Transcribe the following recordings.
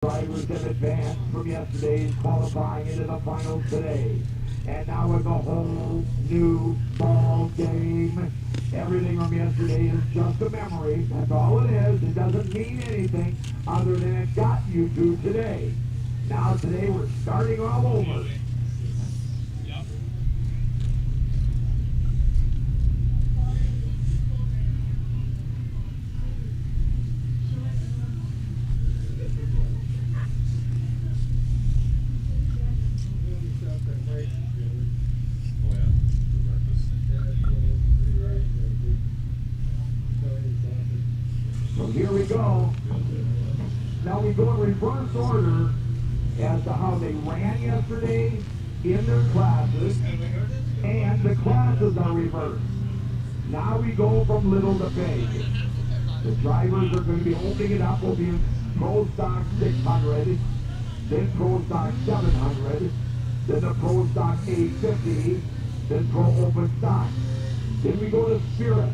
Drivers have advanced from yesterday's qualifying into the finals today. And now it's a whole new ball game. Everything from yesterday is just a memory. That's all it is. It doesn't mean anything other than it got you to today. Now today we're starting all over. So here we go. Now we go in reverse order as to how they ran yesterday in their classes, and the classes are reversed. Now we go from little to big. The drivers are going to be opening it up. Will be in Pro Stock 600, then Pro Stock 700, then the Pro Stock 850, then Pro Open Stock. Then we go to Spirit.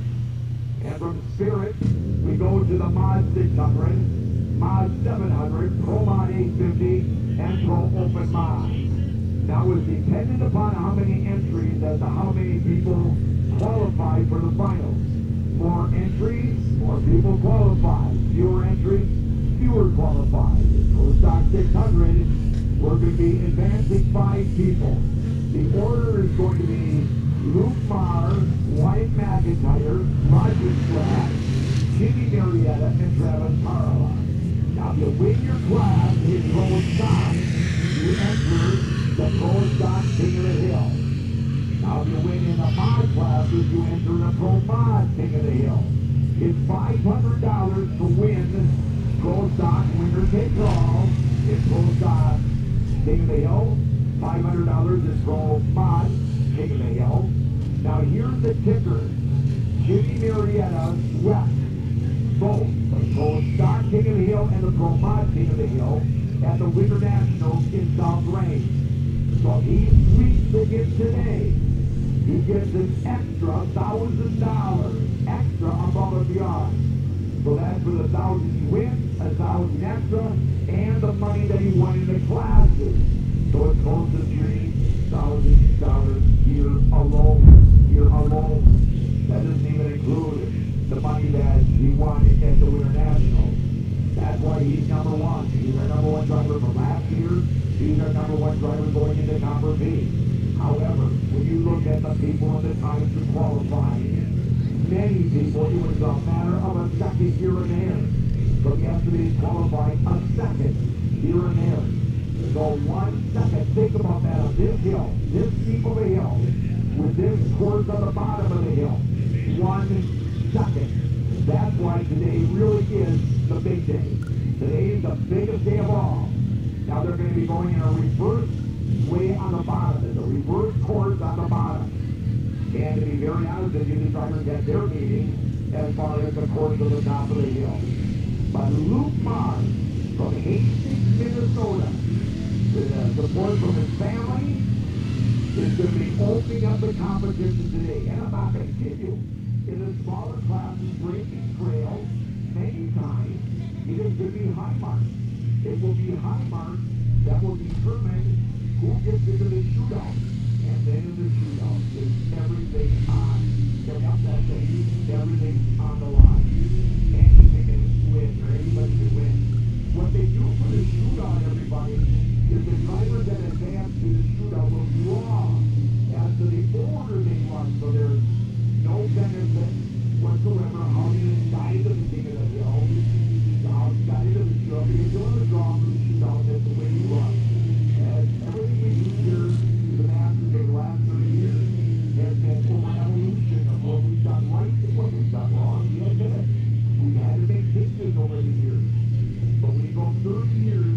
And from Spirit, we go to the Mod 600, Mod 700, Pro Mod 850, and Pro Open Mod. Now it's dependent upon how many entries as to how many people qualify for the finals. More entries, more people qualify. Fewer entries, fewer qualify. In Pro Stock 600, we're going to be advancing 5 people. The order is going to be Luke Maher, Wyatt McIntyre, Roger Schlatt, Jimmy Marietta, and Travis Parla. Now, if you win your class in Pro Stock, you enter the Pro Stock King of the Hill. Now, if you win in the Mod classes, you enter the Pro Mod King of the Hill. It's $500 to win Pro Stock winner take all in Pro Stock King of the Hill. $500 is Pro Mod King of the Hill. Now here's the kicker. Jimmy Marietta swept both the Pro Stock King of the Hill and the Pro Mod King of the Hill at the Winternationals in South Range. So if he sweeps again today, he gets an extra $1,000 extra above and beyond. So that's for the 1,000 he wins, 1,000 extra, and the money that he won in the classes. So it's close to $3,000 here alone. That doesn't even include the money that he won at the Winternationals. That's why he's number one. He's our number one driver from last year. He's our number one driver going into Copper B. However, when you look at the people and the times of qualifying, many people, it was a matter of a second here and there. From yesterday's qualifying, a second here and there. So 1 second, think about that on this hill, this steep of a hill, with this course on the bottom of the hill. 1 second. That's why today really is the big day. Today is the biggest day of all. Now they're going to be going in a reverse way on the bottom. There's a reverse course on the bottom. And to be very honest with you, the drivers had their meeting as far as the course of the top of the hill. But Luke Maher from Hastings, Minnesota, with support from his family, is going to be opening up the competition today. And I'm not going to kid you. In the smaller classes, breaking trails, many times, it is going to be high marks. It will be high marks that will determine who gets into the shootout. And then in the shootout, there's everything on. Everything's on the line. Anything can win, or anybody can win. What they do for the shootout, everybody, is the drivers that advance to the shootout will draw as to the order they run. So there's no benefit whatsoever how you decide to the king of the hill, how you decide to the shootout. Because you're going to draw for the shootout, that's the way you run. And everything we do here in the Masters of the last 30 years has been over evolution of what we've done right and what we've done wrong. We admit it. We've had to make changes over the years. But when you go 30 years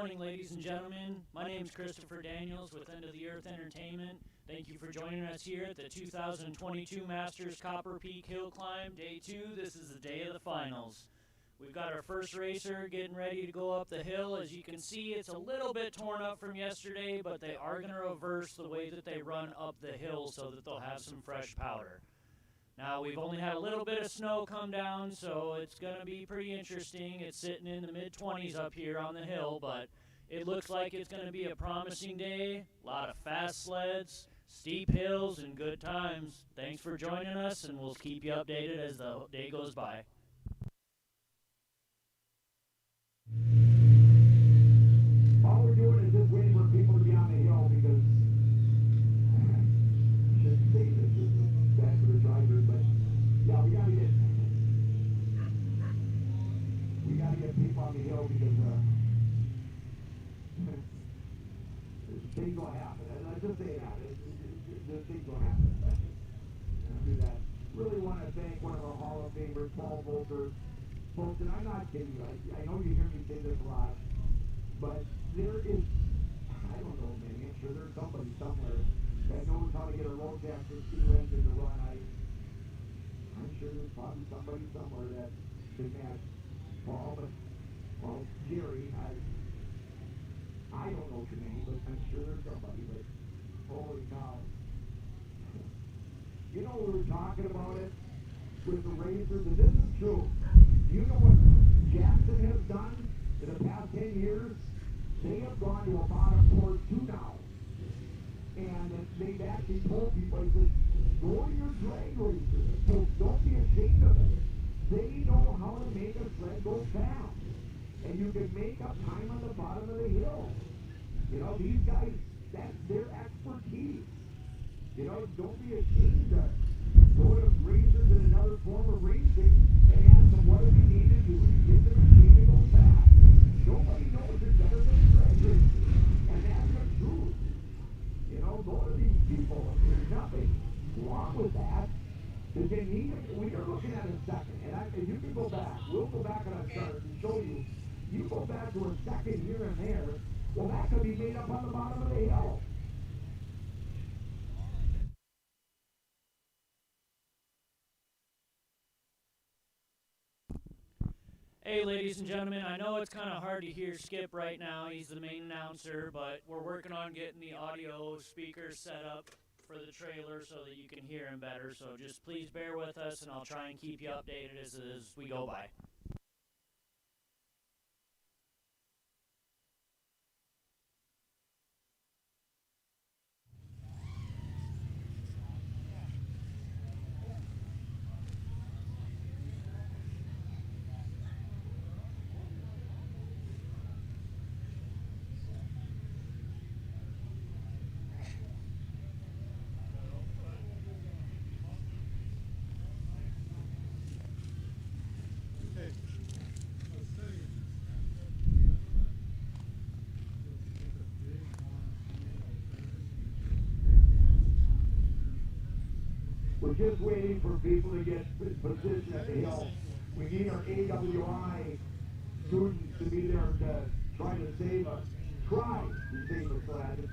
morning, ladies and gentlemen. My name is Christopher Daniels with End of the Earth Entertainment. Thank you for joining us here at the 2022 Masters Copper Peak Hill Climb, Day 2. This is the day of the finals. We've got our first racer getting ready to go up the hill. As you can see, it's a little bit torn up from yesterday, but they are going to reverse the way that they run up the hill so that they'll have some fresh powder. Now, we've only had a little bit of snow come down, so it's going to be pretty interesting. It's sitting in the mid-20s up here on the hill, but it looks like it's going to be a promising day. A lot of fast sleds, steep hills, and good times. Thanks for joining us, and we'll keep you updated as the day goes by. All we're doing is just waiting for people to be on the hill because I shouldn't say this is bad for the drivers, but yeah, we gotta get people on the hill because things gonna happen. Let's just say that. Things gonna happen. Do that. Really want to thank one of our Hall of Famers, Paul Volker. Folks, and I'm not kidding you. I know you hear me say this a lot, but there is, I don't know, man. I'm sure there's somebody somewhere that knows how to get a road gas or steel engine to run. I'm sure there's probably somebody somewhere that can match Paul, but Jerry, I don't know your name, but I'm sure there's somebody. But holy cow! You know we were talking about it with the racers, and this is true. You know what Jackson has done in the past 10 years? They have gone to a bottom course 2 now. And they've actually told people, they said, go to your drag races. Folks, don't be ashamed of it. They know how to make a sled go fast. And you can make up time on the bottom of the hill. You know, these guys, that's their expertise. You know, don't be ashamed to go to racers in another form of racing and ask them what do they need to do to get the machine to go fast. Nobody knows it better than drag racing. And that's the truth. You know, go to these people. There's nothing wrong with that. Because they need it. We are looking at a second. And you can go back. We'll go back on our chart and show you. You go back to a second here and there. Well, that could be made up on the bottom of the hill. Hey, ladies and gentlemen, I know it's kind of hard to hear Skip right now. He's the main announcer, but we're working on getting the audio speakers set up for the trailer so that you can hear him better. So just please bear with us, and I'll try and keep you updated as we go by. We're just waiting for people to get positioned at the hill. We need our AWI students to be there to try to save us. Try to save us, lad.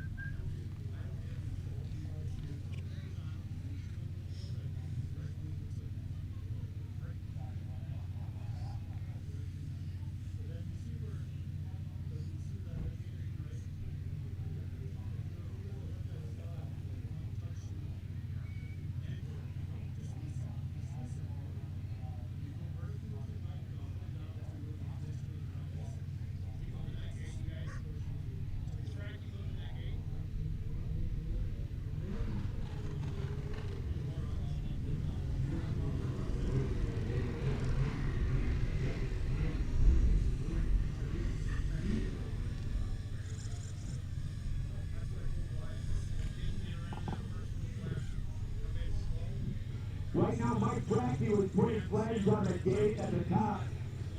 Right now, Mike Brackey was putting flags on the gate at the top,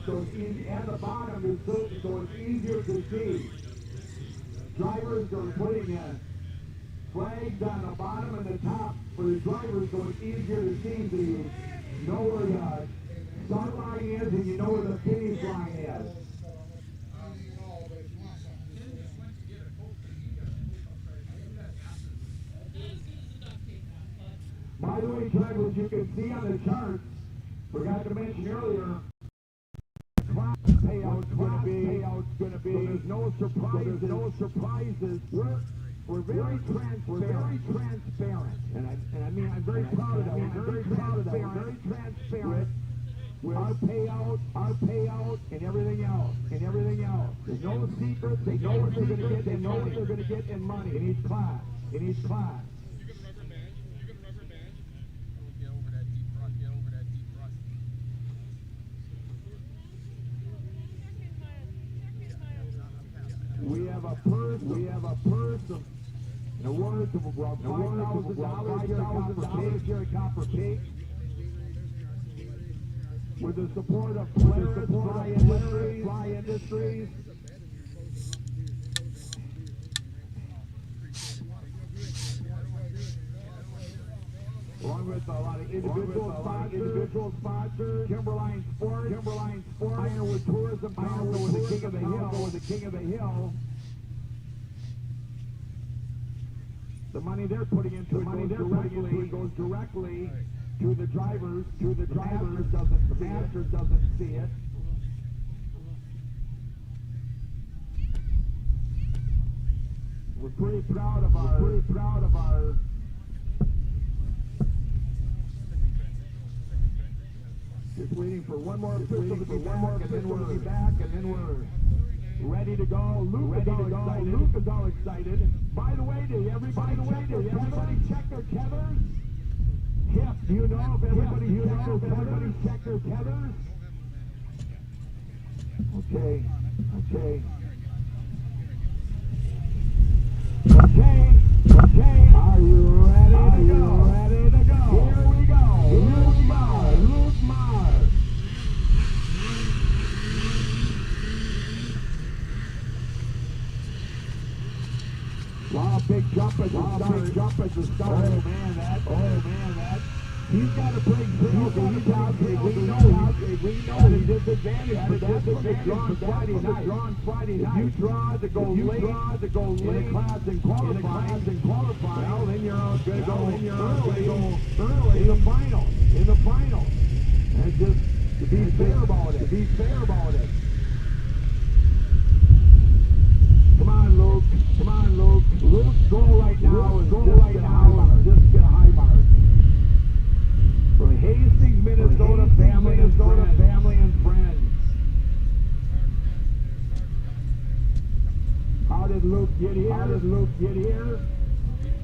so it's easy, and the bottom, so it's easier to see. Drivers are putting flags on the bottom and the top for the drivers, so it's easier to see, so you know where the start line is and you know where the finish line is. money totals you can see on the charts. Forgot to mention earlier, class payout's going to be. So there's no surprises. We're very transparent. And I mean, I'm very proud of that. We're very transparent with our payout, and everything else. There's no secrets. They know what they're going to get. They know what they're going to get in money in each class. You get a rubber band. Get over that deep rust. We have a purse of an award of about $5,000 here at Copper Peak. With the support of Fly Industries. Along with a lot of individual sponsors, Timberline Sports, Ironwood Tourism Council with the King of the Hill. The money they're putting into it goes directly to the drivers. The Masters doesn't see it. We're pretty proud of our. Just waiting for one more official to be back, and then we're ready to go. Luke is all excited. By the way, did everybody check their tethers? Yep. Do you know if everybody checked their tethers? Okay. Are you ready to go? Here we go. Luke Mars. Wow, big jump at the start. Oh man, that. He's got to bring thrills. We know the disadvantage, but that's what they're drawn Friday night. If you draw to go late in the class and qualify, well, then you're going to go early in the final. And just to be fair about it. Come on, Luke. Luke's goal right now is just get a high mark. From Hastings, Minnesota, family and friends. How did Luke get here?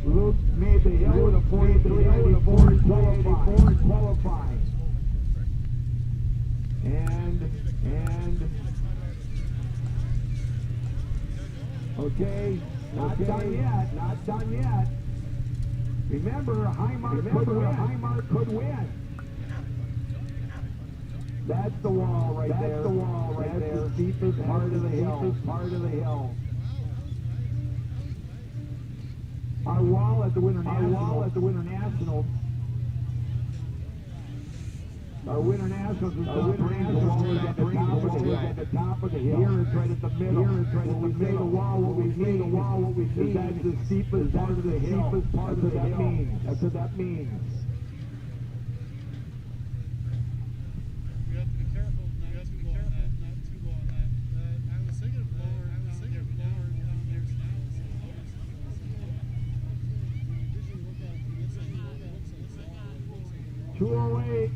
Luke made the hill with a 43.84 and qualified. And okay, not done yet. Remember, a high mark could win. That's the wall right there. That's the steepest part of the hill. Our wall at the Winternationals. Our Winternationals is at the top of the hill. Here it's right at the middle. When we say the wall, what we mean is that's the steepest part of the hill. That's what that means. You have to be careful not too low on that. I was thinking of lower down there now. 208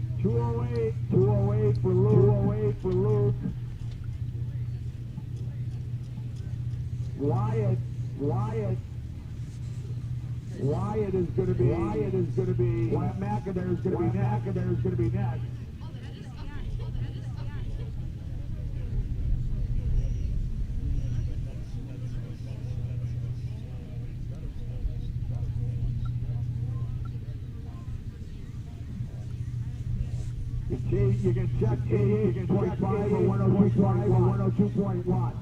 for Luke. Wyatt is going to be. Wyatt McIntyre is going to be next. You can check 88.5 or 102.1.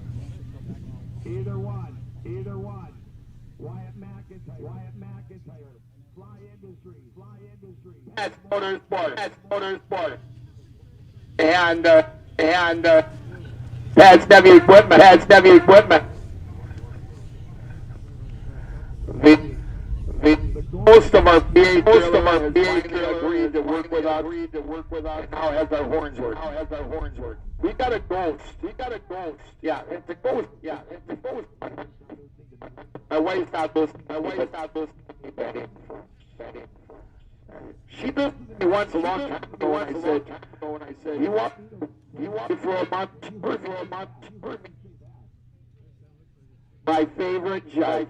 Either one. Wyatt McIntyre. Fly Industries. That's motorsport. And that's W equipment. The Most of our PA agreed to work with us, and now has our horns work. We got a ghost. Yeah, it's a ghost. My wife's not listening. She listened to me once a long time ago, and I said, you want for a month? My favorite judge.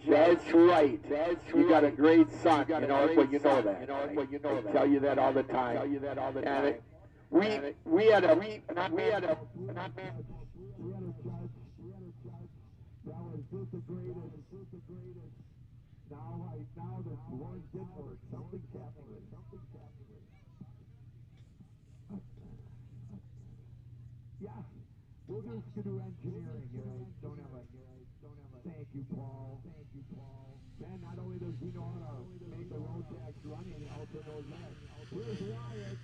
That's right. You got a great son. You know that. I tell you that all the time. And we had a That was just the greatest. Now the Lord did work. Something's happening. Yeah, we'll do skidoo engineering here. Don't have a. Thank you, Paul. Man, not only does he know how to make the road tax running, he also knows that. Here's Wyatt.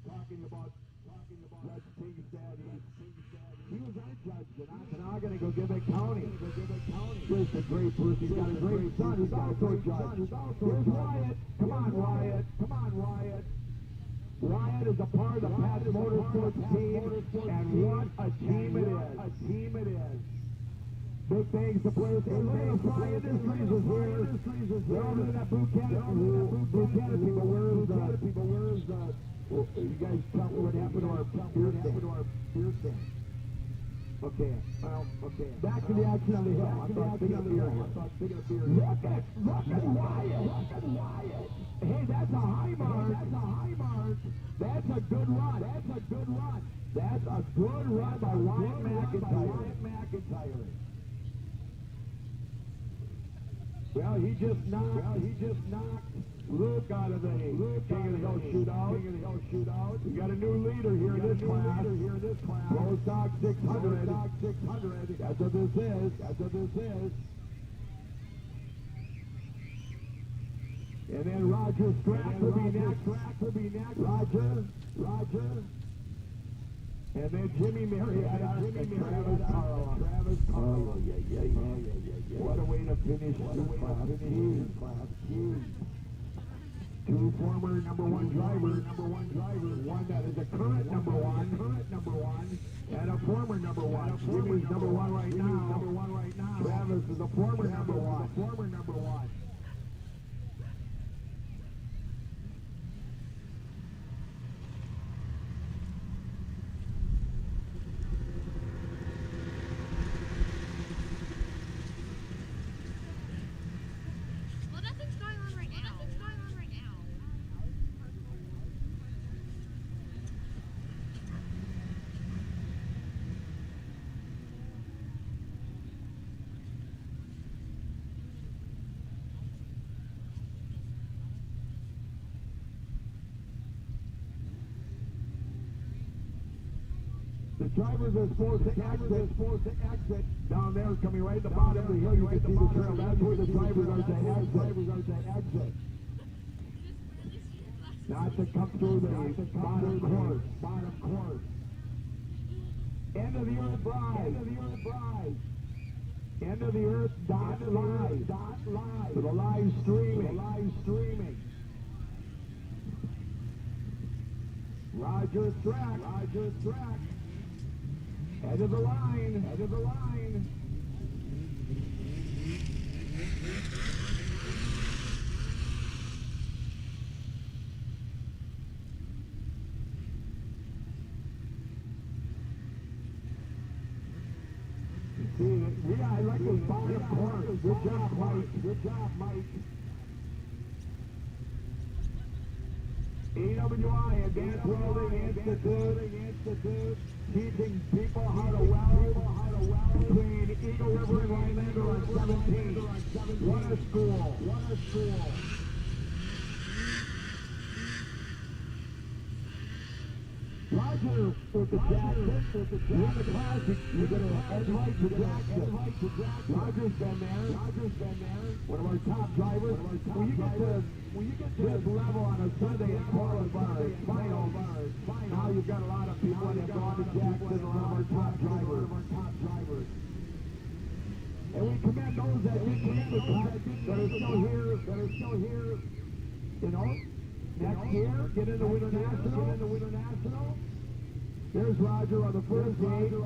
Talking about Judge Kingstad. He was our judge in Okanagan. Go Gibbet County. Just a great person. He's got a great son who's also a judge. Here's Wyatt. Come on, Wyatt. Wyatt is a part of the Pat Motorsports team, and what a team it is. Big thanks to players. Fly Industries is here. They're over to that Buchanan people. Where's you guys tell me what happened to our beer stand? Okay. Back to the action on the hill. I'm not thinking of beer here. Look at Wyatt. Hey, that's a high mark. That's a good run. That's a good run by Wyatt McIntyre. Well, he just knocked Luke out of the King of the Hill shootout. We got a new leader here in this class. Pro Stock 600. That's what this is. And then Roger Strack will be next. Roger. And then Jimmy Marietta and Travis Carl. What a way to finish this class. Two former number one drivers. One that is a current number one. And a former number one. Jimmy's number one right now. Travis is a former number one. The drivers are supposed to exit down there, coming right at the bottom of the hill. You can see the trail. That's where the drivers are to exit. Not to come through the bottom course. End of the earth live. End of the earth live. For the live streaming. Roger Strack. Head of the line. Yeah, I like this bottom corner. Good job, Mike. EWI, Advanced Welding Institute, teaching people how to weld between Eagle River and Rhinelander on 17. What a school. Roger with the Jackson. You're in the classic. You're going to invite to Jackson. Roger's been there. One of our top drivers. When you get to this level on a Sunday in qualifying finals, now you've got a lot of people that have gone to Jackson, one of our top drivers. And we commend those that did make the cut, that are still here, you know, next year, get into Winternationals. There's Roger on the first gate. You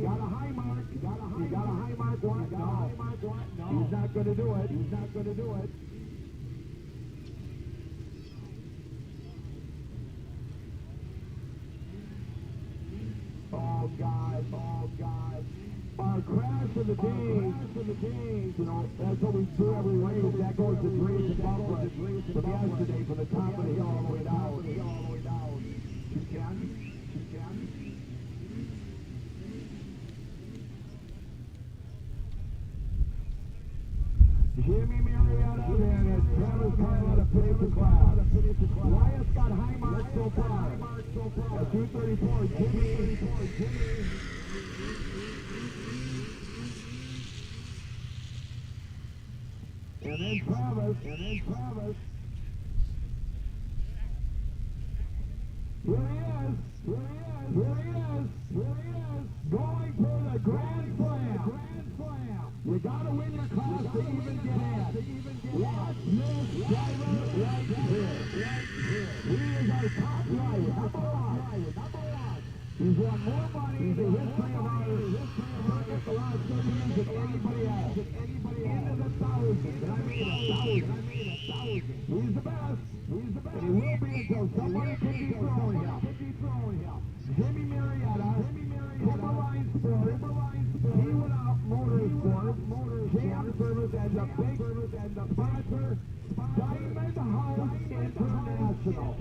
got a high mark. You got a high mark. What? No. He's not going to do it. Oh, God. Our crash of the day, you know, that's what we do every race. That goes to Dreams and Buffalo from yesterday, from the top of the hill all the way down. You can. Jimmy Marietta and Travis Carlotta finish the class. Wyatt's got high marks so far. At 234, Jimmy. And then Travis. Here he is. Going for the Grand Slam. You gotta win your class to even get in. Watch this driver right here. He is our top driver, number one. He's won more money in the history of our circuit the last 30 years than anybody else. Into the thousands. I mean a thousand. He's the best. And he will be until somebody can dethrone him. Jimmy Marietta, Timberline Sports, he went out Motorsports, Jam Service, and the sponsor, Diamond House International.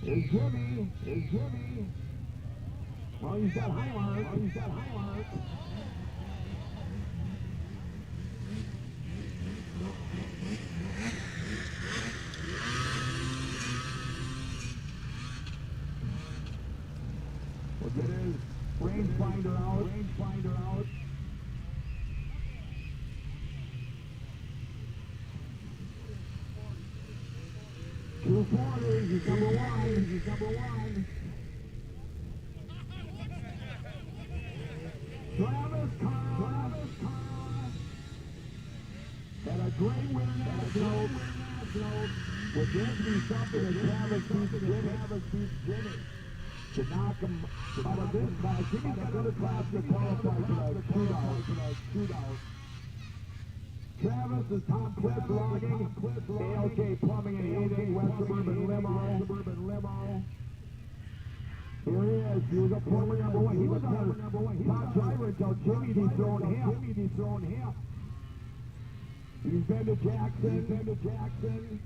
Here's Jimmy. Well, he's got high marks. We'll get his rangefinder out. He's number one. Travis Carl. And a great Winternationals. Would this be something that Travis beats Jimmy? To knock him out of this match. Jimmy's got another class to qualify for the shootout. Travis is Tom Cliff logging, ALK Plumbing and Heating, West Suburban Limo. Here he is. He was a former number one. He was our top driver until Jimmy dethroned him. He's been to Jackson.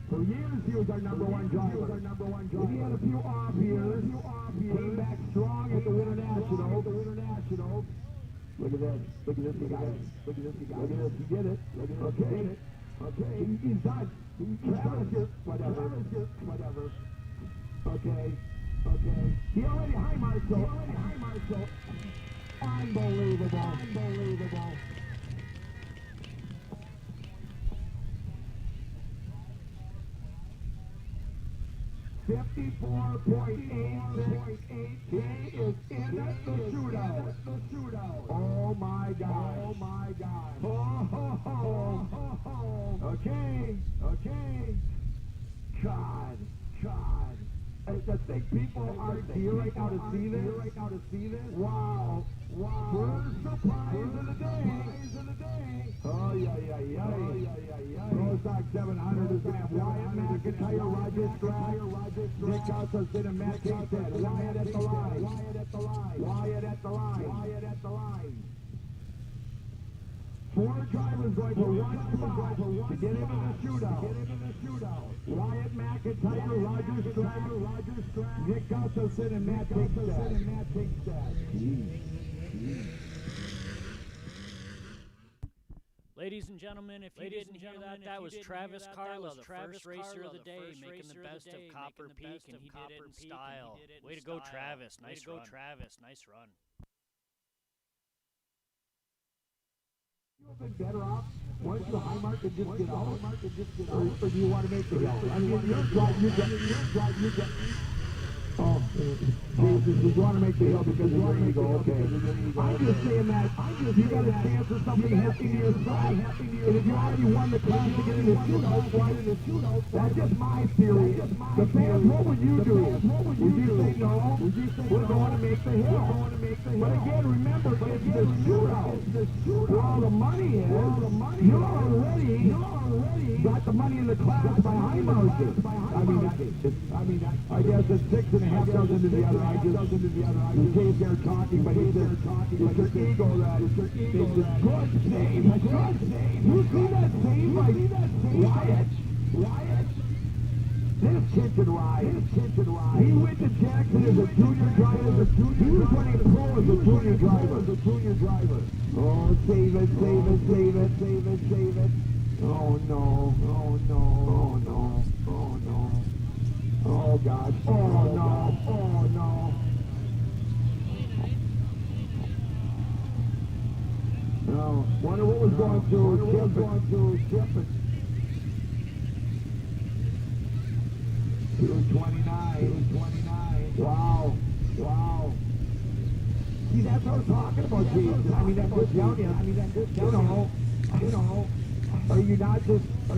For years, he was our number one driver. He had a few off years. Came back strong at the Winternationals. Look at this, you guys. You get it. Okay. He's done. Travis, whatever. Okay. He already high marked, so. Unbelievable. 54.86. He is in the shootout. Oh my God. Okay. God. I think people aren't here right now to see this. Wow. First surprise of the day. Oh, yeah. Rostock 700 is going to have Wyatt McIntyre, Roger Strack, Nick Gustafson, and Matt Kingstead. Wyatt at the line. 4 drivers going for one spot to get into the shootout. Wyatt McIntyre, Roger Strack, Nick Gustafson, and Matt Kingstead. Ladies and gentlemen, if you didn't hear that was Travis Carla, the first racer of the day, making the best of Copper Peak, and he did it in style. Way to go, Travis. Nice run. You have been better off Once the high mark and just get out, or do you want to make the hill? I mean, you're driving. Oh, Jesus, you want to make the hill because you want to go, okay. I'm just saying that you got a chance of something happening to your side. And if you already won the class to get in the shootout, that's just my theory. The fans, what would you do? Would you say no? We're going to make the hill. But again, remember, it's the shootout. Where all the money is, you already got the money in the class by high margin. I guess it's 6.5 dozen to the other. In case they're talking, but it's your ego that it's a good save. You see that save by Wyatt? This kid can ride. He went to Jackson as a junior driver. He was running pro as a junior driver. Oh, save it. Oh no. Oh gosh. Oh no. No. Wonder what was going through Chip. 229. Wow. See, that's what I'm talking about, Jason. I mean, that good young, you know. Are you not just, I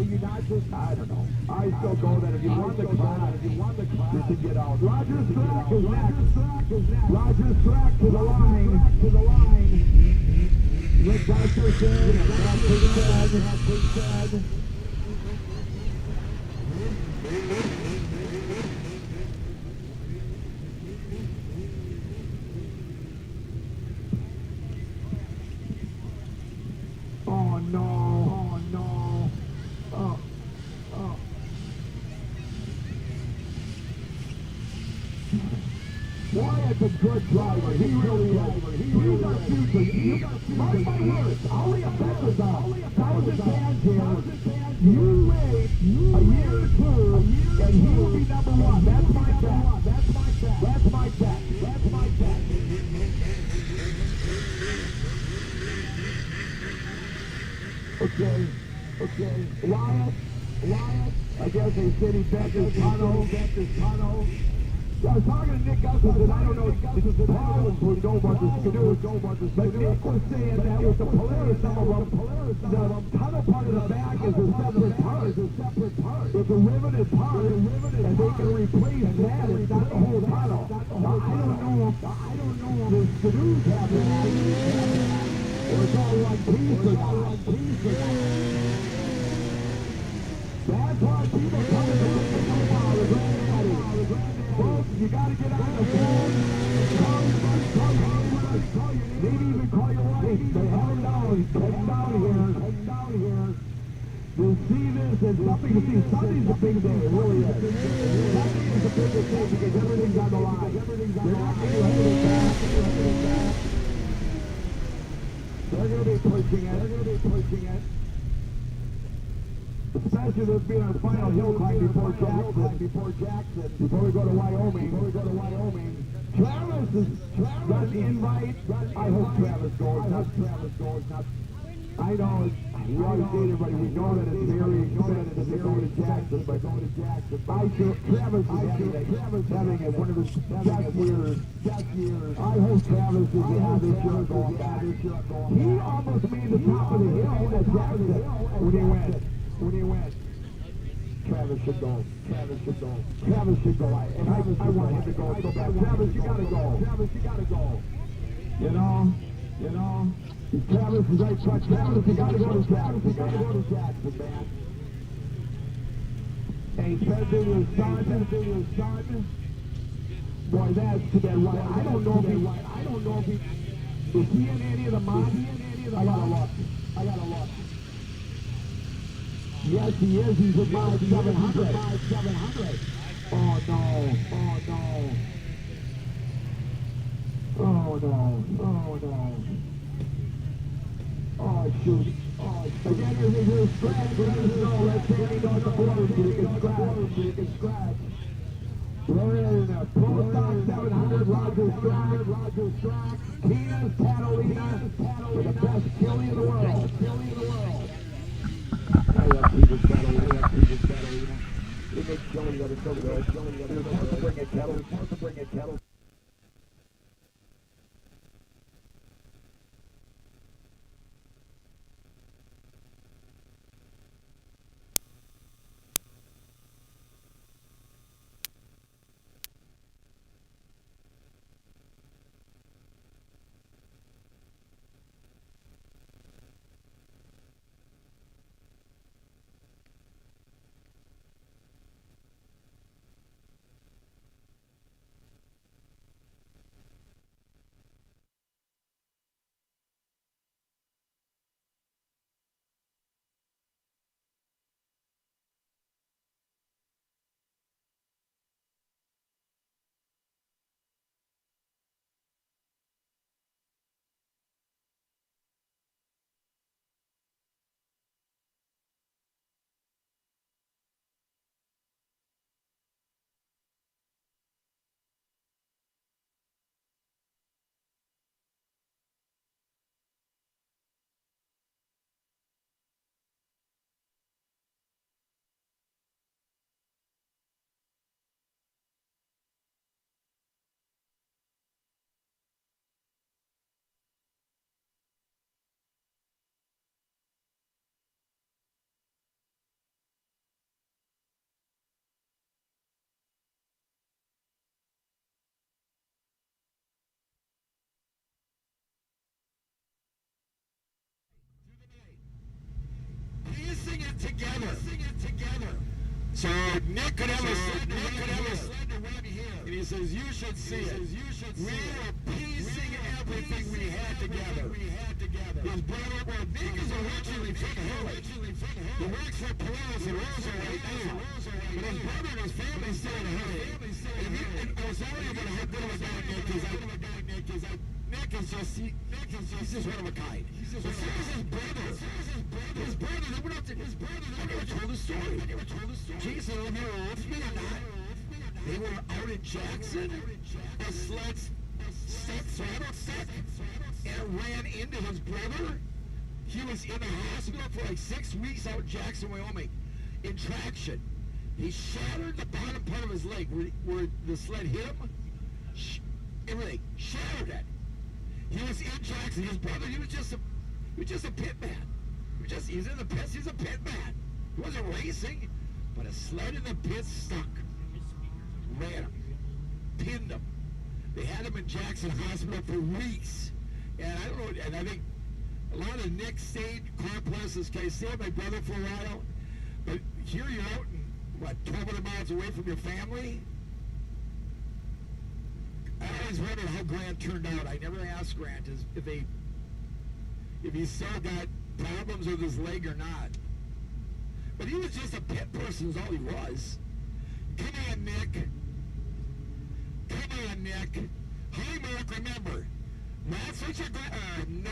don't know. I still go that if you won the class, you should get out. Roger Strack is next. Roger Strack to the line. Rick Gustafson, said. Oh no. Oh. Wyatt's a good driver. He really is. He's got future. Mark my words. I'll lay a bet with that. 1,000 fans here. You wait a year or two, and he will be number one. That's my bet. Okay. Wyatt. I guess they said he bet his tunnel. I was talking to Nick Gustafson, I don't know if Paul would know about the Skidoo, but Nick was saying that with the Polaris, the tunnel part of the back is a separate part. It's a riveted part, and they can replace that. It's not the whole tunnel. Now, I don't know if the Skidoos have that, or it's all one piece. That's why people come in the granddaddy. Folks, you gotta get on the phone. Call your buddy. Maybe even call your wife. They have him down. Come down here. You'll see this and something to see. Sunday's a big day. It really is. Sunday is the biggest day because everything's on the line. They're not going to hold it back. They're going to be pushing it. Especially this being our final hill climb before Jackson, before we go to Wyoming. Travis got an invite. I hope Travis goes. I know we always say everybody, we know that it's very expensive to go to Jackson, but Travis is having one of his best years. I hope Travis is this year going back. He almost made the top of the hill at Jackson when he went. Travis should go. And I want him to go so bad. Travis, you gotta go. You know. Travis is right front. Travis, you gotta go to Jackson, man. And he said to his son, boy, that's too bad. I don't know if he is he in any of the mods? I gotta look. Yes, he is. He's about 700. Oh no. Oh shoot. Again, there's a scratch. Let us know. Let's say he goes to the border so you can scratch. We're in a Pro Stock 700. Roger Strack. Keena's Catalina. The best killie in the world. It makes chili that is so good. They're supposed to bring a kettle. Sing it together. So Nick could have a sled to Webby here. And he says, you should see it. We were piecing everything we had together. His brother, well, Nick is originally from Hilly. He works for Polaris and Rosa right now. But his brother and his family still in Hilly. And I was telling you about how good of a guy Nick is. Nick is just one of a kind. But so is his brother. They went up to his brother. I never told the story. Jason, I don't know if me or not. They were out in Jackson. A sled stuck and ran into his brother. He was in the hospital for like 6 weeks out in Jackson, Wyoming, in traction. He shattered the bottom part of his leg where the sled hit him. Everything shattered it. He was in Jackson. His brother, he was just a pit man. He's in the pits. He's a pit man. He wasn't racing, but a sled in the pits stuck. Ran him, pinned him. They had him in Jackson Hospital for weeks. And I don't know. And I think a lot of Nick stayed. God bless this guy. Stayed with my brother for a while. But here you're out, what, 1,200 miles away from your family. I always wondered how Grant turned out. I never asked Grant if he still got problems with his leg or not. But he was just a pit person is all he was. Come on, Nick. Hi, Mark, remember. That's what you're going... no,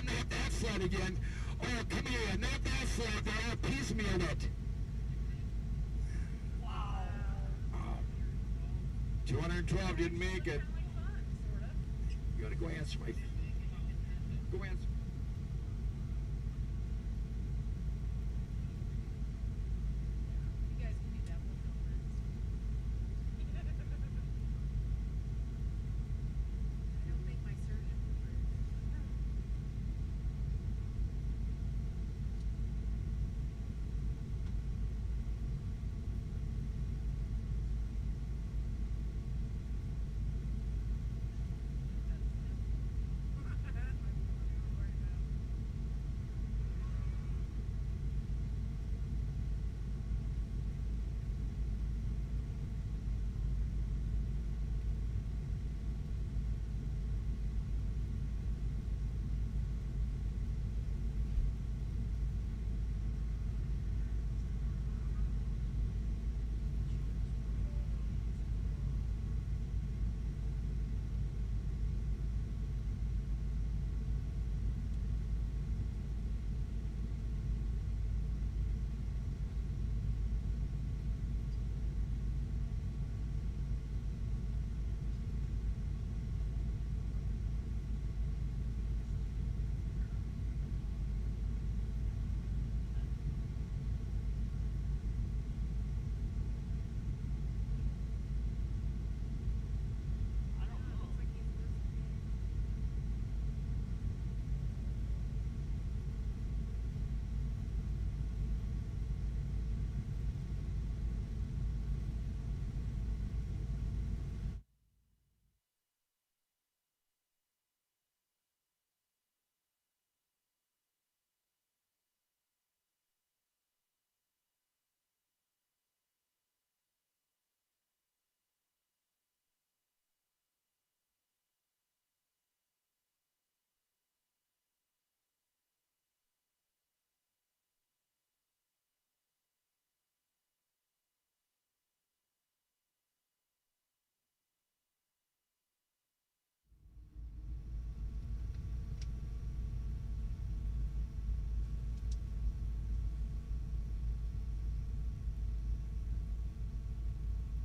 not that sled again. Oh, come here, not that sled. They're all piecemeal it. Wow. 212 didn't make it. You gotta go answer my... Go answer.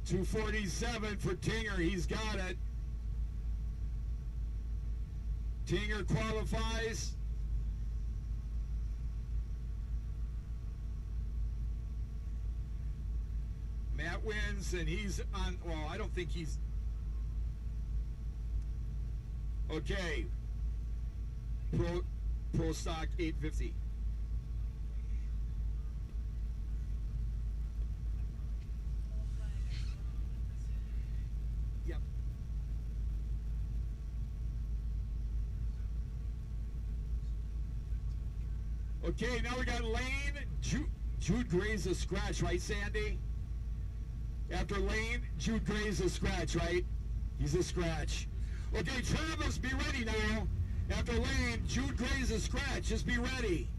247 for Tinger. He's got it. Tinger qualifies. Matt wins, and he's on, well, I don't think he's, okay. Pro stock 850. Yep. Okay, now we got Lane. Jude Gray's a scratch, right, Sandy? After Lane, Jude Gray's a scratch, right? He's a scratch. Okay, Travis, be ready now. After Lane, Jude Gray's a scratch. Just be ready.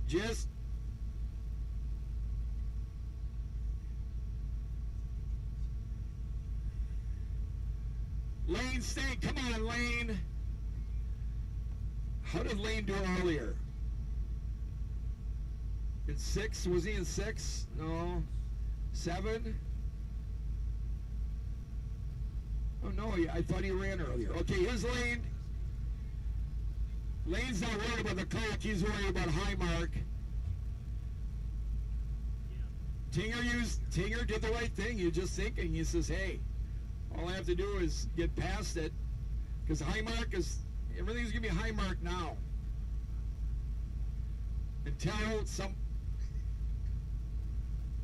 Just. Lane, stay. Come on, Lane. How did Lane do earlier? In 6? Was he in 6? No. 7? Oh, no, I thought he ran earlier. Okay, here's Lane. Lane's not worried about the clock. He's worried about high mark. Tinger did the right thing. You're just thinking. He says, hey, all I have to do is get past it. Because high mark is, everything's going to be high mark now. Until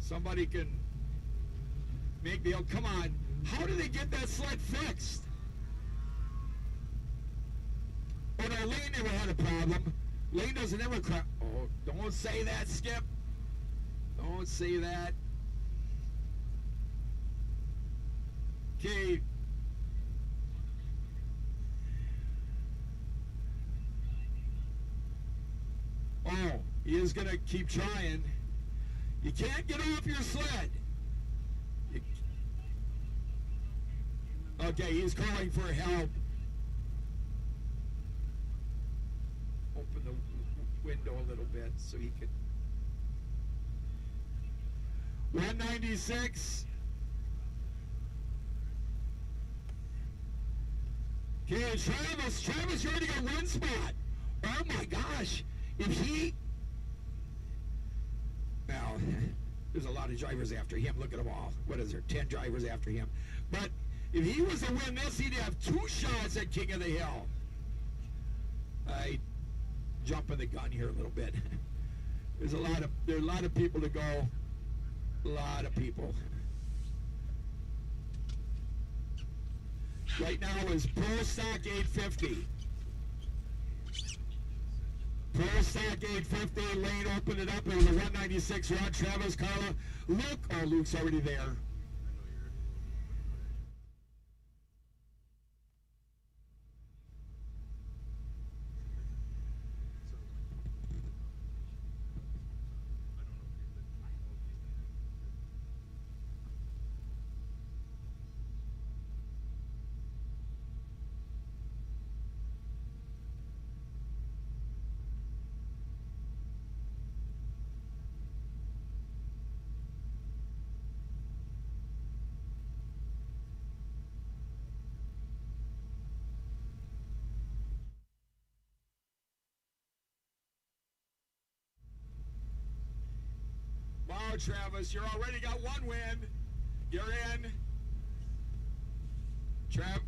somebody can make the, come on. How do they get that sled fixed? Oh no, Lane never had a problem. Lane doesn't ever cry. Oh, don't say that, Skip. Don't say that. Okay. Oh, he is going to keep trying. You can't get off your sled. Okay, he's calling for help. Open the window a little bit so he could. 196. Okay, Travis, you're already got one spot. Oh my gosh. If he, well, there's a lot of drivers after him. Look at them all. What is there? 10 drivers after him. But if he was to win this, he'd have 2 shots at King of the Hill. I jumping the gun here a little bit. There's a lot of people to go. A lot of people. Right now is Pro Stock 850. Pro Stock 850. Lane opened it up. It was a 196 run. Travis, Carla, Luke. Oh, Luke's already there. Wow, Travis, you already got 1 win. You're in.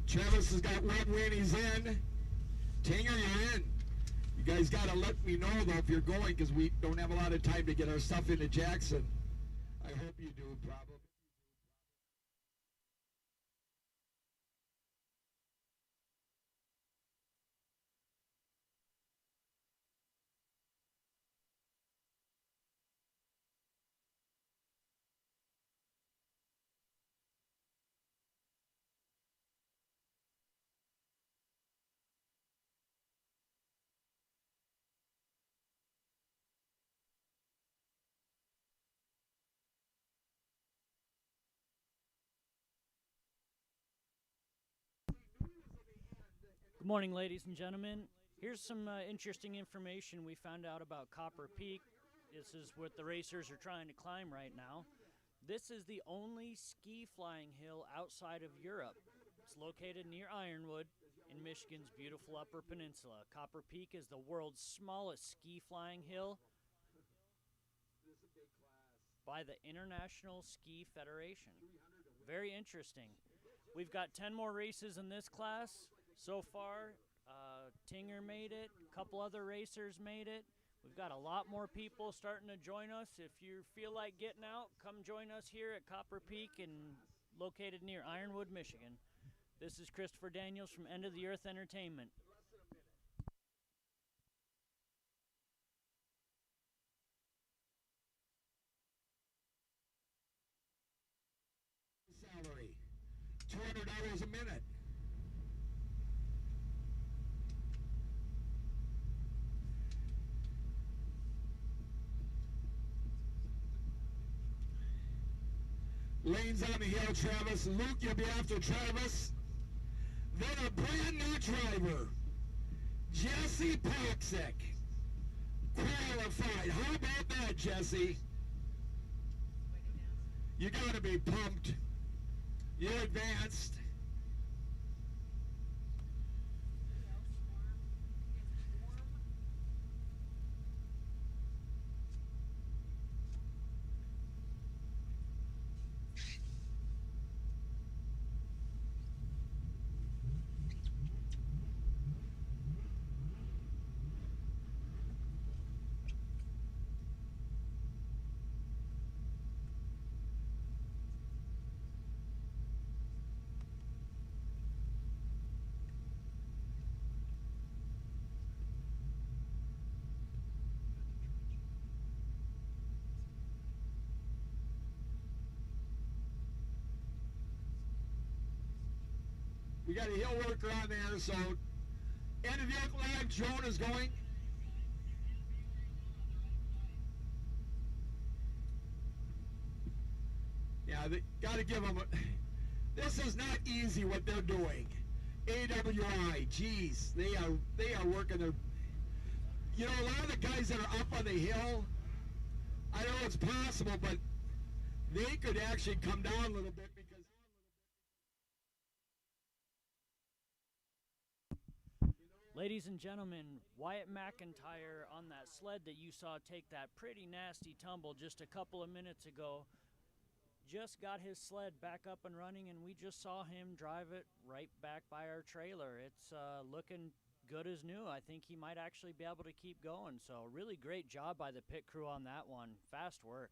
Travis has got 1 win. He's in. Tinger, you're in. You guys got to let me know, though, if you're going, because we don't have a lot of time to get our stuff into Jackson. I hope you do, probably. Good morning, ladies and gentlemen. Here's some interesting information we found out about Copper Peak. This is what the racers are trying to climb right now. This is the only ski flying hill outside of Europe. It's located near Ironwood in Michigan's beautiful Upper Peninsula. Copper Peak is the world's smallest ski flying hill by the International Ski Federation. Very interesting. We've got 10 more races in this class. So far, Tinger made it, a couple other racers made it. We've got a lot more people starting to join us. If you feel like getting out, come join us here at Copper Peak and located near Ironwood, Michigan. This is Christopher Daniels from End of the Earth Entertainment. Salary, $200 a minute. Lanes on the hill, Travis. Luke, you'll be after Travis. Then a brand new driver, Jesse Paxick, qualified. How about that, Jesse? You gotta be pumped. You advanced. We got a hill worker on there, so end of the live, Joan is going. Yeah, they got to give them a, this is not easy what they're doing. AWI, geez, they are working their, you know, a lot of the guys that are up on the hill, I know it's possible, but they could actually come down a little bit because Ladies and gentlemen, Wyatt McIntyre on that sled that you saw take that pretty nasty tumble just a couple of minutes ago just got his sled back up and running, and we just saw him drive it right back by our trailer. It's looking good as new. I think he might actually be able to keep going. So really great job by the pit crew on that one. Fast work.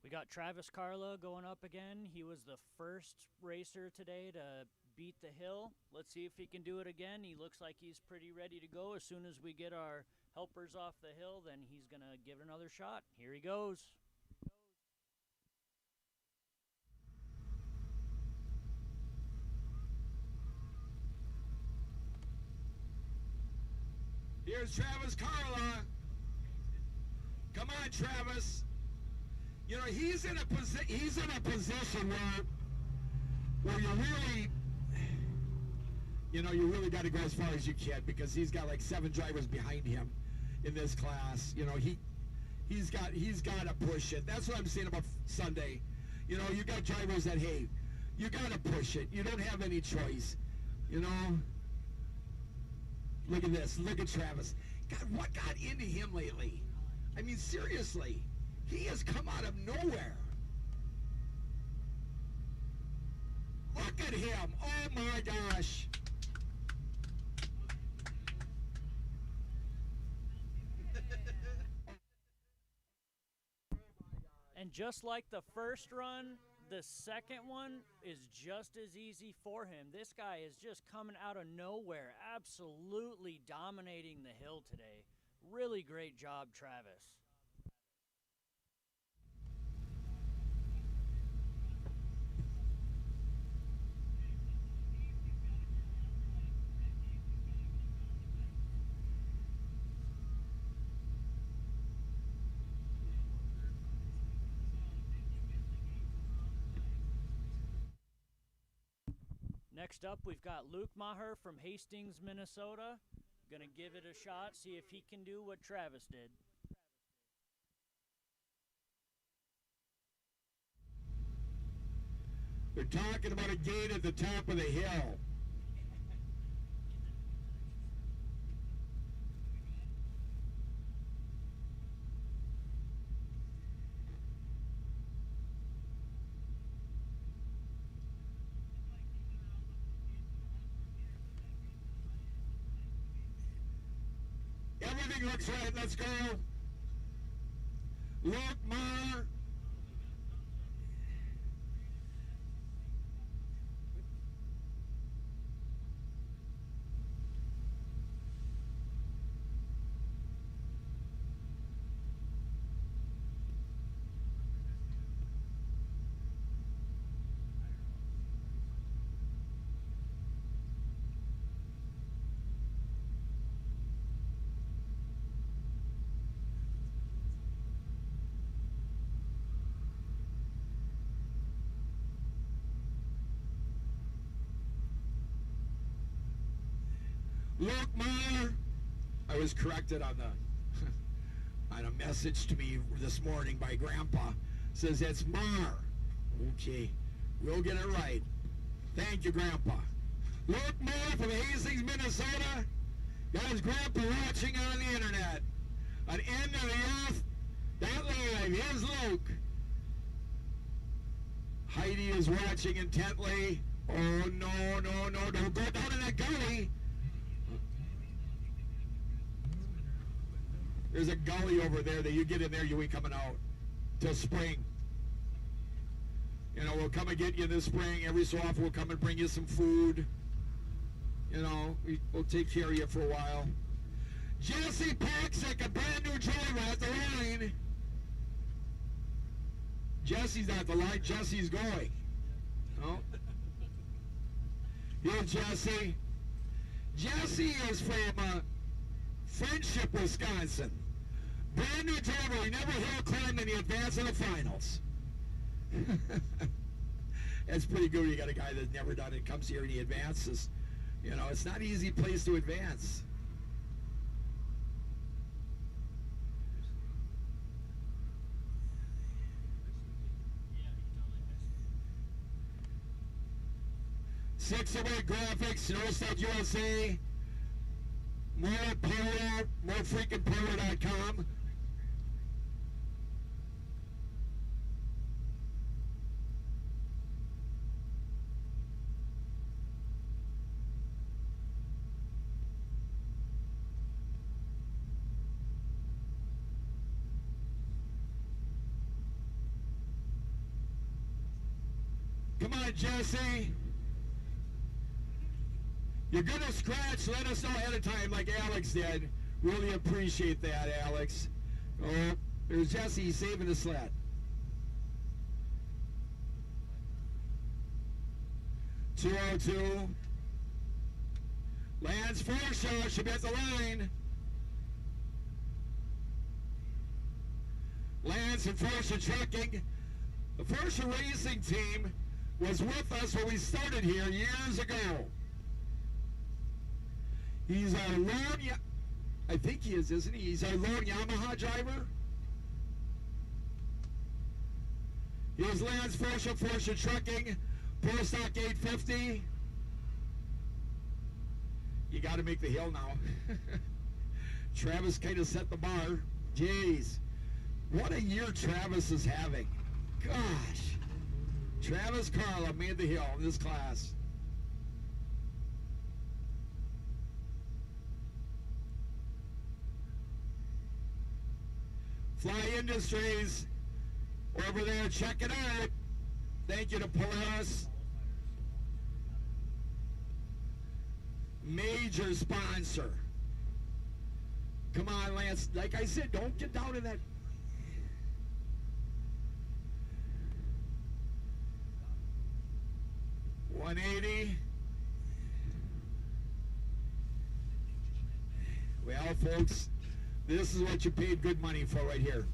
We got Travis Carla going up again. He was the first racer today to beat the hill. Let's see if he can do it again. He looks like he's pretty ready to go. As soon as we get our helpers off the hill, then he's going to give it another shot. Here he goes. here's Travis Carla. Come on, Travis. You know, he's in a position where you really, you know, you really got to go as far as you can because he's got like 7 drivers behind him in this class. You know, he's got to push it. That's what I'm saying about Sunday. You know, you got drivers that, hey, you got to push it. You don't have any choice. You know, look at this. Look at Travis. God, what got into him lately? I mean, seriously. He has come out of nowhere. Look at him. Oh my gosh. And just like the first run, the second one is just as easy for him. This guy is just coming out of nowhere, absolutely dominating the hill today. Really great job, Travis. Next up, we've got Luke Maher from Hastings, Minnesota. Gonna give it a shot, see if he can do what Travis did. They're talking about a gate at the top of the hill. Everything looks right. Let's go. Luke Maher. Luke Maher. I was corrected on the on a message to me this morning by Grandpa. Says it's Maher. Okay, we'll get it right. Thank you, Grandpa. Luke Maher from Hastings, Minnesota. Got his grandpa watching on the internet. On End of the Earth. That live. Here's Luke. Heidi is watching intently. Oh, no, no, no. Don't go down in that gully. There's a gully over there that you get in there, you ain't coming out till spring. You know, we'll come and get you this spring. Every so often we'll come and bring you some food. You know, we'll take care of you for a while. Jesse Paxick, a brand new driver at the line. Jesse's not at the line, Jesse's going. Oh. Here's Jesse. Jesse is from Friendship, Wisconsin. Brand new driver. He never hill climbed in the advance of the finals. That's pretty good. You got a guy that's never done it, comes here and he advances. You know, it's not an easy place to advance. Six-away graphics, Snowstuff USA. More Polo, morefreakingpolo.com. Come on, Jesse. You're going to scratch, let us know ahead of time like Alex did. Really appreciate that, Alex. Oh, there's Jesse saving the sled. 202. Lance Forshaw should be at the line. Lance and Forshaw Trucking. The Forshaw Racing team was with us when we started here years ago. He's our lone, I think he is, isn't he? He's our lone Yamaha driver. Here's Lance Forshaw, Forshaw Trucking, Pro Stock 850. You got to make the hill now. Travis kind of set the bar. Jeez, what a year Travis is having. Gosh, Travis Carla made the hill in this class. Fly Industries, over there, check it out. Thank you to Polaris. Major sponsor. Come on, Lance. Like I said, don't get down in that. $180. Well, folks, this is what you paid good money for right here.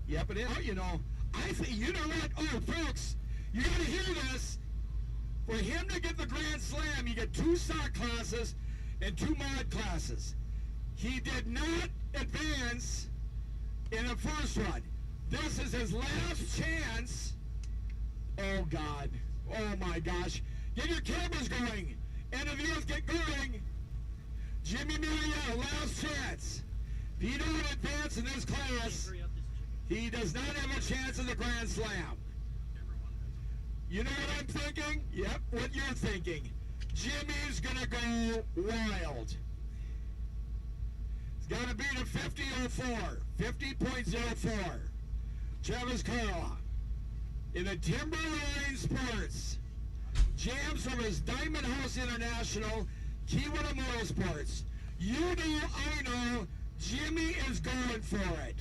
Yep, it is. Oh, you know, I think, you know what? Oh, folks, you got to hear this. For him to get the Grand Slam, you get 2 stock classes and 2 mod classes. He did not advance in the first one. This is his last chance. Oh, God. Oh, my gosh. Get your cameras going. End of the earth, get going. Jimmy Marietta, last chance. If he don't advance in this class, he does not have a chance in the Grand Slam. You know what I'm thinking? Yep, what you're thinking. Jimmy's gonna go wild. He's gotta beat a 50.04, 50.04. Travis Carla in the Timberline Sports. Jams from his Diamond House International, Kiwana Motorsports. You know, I know, Jimmy is going for it.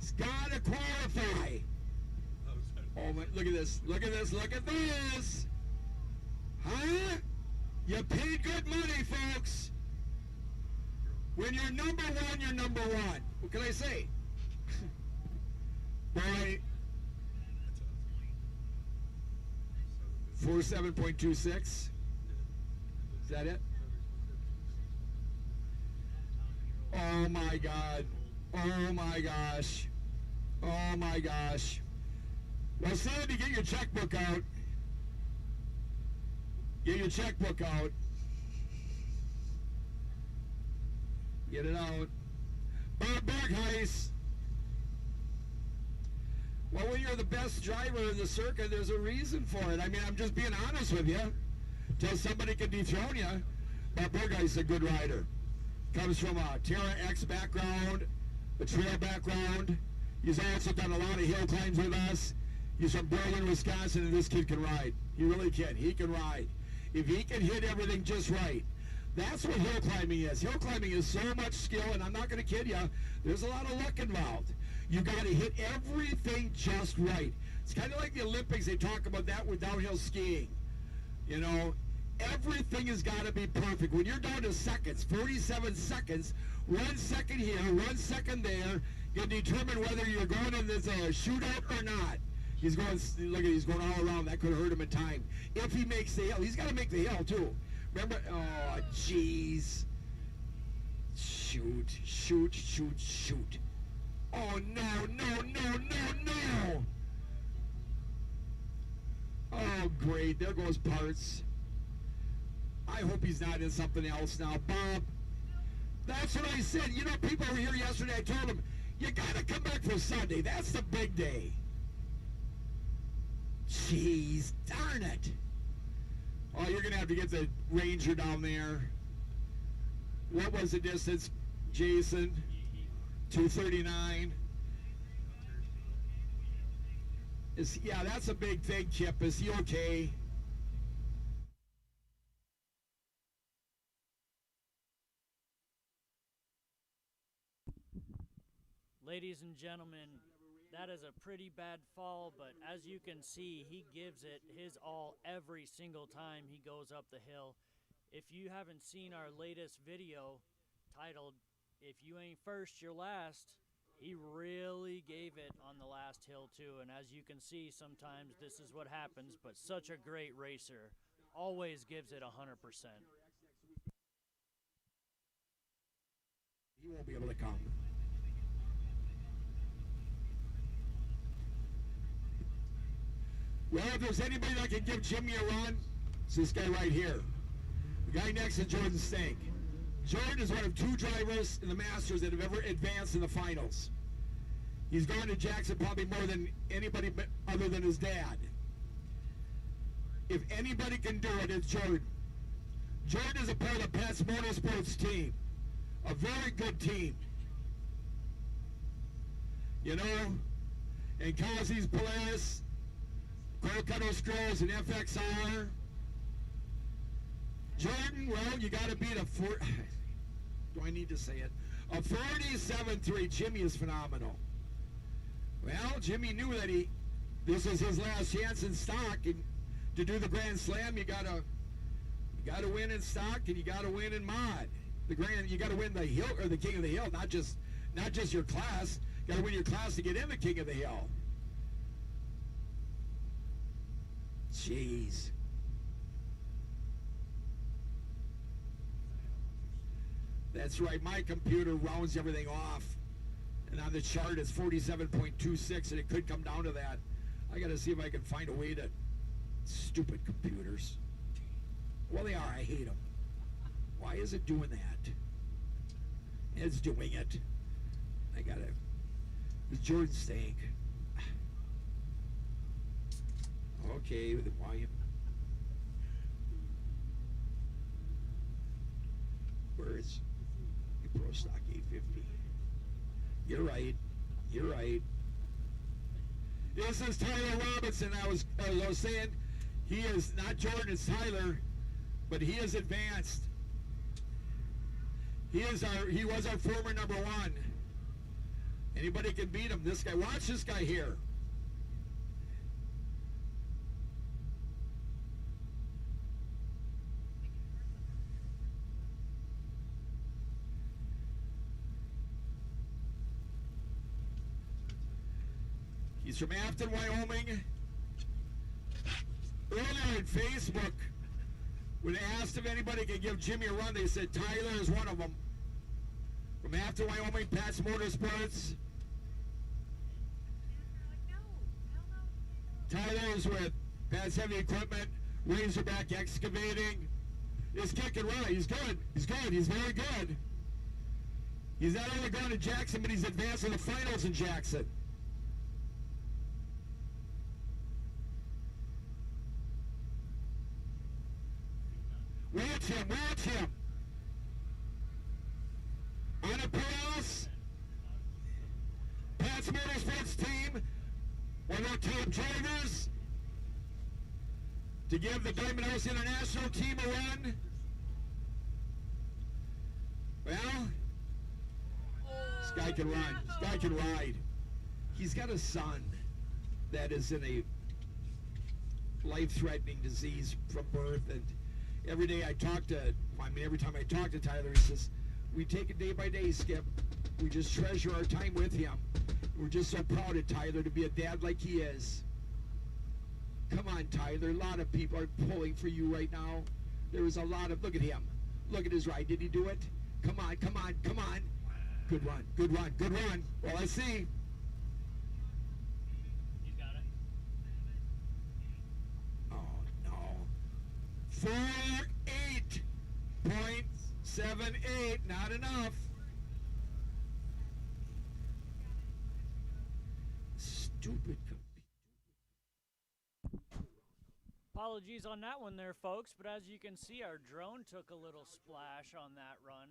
He's gotta qualify. Oh my, look at this, look at this, look at this. Huh? You paid good money, folks. When you're number one, you're number one. What can I say? Boy. 47.26. Is that it? Oh my God. Oh my gosh. Oh my gosh. Well, Sandy, get your checkbook out. Get your checkbook out. Get it out. Bob Bergheis. Well, when you're the best driver in the circuit, there's a reason for it. I mean, I'm just being honest with you. Till somebody can dethrone you. Bob Bergheis is a good rider. Comes from a Terra X background, a trail background. He's also done a lot of hill climbs with us. He's from Berlin, Wisconsin, and this kid can ride. He really can. He can ride. If he can hit everything just right. That's what hill climbing is. Hill climbing is so much skill, and I'm not going to kid you, there's a lot of luck involved. You got to hit everything just right. It's kind of like the Olympics. They talk about that with downhill skiing. You know, everything has got to be perfect. When you're down to seconds, 47 seconds, 1 second here, 1 second there, can determine whether you're going in this shootout or not. He's going, look at, he's going all around. That could hurt him in time. If he makes the hill, he's got to make the hill too. Remember? Oh, jeez. Shoot, shoot, shoot, shoot. Oh, no, no, no, no, no. Oh, great. There goes parts. I hope he's not in something else now. Bob, that's what I said. You know, people were here yesterday. I told them, you got to come back for Sunday. That's the big day. Jeez, darn it. Oh, you're going to have to get the Ranger down there. What was the distance, Jason? 239. Yeah, that's a big thing, Kip. Is he okay? Ladies and gentlemen, that is a pretty bad fall, but as you can see, he gives it his all every single time he goes up the hill. If you haven't seen our latest video titled, "If You Ain't First, You're Last," he really gave it on the last hill too, and as you can see, sometimes this is what happens, but such a great racer. Always gives it 100%. He won't be able to come. Well, if there's anybody that can give Jimmy a run, it's this guy right here. The guy next to Jordan Stank. Jordan is one of 2 drivers in the Masters that have ever advanced in the finals. He's gone to Jackson probably more than anybody other than his dad. If anybody can do it, it's Jordan. Jordan is a part of the Pets Motorsports team. A very good team. You know, and Kazi's Polaris, Colorado Stros, and FXR. Jordan, well, you got to beat a do I need to say it? A 47.3. Jimmy is phenomenal. Well, Jimmy knew that this was his last chance in stock, and to do the Grand Slam, you gotta win in stock, and you gotta win in mod. You gotta win the hill or the King of the Hill, not just your class. You gotta win your class to get in the King of the Hill. Jeez. That's right, my computer rounds everything off. And on the chart it's 47.26, and it could come down to that. I gotta see if I can find a way to... Stupid computers. Well, they are. I hate them. Why is it doing that? It's doing it. I gotta... The Jordan stank. Okay, the volume. Where is the Pro Stock 850? You're right. You're right. This is Tyler Robinson. I was saying, he is not Jordan, it's Tyler, but he is advanced. He was our former number one. Anybody can beat him. This guy, watch this guy here. He's from Afton, Wyoming. Earlier in Facebook, when they asked if anybody could give Jimmy a run, they said Tyler is one of them. From Afton, Wyoming, Pat's Motorsports. Tyler is with Pat's Heavy Equipment, Razorback Excavating. He's kicking right. He's good. He's good. He's very good. He's not only going to Jackson, but he's advancing the finals in Jackson. Watch him, watch him. Anna Perez, Pat's Motorsports team, one of our top drivers to give the Diamond House International team a run. Well, this guy can run. This guy can ride. He's got a son that is in a life-threatening disease from birth, and every day every time I talk to Tyler, he says, we take it day by day, Skip. We just treasure our time with him. We're just so proud of Tyler to be a dad like he is. Come on, Tyler. A lot of people are pulling for you right now. There was a lot of, look at him. Look at his ride. Did he do it? Come on, come on, come on. Good run, good run, good run. Well, I see. He's got it. Oh, no. 4.8.78, not enough. Stupid. Apologies on that one there, folks, but as you can see, our drone took a little splash on that run.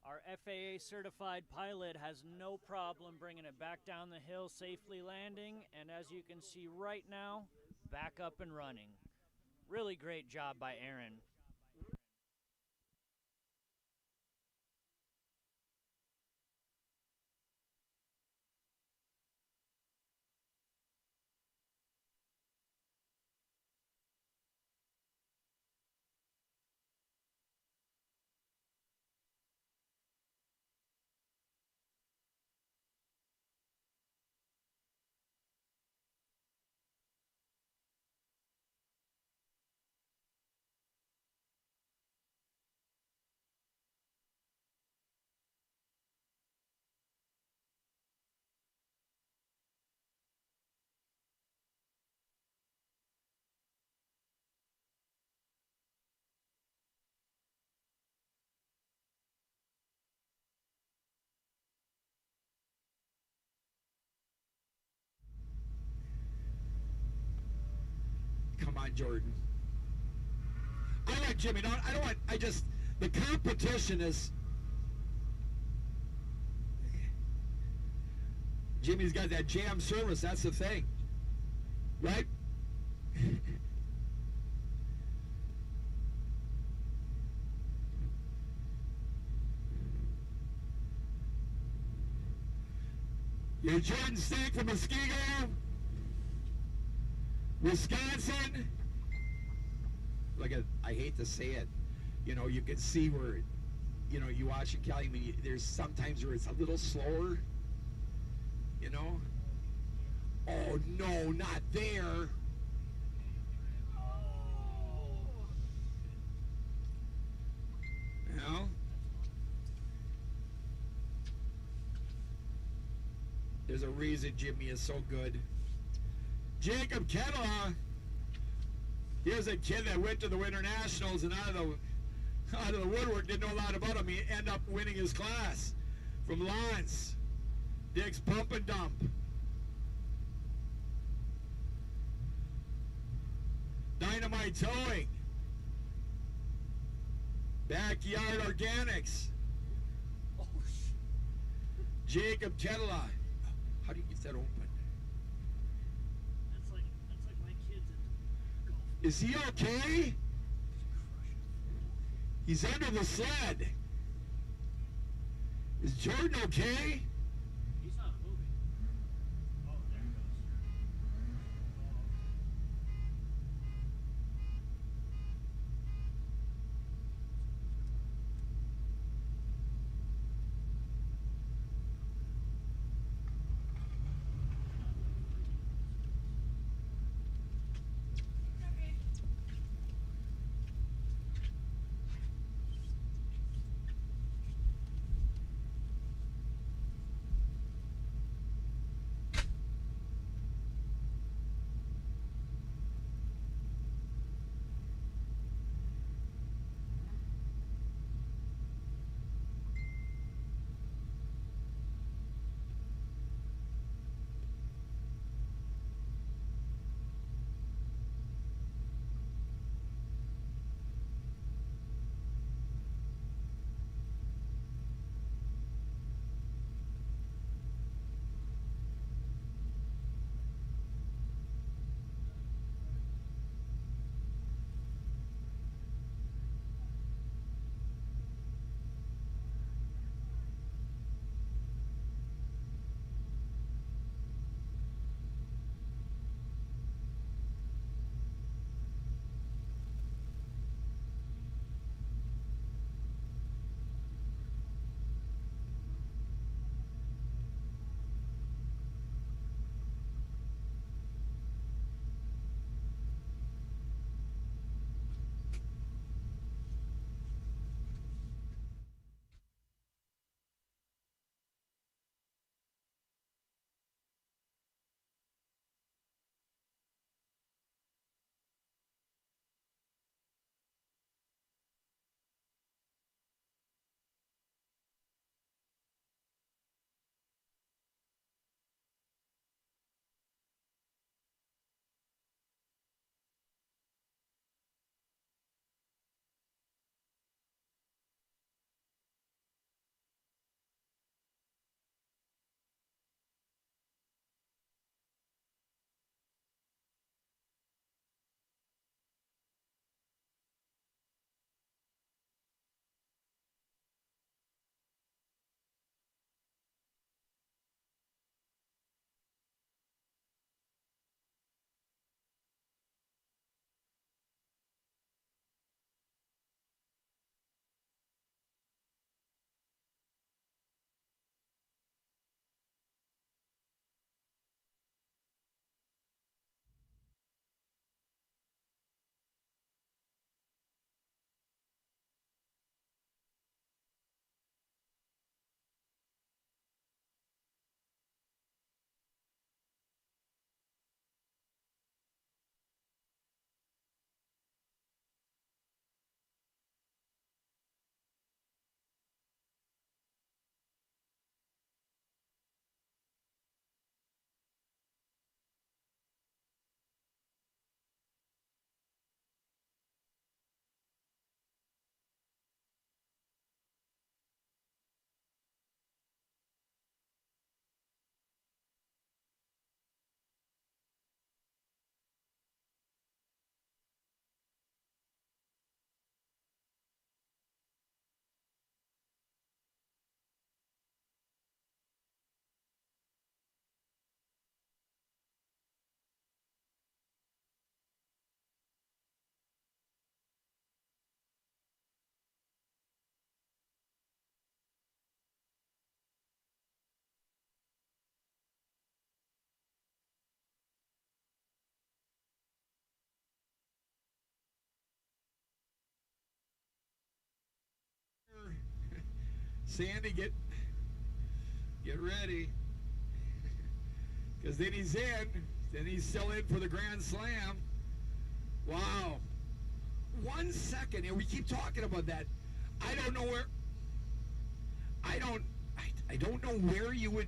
Our FAA certified pilot has no problem bringing it back down the hill, safely landing, and as you can see right now, back up and running. Really great job by Aaron. Come on, Jordan. I like Jimmy. The competition is... Jimmy's got that jam service, that's the thing. Right? You're Jordan Stank from Muskego, Wisconsin. Look at, I hate to say it, you know, you can see where, you know, you watch it, Kelly, I mean, there's sometimes where it's a little slower, you know. Oh, no, not there. a reason Jimmy is so good. Jacob Ketela, here's a kid that went to the Winternationals and out of the woodwork, didn't know a lot about him. He ended up winning his class from Lawrence. Dick's Pump and Dump. Dynamite Towing. Backyard Organics. Oh, Jacob Ketela. How do you get that open? that's like my kids at golf. Is he okay? He's under the sled. Is Jordan okay? He's not moving. Oh, there it goes. Sandy, get ready. Because then he's in. Then he's still in for the Grand Slam. Wow. 1 second, and we keep talking about that. I don't know where. I don't know where you would.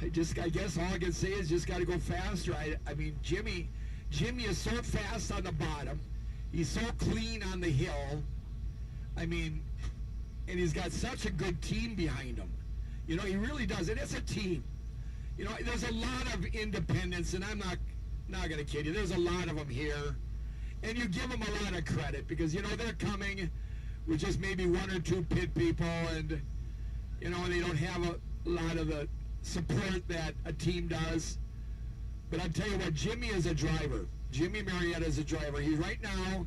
I guess all I can say is just got to go faster. I mean, Jimmy is so fast on the bottom. He's so clean on the hill. I mean, and he's got such a good team behind him. You know, he really does. And it's a team. You know, there's a lot of independents, and I'm not going to kid you. There's a lot of them here. And you give them a lot of credit because, you know, they're coming with just maybe 1 or 2 pit people, and, you know, they don't have a lot of the support that a team does. But I'll tell you what, Jimmy is a driver. Jimmy Marietta is a driver. He right now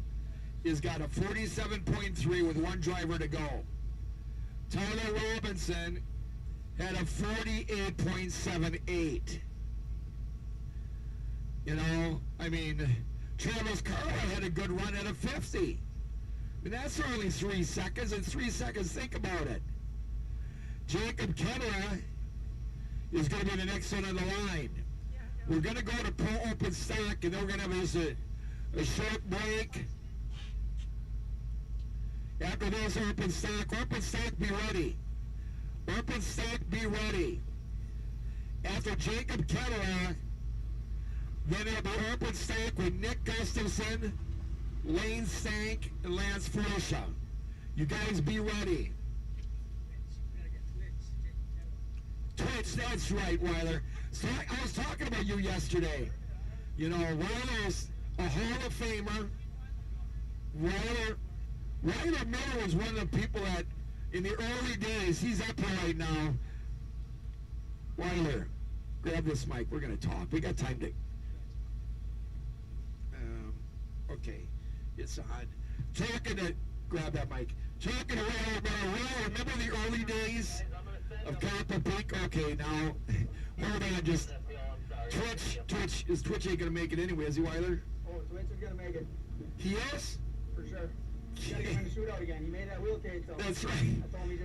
has got a 47.3 with 1 driver to go. Tyler Robinson had a 48.78. You know, I mean, Travis Carla had a good run at a 50. I mean, that's only 3 seconds, and 3 seconds, think about it. Jacob Kettler is going to be the next one on the line. We're going to go to Pro Open Stock, and then we're going to have a short break. After this, Open Stock, be ready. Open Stock, be ready. After Jacob Kettler, then it'll be Open Stock with Nick Gustafson, Lane Stank, and Lance Fleischer. You guys be ready. Twitch, that's right, Weiler. So I was talking about you yesterday. You know, Weiler's a Hall of Famer. Weiler Miller was one of the people that, in the early days, he's up here right now. Weiler, grab this mic. We're going to talk. We got time to... okay, it's on. Talking to... Grab that mic. Talking to Weiler, remember the early days of Copper Peak? Okay, now, hold on, just... Twitch ain't going to make it anyway, is he, Weiler? Oh, Twitch is going to make it. He is? For sure. He's got to get in the shootout again. He made that wheel cage, so... That's right. I told him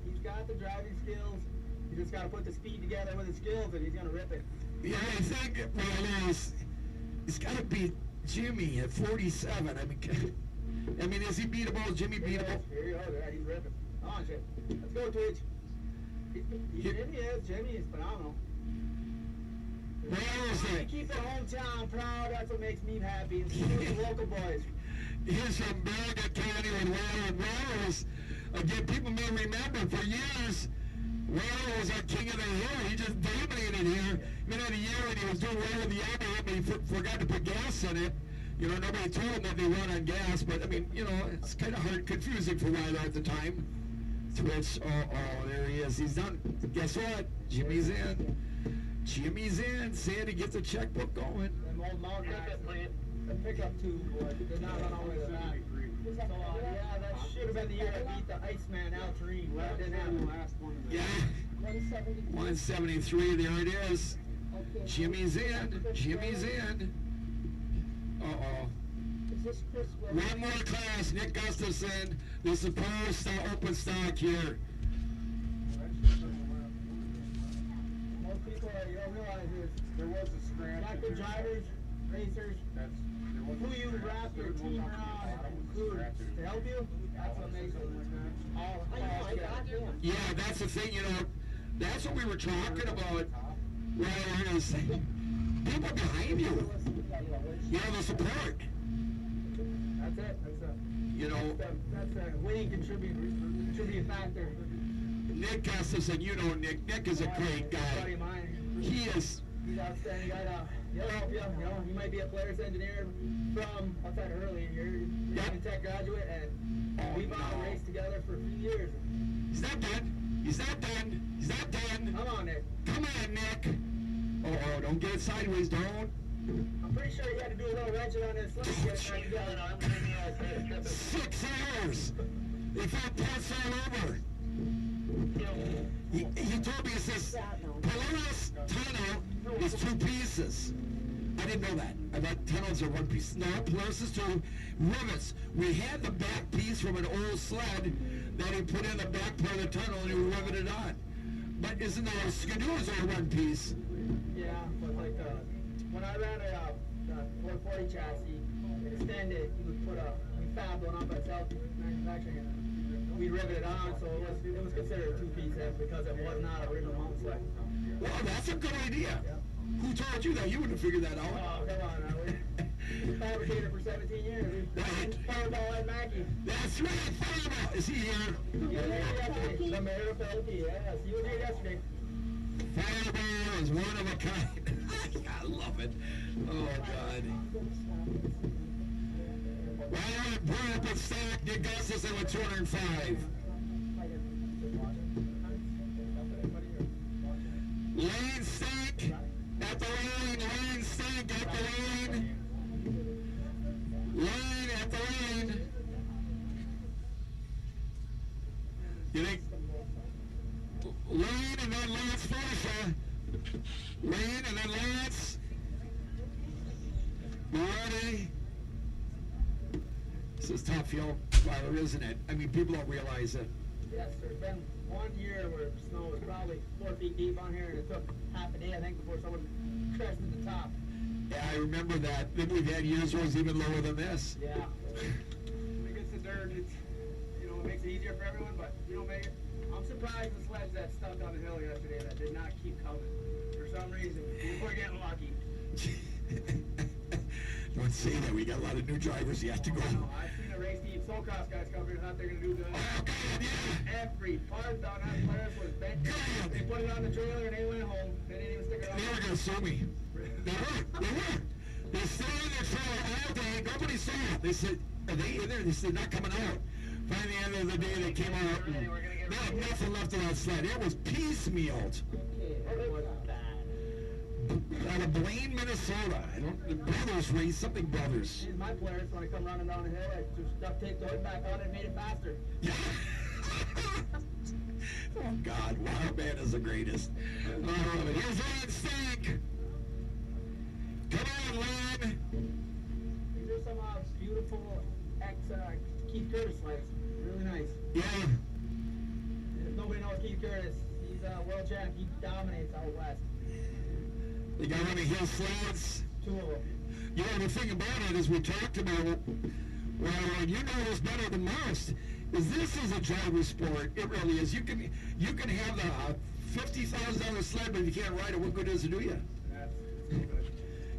he's got the driving skills. He just got to put the speed together with his skills, and he's going to rip it. Yeah, I think he's got to beat Jimmy at 47. I mean, is he beatable? Is Jimmy beatable? Here you go. Yeah, he's ripping. Come on, Chip. Let's go, Twitch. Jimmy is phenomenal. Well, keep the hometown proud. That's what makes me happy. And support the local boys. He's from Bergen County and Weiler was, again, people may remember for years, Weiler was our king of the hill. He just dominated here. Then had a year when he was doing well with the Abbey, but he forgot to put gas in it. You know, nobody told him that they run on gas, but I mean, you know, it's kind of hard, confusing for Weiler at the time. Twitch, there he is. He's done. Guess what? Jimmy's in. Jimmy's in. Sandy gets a checkbook going. Them old mountain axes, the pickup tube, boy, did not run all the way to the back. So, yeah, that should have been the year I beat the Iceman Al Tureen. That didn't happen. Yeah. 173. There it is. Jimmy's in. Jimmy's in. One more class. Nick Gustafson. This is Pro Open Stock here. Most people you don't realize is there was a scratch. Not good drivers, racers. Who you wrap your team around and include to help you. That's what makes it. Yeah, that's the thing. You know, that's what we were talking about. Right, is people behind you. You know, the support. That's it. You know, that's a winning contributing factor. Nick Gustafson, you know Nick. Nick is a great guy. Buddy of mine. He is. He's outstanding guy. He'll help you. You know, he might be a player's engineer from outside Early. You're a tech graduate, and we've all raced together for a few years. He's not done. He's not done. He's not done. Come on, Nick. Come on, Nick. Don't get it sideways. Don't. I'm pretty sure he had to do a little wrenching on his sled to get it together. 6 hours. They found parts all over. He told me, he says, Polaris tunnel is 2 pieces. I didn't know that. I thought tunnels are 1 piece. No, Polaris is 2 rivets. We had the back piece from an old sled that he put in the back part of the tunnel and he riveted on. But isn't that a skidoo is a one piece? Yeah, but like when I ran a 440 chassis, extended, you would put we fabbed one up ourselves, manufacturing it. We riveted on, so it was considered a two-piece because it was not a original mount sled. Well, that's a good idea. Yeah. Who told you that? You wouldn't have figured that out. Oh, come on now. We fabricated for 17 years. Right. Fireball and Mackie. That's right, Fireball. Is he here? Yeah, yesterday. The mayor of Pelkey, yes. He was here yesterday. Fireball is one of a kind. I love it. Oh, God. Well, bring up at stock. Nick Gustafson with 205. Lane Stank at the lane. Lane Stank at the lane. Lane at the lane. You think Lane and then Lance Forsha. Lane and then Lance. Ready? This is tough, yo, isn't it? I mean, people don't realize it. Yes, there's been 1 year where snow was probably 4 feet deep on here, and it took half a day, I think, before someone crested the top. Yeah, I remember that. Then we've had years where it was even lower than this. Yeah. When it gets the dirt, it's, it makes it easier for everyone, but I'm surprised the sleds that stuck on the hill yesterday that did not keep coming. For some reason, we're getting lucky. Don't say that. We got a lot of new drivers yet to go. I've seen a race team, Solcross guys come here, thought they're going to do good. Oh, God, yeah. Every part on that Polaris was bent. They put it on the trailer and they went home. They didn't even stick it on. They were going to sue me. They were. They stayed in their trailer all day. Nobody saw it. They said, are they in there? They said, not coming out. Finally, at the end of the day, they came out. And they had nothing left of that sled. It was piecemealed. It was bad. Out of Blaine, Minnesota. The Brothers race, something Brothers. These my Polaris, when I come running down the hill, I just duct taped the hood back on and made it faster. Yeah. Oh, God. Wildman is the greatest. Here's Lane Stank. Come on, Lane. These are some beautiful Keith Curtis sleds. Really nice. Yeah. If nobody knows Keith Curtis, he's a world champ. He dominates out west. They got one of his sleds. 2 of them. You know, the thing about it is we talked about, well, you know this better than most, is this is a driver sport. It really is. You can have the $50,000 sled, but if you can't ride it, what good does it do you? That's good.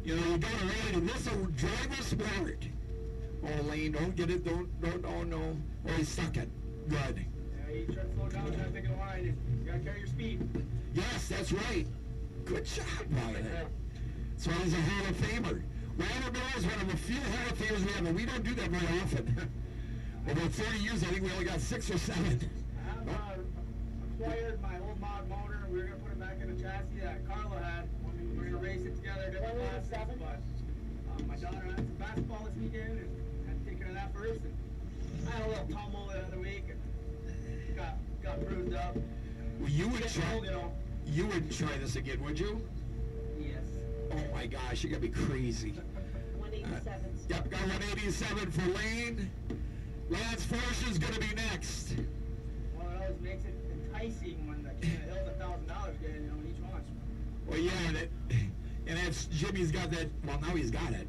You know, you gotta ride it. This is a driver sport. Oh, Lane, don't get it. Don't, oh, no. Oh, he stuck it. Good. Yeah, you try to slow down, try to take it a line. You gotta carry your speed. Yes, that's right. Good job, Ryan. So he's a Hall of Famer. Ryan Miller is one of the few Hall of Famers we have, and we don't do that very often. Over 30 years, I think we only got 6 or 7. I have acquired my old mod motor. We were going to put it back in the chassis that Carla had. We're going to race it together, different classes. But my daughter had some basketball this weekend, and I had to take care of that first. And I had a little tumble the other week, and got bruised up. Well, you wouldn't try this again, would you? Yes. Oh my gosh, you gotta be crazy. 187. Yep, got 187 for Lane. Lance Forsha's gonna be next. Well, it always makes it enticing when the king of the hill's $1,000 getting, each one. Well, yeah, and that's Jimmy's got that. Well, now he's got it.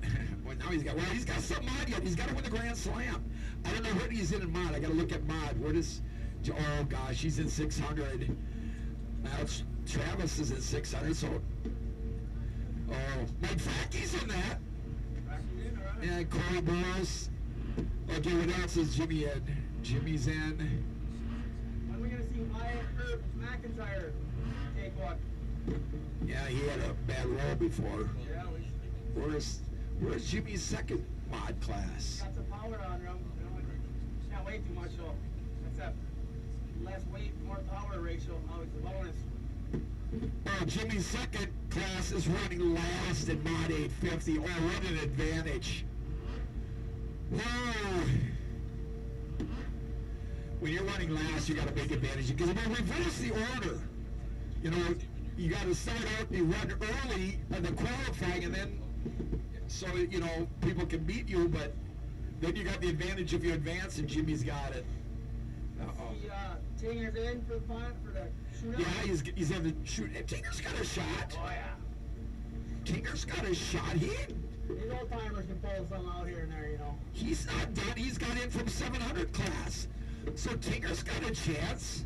He's got some mod yet. He's got to win the Grand Slam. I don't know what he's in mod. I got to look at mod. Where does? Oh gosh, he's in 600. Now Travis is in 600. So, oh, Mike Facky's in that. Yeah, Corey Burris. Okay, what else is Jimmy in? Jimmy's in. When are we gonna see Wyatt Herb McIntyre take one? Yeah, he had a bad roll before. Yeah, Where's Jimmy's second mod class? got some power on him. Can't weigh too much though. That's that less weight, more power ratio. Always a bonus. Well, Jimmy's second class is running last in mod 850. Oh, what an advantage. Whoa. When you're running last, you got a big advantage because if you reverse the order, you know, you got to start out and you run early in the qualifying, and then so you know people can beat you, but then you got the advantage if you advance, and Jimmy's got it. See, Tinger's in for the shootout. Yeah, he's having shoot. Tinker's got a shot. Oh yeah. Tinker's got a shot. These old timers can pull some out here and there, you know. He's not done. He's got in from 700 class. So Tinker's got a chance.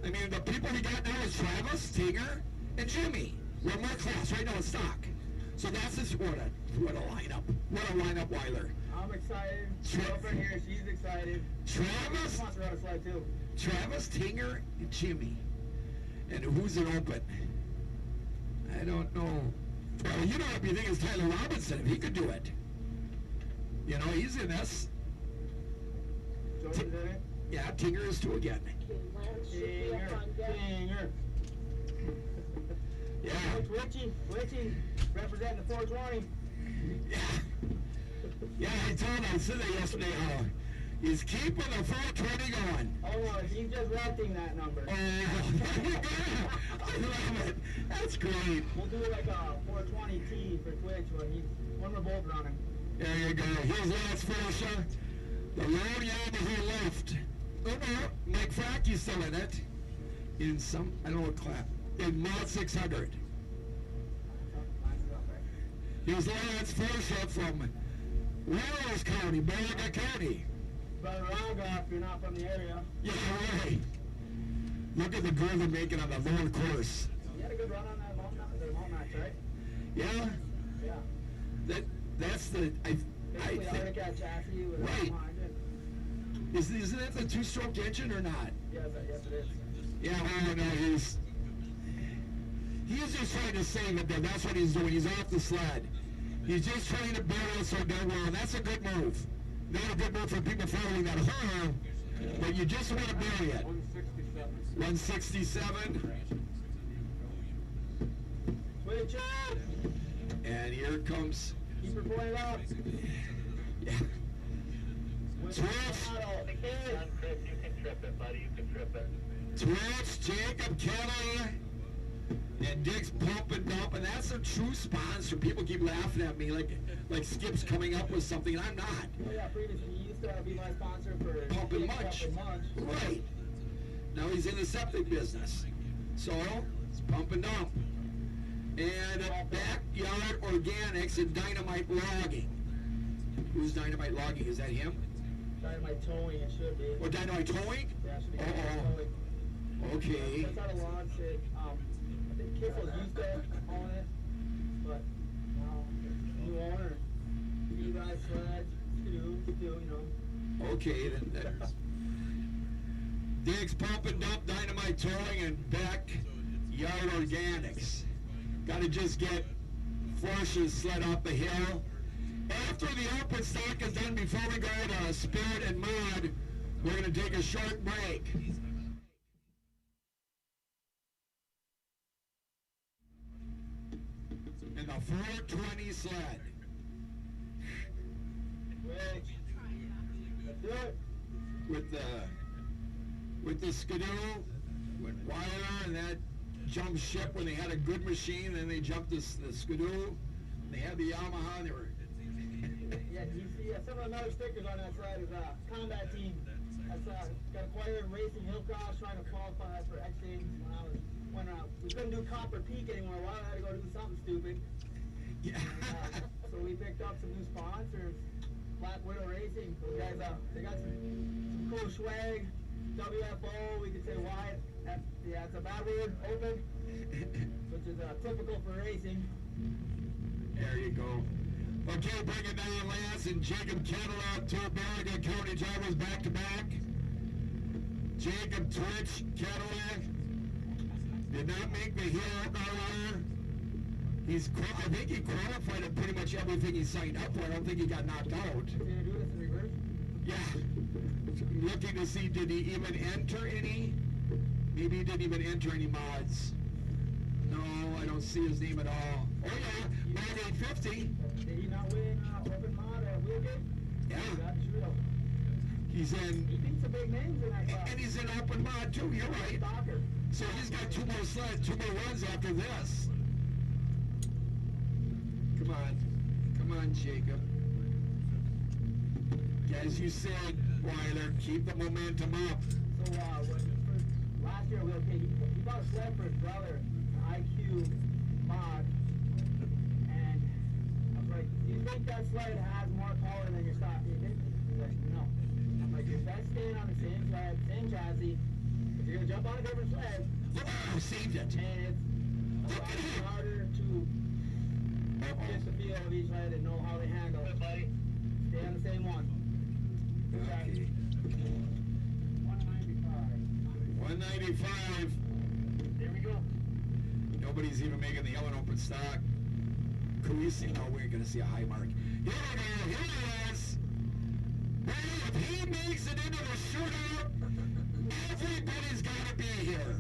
I mean, the people we got now is Travis, Tinker, and Jimmy. One more class right now in stock. So that's his, what a lineup. What a lineup, Weiler. I'm excited. Girlfriend here, she's excited. Travis, She wants to run a slide too. Travis, Tinker, and Jimmy. And who's it open? I don't know. Well, you know what you think is Tyler Robinson, if he could do it. You know, he's in this. Jordan's in it. Yeah, Tinker is too again. Tinger. Yeah. Richie, representing the 420. Yeah. Yeah, I told him, I said that yesterday, he's keeping the 420 going. Oh no, he's just renting that number. Oh, I love it. That's great. We'll do like a 420T for Twitch when we're both running. There you go. Here's Lance Fisher. The road Yamaha left. Oh no, Mike Frackie's still in it. In some, I don't know what class. In mod 600. Here's Lance Fisher from Rose County, Bergen County. Brother Raga, if you're not from the area. Yeah, right. Look at the girl they're making on the lower course. You had a good run on that long match, right? Yeah? Yeah. That's the, I Basically, think, Arctic chassis with right. Isn't Isn't that the two-stroke engine or not? Yes, it is. Yeah, I don't know, he's just trying to save it there. That's what he's doing. He's off the sled. He's just trying to bury it so down well. That's a good move. Not a good move for people following that hole, but you just want to bury it. 167. Switch up! And here comes... Keep her pointed up. Yeah. Twitch. You can trip it, buddy. You can trip it. Twitch, Jacob Kelly, and Dick's Pump and Dump, and that's a true sponsor. People keep laughing at me like Skip's coming up with something, and I'm not. Oh yeah, previously he used to be my sponsor for Pump and Munch. Right. Now he's in the septic business. So, it's Pump and Dump. And Backyard Organics and Dynamite Logging. Who's Dynamite Logging? Is that him? Dynamite Towing, it should be. Or Dynamite Towing? Yeah, it should be Uh-oh. Towing. Okay. That's out of launch it. I think Kissel's used to own it, but now new owner. You guys sleds, you know. Okay, then. Diggs Pump and Dump, Dynamite Towing, and Backyard Organics. Got to just get Florsch's sled up the hill. After the open stock is done, before we go to Spirit and Mud, we're going to take a short break. And the 420 sled. Let's do it. With the Skidoo, with Weiler, and that jumped ship when they had a good machine, then they jumped the Skidoo. They had the Yamaha, and they were... Yeah, you see some of the other stickers on that side is combat team. That's got acquired racing Hillcross trying to qualify for X Games when we couldn't do Copper Peak anymore. Well, I had to go do something stupid. Yeah. So we picked up some new sponsors. Black Widow Racing. Those guys, they got some cool swag. WFO, we could say wide. Yeah, it's a bad word, open, which is typical for racing. There you go. Okay, bring it down, Lance and Jacob Cadillac, two Bergen County drivers back to back. Jacob Twitch Cadillac did not make the hill earlier. I think he qualified at pretty much everything he signed up for. I don't think he got knocked out. Is he gonna do this in reverse? Yeah. Looking to see, did he even enter any? Maybe he didn't even enter any mods. No, I don't see his name at all. Oh yeah, mod 850. Did he not win open mod at Wheelgate? Yeah. He got shootout. He's in, He beat some big names in that class. and he's in open mod too, you're right. Stalker. So he's got two more sleds, two more runs after this. Come on, Jacob. As you said, spoiler. Keep the momentum up. So, last year, he bought a sled for his brother, an IQ mod, and I was like, do you think that sled has more power than your stock? He didn't. He's like, no. I'm like, you're best staying on the same sled, same chassis. If you're gonna jump on a different sled, Oh, saved it. and it's a lot harder to get the feel of each sled and know how they handle. Stay on the same one. Good job. Okay. 195. There we go. Nobody's even making the yellow and open stock. Could we see? No, we're going to see a high mark. Here we go. Here it is. Hey, if he makes it into the shootout, everybody's got to be here.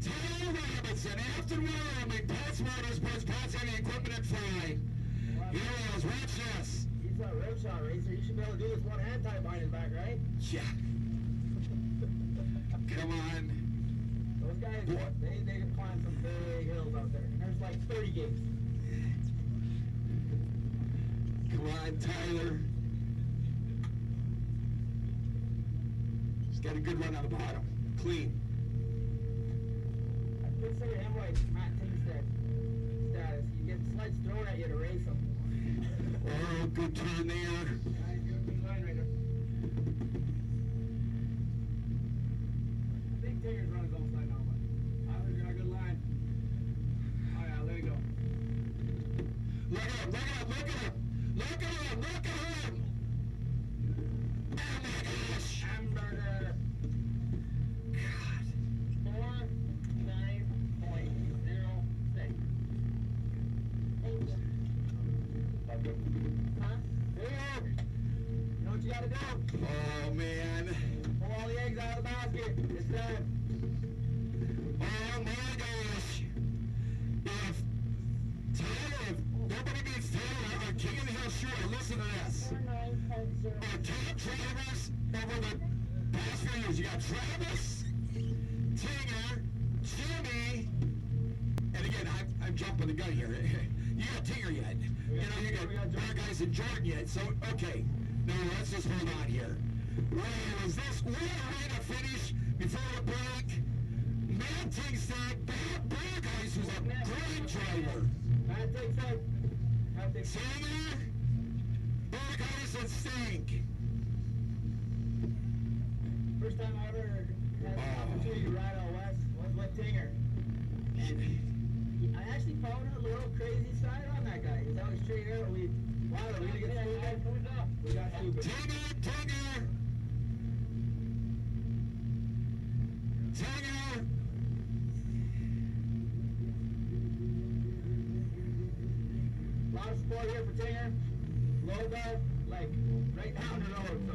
Taylor Robinson, Afton Wyoming, Pat's Motorsports, Pat's Heavy Equipment and Fly. Here he is. Watch this. He's a rim shot racer. You should be able to do this one hand tie behind his back, right? Yeah. Come on. Those guys, they can climb some big hills out there. There's like 30 gates. Come on, Tyler. He's got a good run on the bottom. Clean. I consider him like Matt Tingstead status. You get sleds thrown at you to race them. Oh, good turn there. Good line right there. I think Tinger's running his own sled now, but Tyler's got a good line. Oh yeah, there you go. Look at him, look at him, look at him. Look at him, look at him. Oh my gosh. Hamburger. God. 49.06. Huh? There you go. You know what you gotta do? Oh man. Pull all the eggs out of the basket. It's done. Oh my gosh. If nobody beats Taylor, our King of the Hill shooter, listen to this. Our top drivers over the past few years, you got Travis, Tinger, Jimmy, and again, I'm jumping the gun here. You got Tinger yet. You know, you got our guys in Jordan yet. So, okay. Now, let's just hold on here. Where is this? Where are we to finish before the break? Matt Tingstead, Bob Burgeis, who's a great driver. Matt Tingstead. Tinger, Burgeis, and Stink. First time I ever had the opportunity to ride out west was with Tinger. And I actually found a little crazy side on that guy. He's always straight out. We gonna get stupid. We got stupid. Tinger! A lot of support here for Tinger. Low guard, like right down the road, so.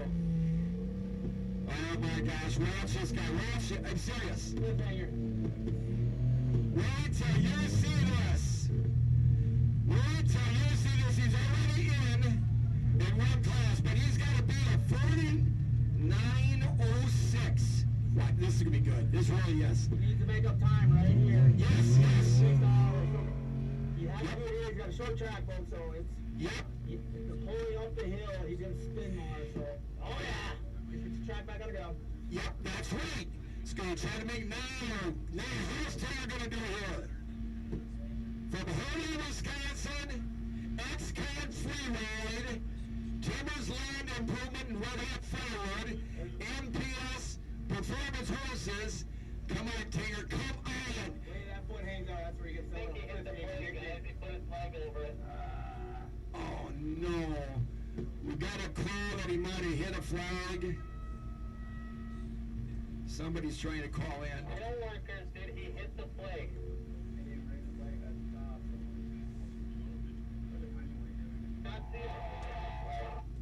Oh my gosh, watch this guy, watch it, I'm serious. Cliffhanger. Wait till you see this. Wait till you see this, he's already in one class, but he's got to beat a 49.06. What, this is going to be good, this really is. He needs to make up time right here. Yes, yes. He has to do it here, he's got a short track, folks, so it's. Yep. Pulling up the hill, he's gonna spin more, so. Oh yeah! He gets the track back on the ground. Yep, that's right. He's going to try to make now. Here's Taylor going to do here. From Hardy, Wisconsin, X-Con Freeride, Timbers Land Improvement and Red Hot Firewood, MPS Performance Horses. Come on, Taylor, come on. Way that foot hangs out, that's where he gets the little flag over it. Oh no. We got a call that he might have hit a flag. Somebody's trying to call in. Rail workers, did he hit the flag?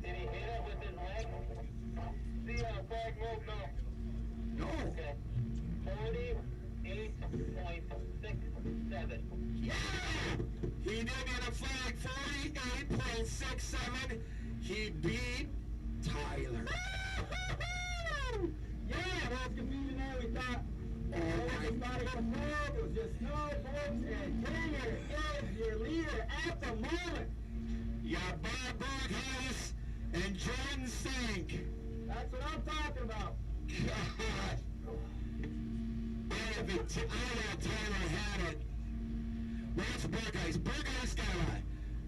Did he hit it with his leg? See how flag moved now? No. Okay. 48.67. Yeah! He did get a flag, 48.67. He beat Tyler. Yeah, there was confusion there. We thought everybody could move. It was just snow, folks, and Taylor is your leader at the moment. You got Bob Burgeis and Jordan Singh. stink. That's what I'm talking about. God. I thought Tyler had it. What's Burgeis? Burgeis got a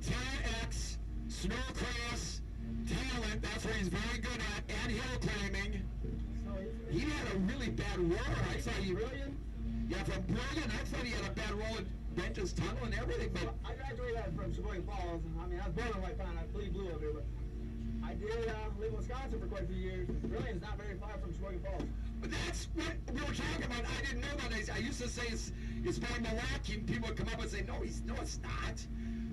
10X snowcross talent. That's what he's very good at, and hill climbing. He had a really bad roller. I thought he Brilliant. Yeah, from Brilliant. I thought he had a bad roll in Benton's Tunnel and everything, but I graduated from Sheboygan Falls. I mean, I was born in White Pine. I bleed blue over here, but I did live in Wisconsin for quite a few years. Brilliant's not very far from Sheboygan Falls. But that's what we were talking about. I didn't know that. I used to say it's by Milwaukee, and people would come up and say, no, it's not.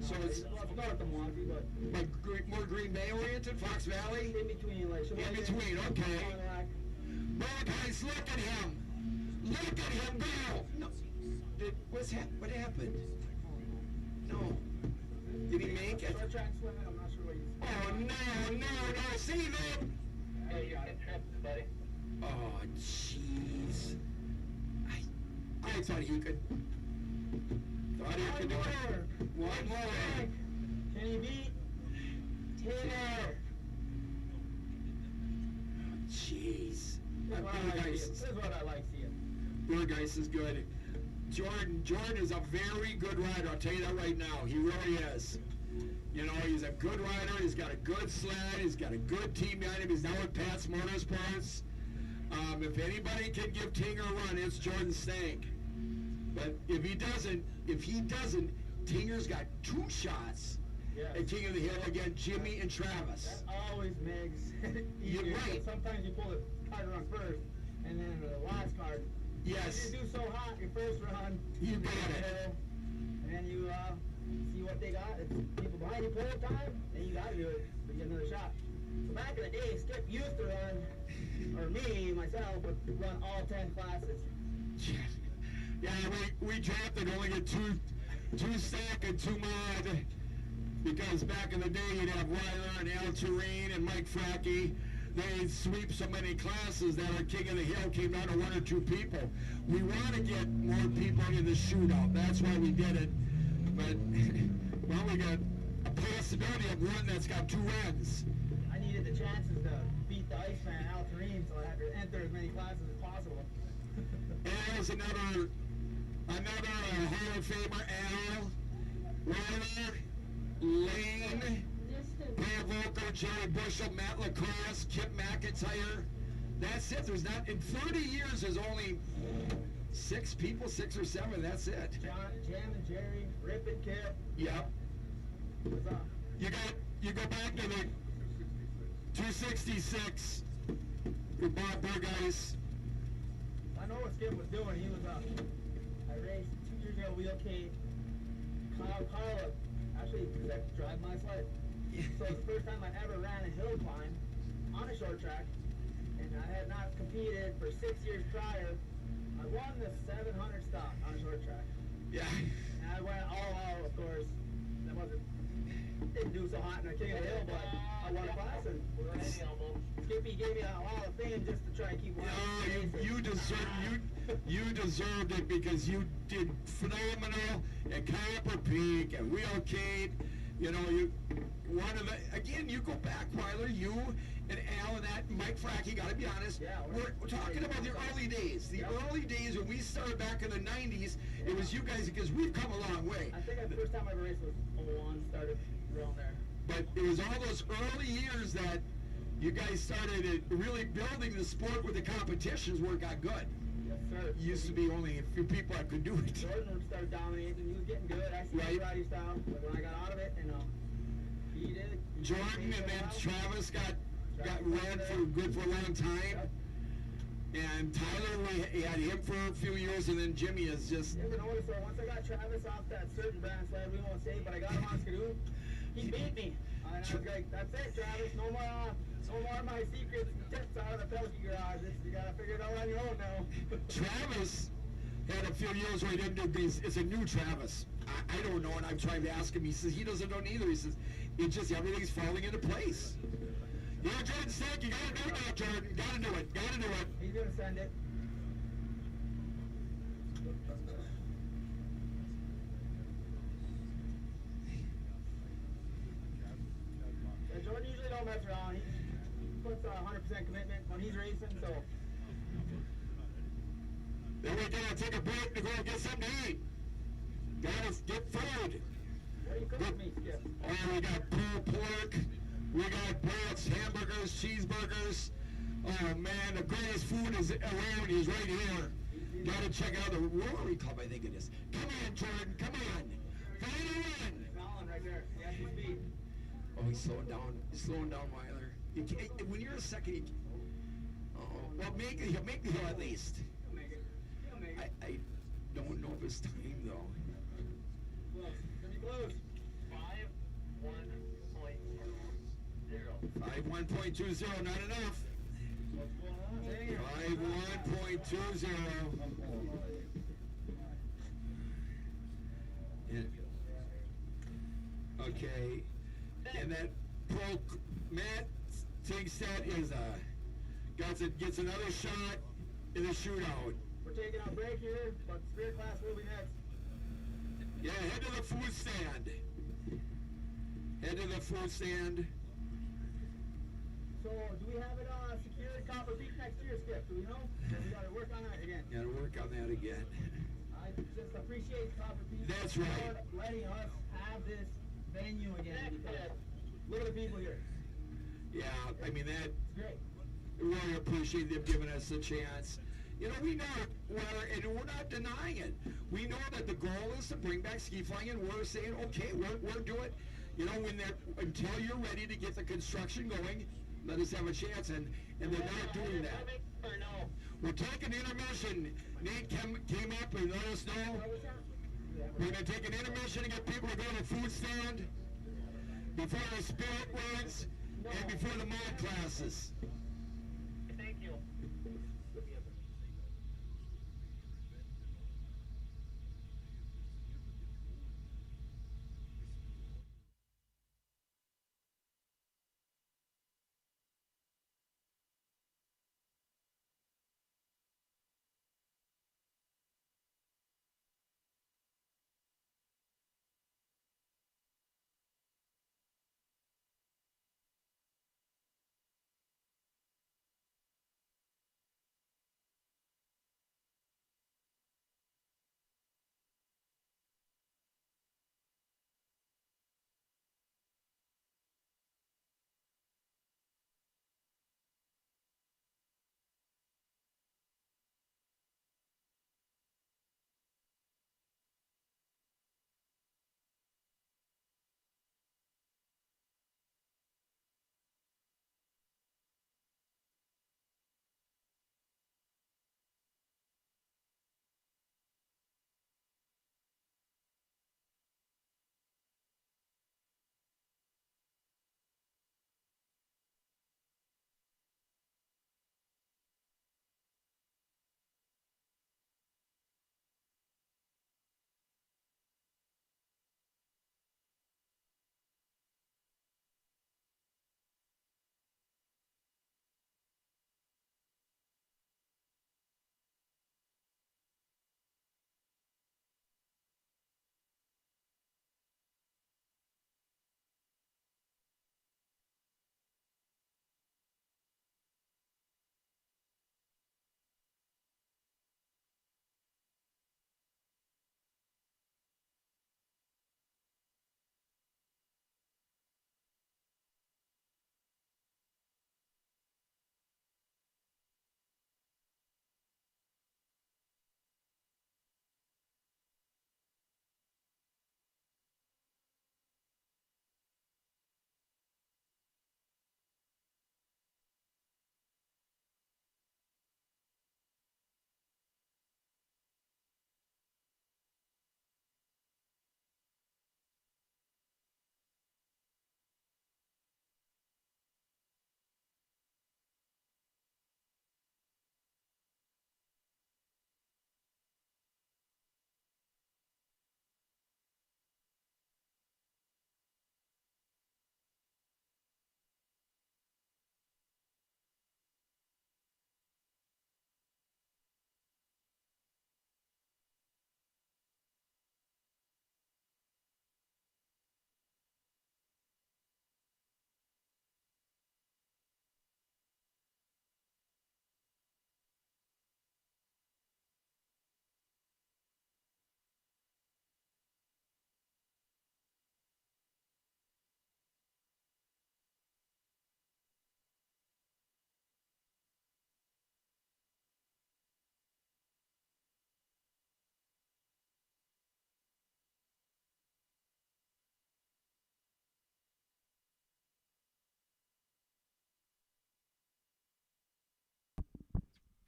So it's Well, it's north of Milwaukee, but like more Green Bay oriented, Fox Valley. in between, like Sheboygan. In between, okay. Fond du Lac. Well, guys, look at him. Look at him go. No, what happened? No. Did he make it? Short track swimming, I'm not sure what he's. Oh no! See that? Hey, you got a trip, buddy. Oh jeez. I thought he could. Thought he could do it. One more. Can he beat Taylor? Jeez. This is what I like seeing. Burgeis is good. Jordan is a very good rider. I'll tell you that right now. He really is. You know, he's a good rider. He's got a good sled. He's got a good team behind him. He's now with Pat's Motorsports. If anybody can give Tinger a run, it's Jordan Stank. But if he doesn't, Tinger's got 2 shots Yes. at King of the Hill against Jimmy and Travis. That always makes it You're easier. right. Sometimes you pull the card run first, and then the last card. Yes. You do so hot your first run. You got it. hill, And then you see what they got. It's people behind you pull up time, then you gotta do it to get another shot. So back in the day, Skip used to run, or me, myself, would run all 10 classes. Yeah, we drafted only get two stack and 2 mod, because back in the day you'd have Weiler and Al Tureen and Mike Frackey. They'd sweep so many classes that our King of the Hill came down to 1 or 2 people. We want to get more people into the shootout. That's why we did it. But, well, we got a possibility of one that's got 2 runs. I needed the chances to beat the Iceman, Al Tureen, so I had to enter as many classes as possible. And there's another Hall of Famer, Al, Weiler, Lane, Paul Volker, Jerry Bushel, Matt Lacrosse, Kip McIntyre. That's it. There's not, in 30 years, there's only 6 people, 6 or 7. That's it. John, Jam and Jerry, Rip and Kip. Yep. What's up? You go back to the 266 with Bob Burgeis. I know what Skip was doing. He was I raced 2 years ago, wheelcade. Kyle, actually, that drive my sled. So it's the first time I ever ran a hill climb on a short track, and I had not competed for 6 years prior. I won the 700 stop on a short track. Yeah. And I went all out, of course. Didn't do so hot in the King of the Hill, but I won a class, and Skippy gave me a Hall of Fame just to try and keep winning. No, you deserved it, because you did phenomenal at Copper Peak and Wheelcade. You know, you go back, Weiler, you and Al and that, Mike Frackey, gotta be honest, Yeah, we're talking about the early days. The early days when we started back in the 90s, it was you guys, because we've come a long way. I think the first time I ever raced was 01, started around there. But it was all those early years that you guys started really building the sport with the competitions where it got good. Yes, sir. It used to be only a few people that could do it. Jordan started dominating. He was getting good. I see his Right. riding style. But when I got out of it, he did it. Jordan and then Travis got ran for a long time. And Tyler, we had him for a few years, and then Jimmy is just... You ever notice, so once I got Travis off that certain brand sled, we won't say, but I got him on Skidoo, he beat me. And I was like, that's it, Travis. No more of my secrets and tips out of the Pelkey garage. You gotta figure it out on your own now. Travis had a few years where he didn't do these. It's a new Travis. I don't know, and I'm trying to ask him. He says he doesn't know either. He says, it just, everything's falling into place. Yeah, Jordan said, you gotta do it now, Jordan. Gotta do it. He's gonna send it. Yeah, Jordan usually don't mess around. He puts 100% commitment when he's racing, so. Then we gotta take a break to go get something to eat. Gotta get food. What do you cook for me, Skip? Oh, we got pulled pork. We got brats, hamburgers, cheeseburgers. Oh man, the greatest food is around is right here. Gotta check out the Rotary Club, I think it is. Come on, Jordan, come on. Find a run. Fallon right there. He has his speed. Oh, he's slowing down. He's slowing down, Weiler. You can't, when you're a second, you, oh, well, he'll make the hill at least. He'll make it. He'll make it. I don't know if it's time though. Close. Gonna be close. 5-1.20, not enough. What's going on? Hey, 5-1.20. Okay, and that pro Matt thinks that is gets another shot in the shootout. we're taking our break here, but Spirit class will be next. Yeah, head to the food stand. Head to the food stand. So, do we have it secured Copper Peak next year, Skip? Do we know? We gotta work on that again. Gotta work on that again. I just appreciate Copper Peak That's right. for letting us have this venue again. Because look at the people here. Yeah, I mean that. It's great. Really appreciate them giving us a chance. You know, we know and we're not denying it. We know that the goal is to bring back ski flying, and we're saying, okay, we're doing it. You know, until you're ready to get the construction going, let us have a chance, and they're not doing that. We're taking intermission. Nate came up and let us know. We're going to take an intermission to get people to go to the food stand before the spirit runs and before the mod classes.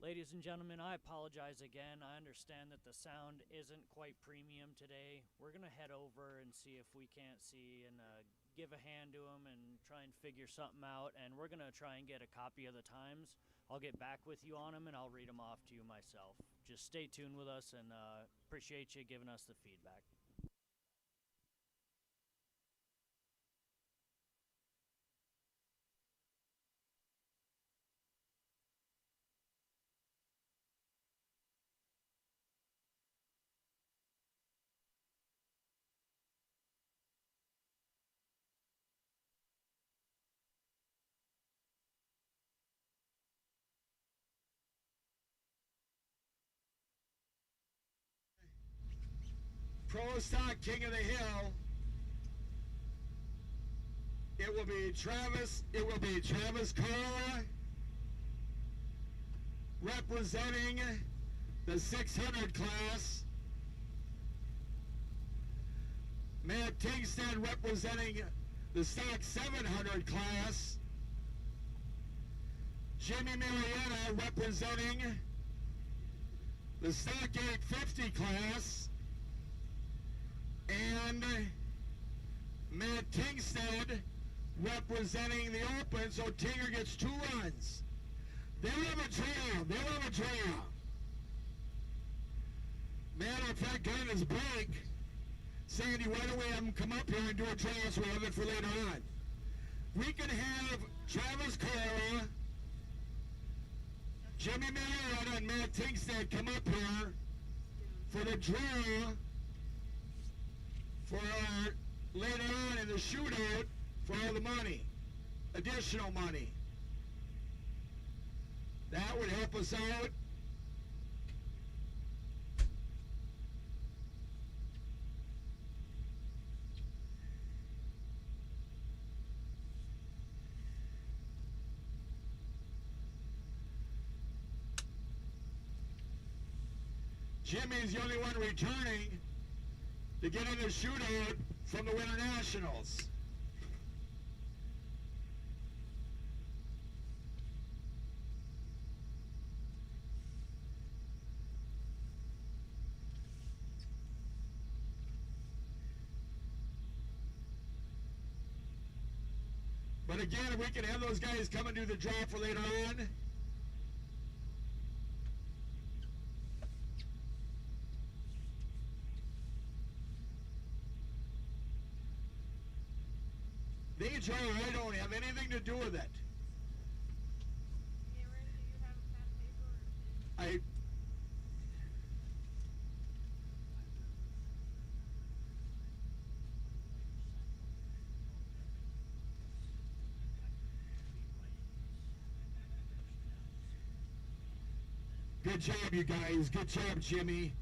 Ladies and gentlemen, I apologize again. I understand that the sound isn't quite premium today. We're going to head over and see if we can't see and give a hand to them and try and figure something out. And we're going to try and get a copy of the times. I'll get back with you on them and I'll read them off to you myself. Just stay tuned with us and appreciate you giving us the feedback. Pro Stock King of the Hill. It will be Travis Carla representing the 600 class. Matt Tingstead representing the stock 700 class. Jimmy Marietta representing the stock 850 class. And Matt Tingstead representing the open, so Tinger gets 2 runs. They'll have a draw. Matter of fact, got his break. Sandy, why don't we have him come up here and do a draw so we have it for later on? We can have Travis Carla, Jimmy Marietta, and Matt Tingstead come up here for the draw for our later on in the shootout for all the money, additional money. That would help us out. Jimmy's the only one returning to get in the shootout from the Winternationals. But again, if we can have those guys come and do the draw for later on. They draw, I don't have anything to do with it. Good job, you guys. Good job, Jimmy.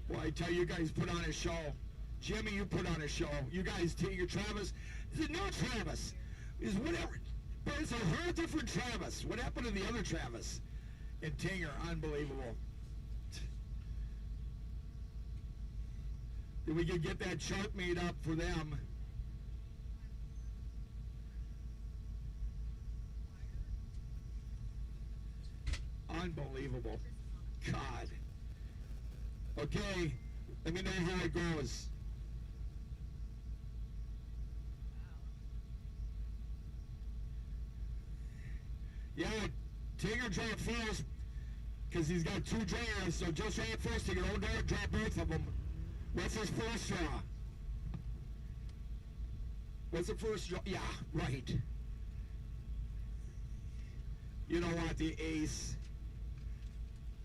Well, I tell you guys put on a show. Jimmy, you put on a show. You guys take your Travis. Is it no Travis? Is whatever. But it's a whole different Travis. What happened to the other Travis? And Tinger, unbelievable. Then we could get that chart made up for them. Unbelievable. God. Okay, let me know how it goes. Yeah, Tinger dropped first because he's got 2 draws, so just drop first, Tinger. Don't drop both of them. What's his first draw? What's the first draw? Yeah, right. You don't want the ace.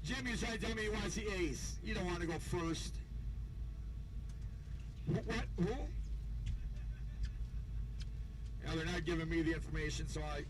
Jimmy's trying to tell me he wants the ace. You don't want to go first. What? Who? Now they're not giving me the information, so I...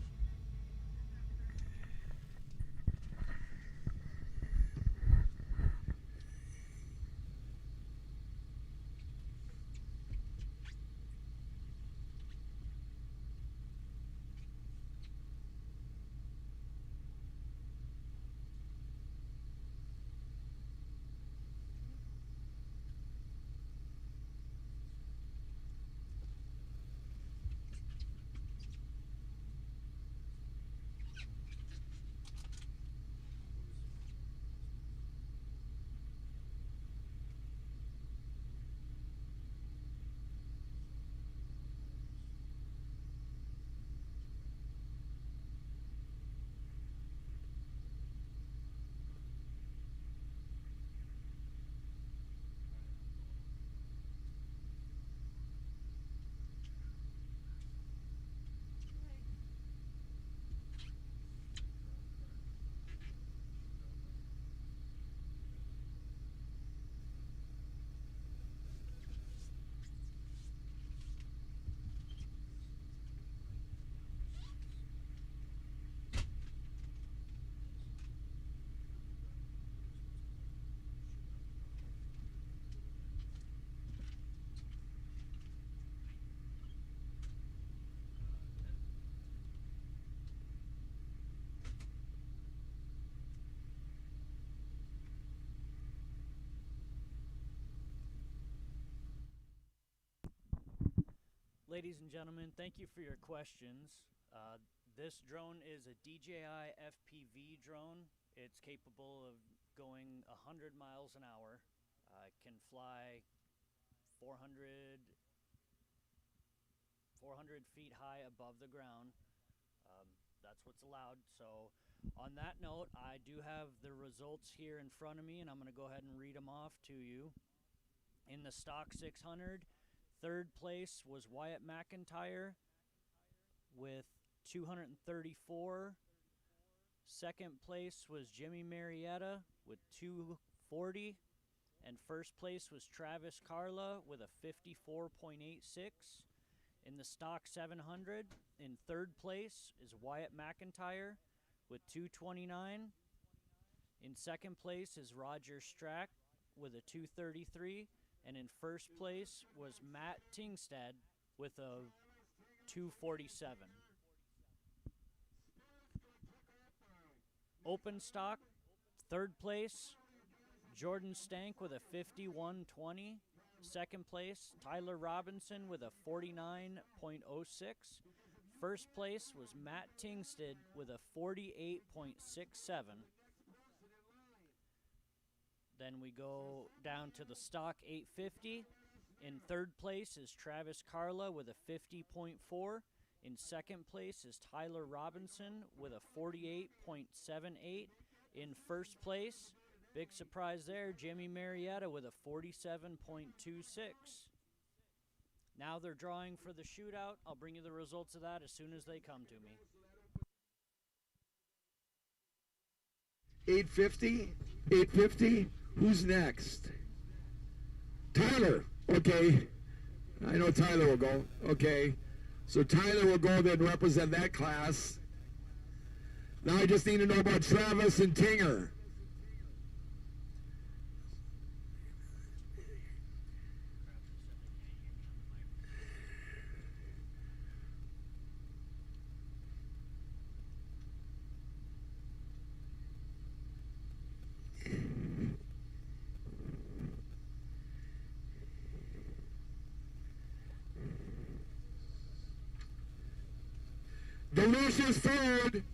Ladies and gentlemen, thank you for your questions. This drone is a DJI FPV drone. It's capable of going 100 miles an hour. It can fly 400 feet high above the ground. That's what's allowed. So on that note, I do have the results here in front of me, and I'm going to go ahead and read them off to you. In the stock 600, third place was Wyatt McIntyre with 234. Second place was Jimmy Marietta with 240. And first place was Travis Carla with a 54.86. In the stock 700, in third place is Wyatt McIntyre with 229. In second place is Roger Strack with a 233. And in first place was Matt Tingstad with a 247. Open stock, third place, Jordan Stank with a 51.20. Second place, Tyler Robinson with a 49.06. First place was Matt Tingstad with a 48.67. Then we go down to the stock 850. In third place is Travis Carla with a 50.4. In second place is Tyler Robinson with a 48.78. In first place, big surprise there, Jimmy Marietta with a 47.26. Now they're drawing for the shootout. I'll bring you the results of that as soon as they come to me. 850. Who's next? Tyler. Okay. I know Tyler will go. Okay. So Tyler will go then represent that class. Now I just need to know about Travis and Tinger. Delicious food.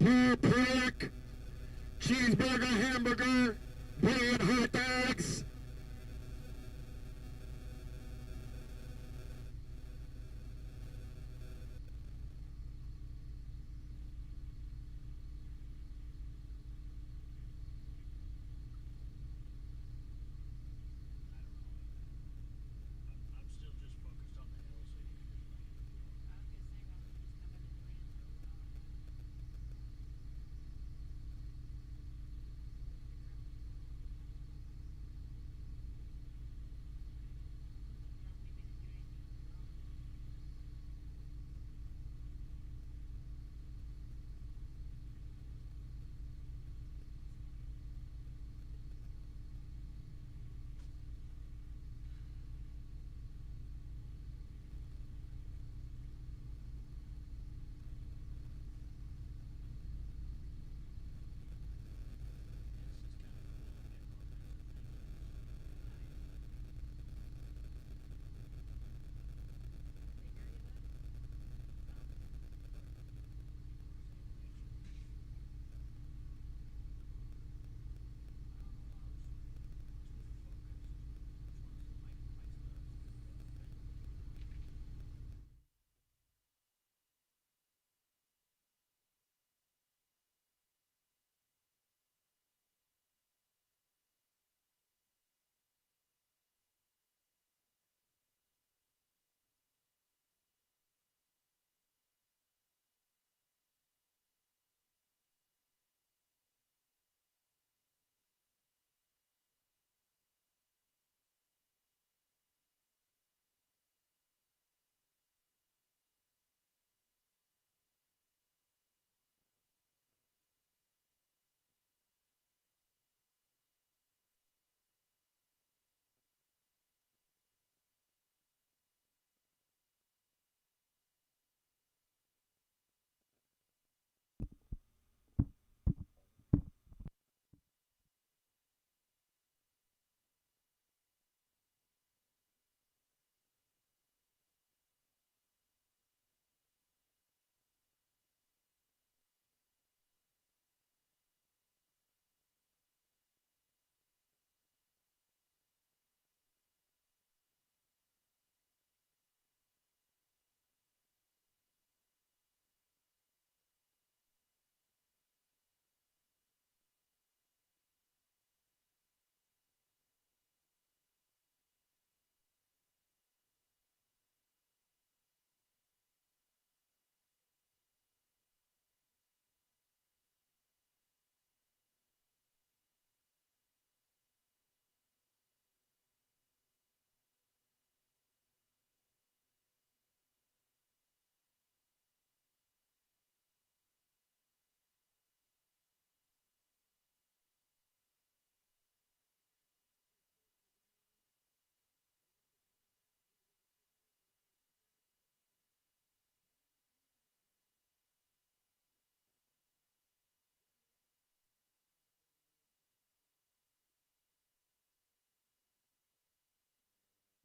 Pork, cheeseburger, hamburger, brilliant hot dogs. I'm still just focused on the hill, so you can just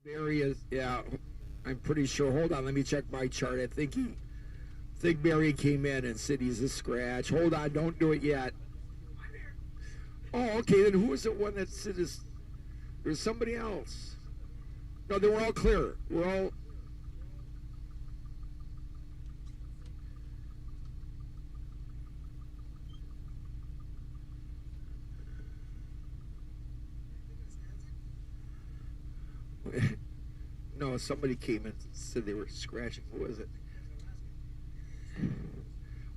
Barry is, yeah, I'm pretty sure. Hold on, let me check my chart. I think Barry came in and said he's a scratch. Hold on, don't do it yet. Oh, okay, then who was the one that said this? There's somebody else. No, they were all clear. We're all... No, somebody came and said they were scratching. Who was it?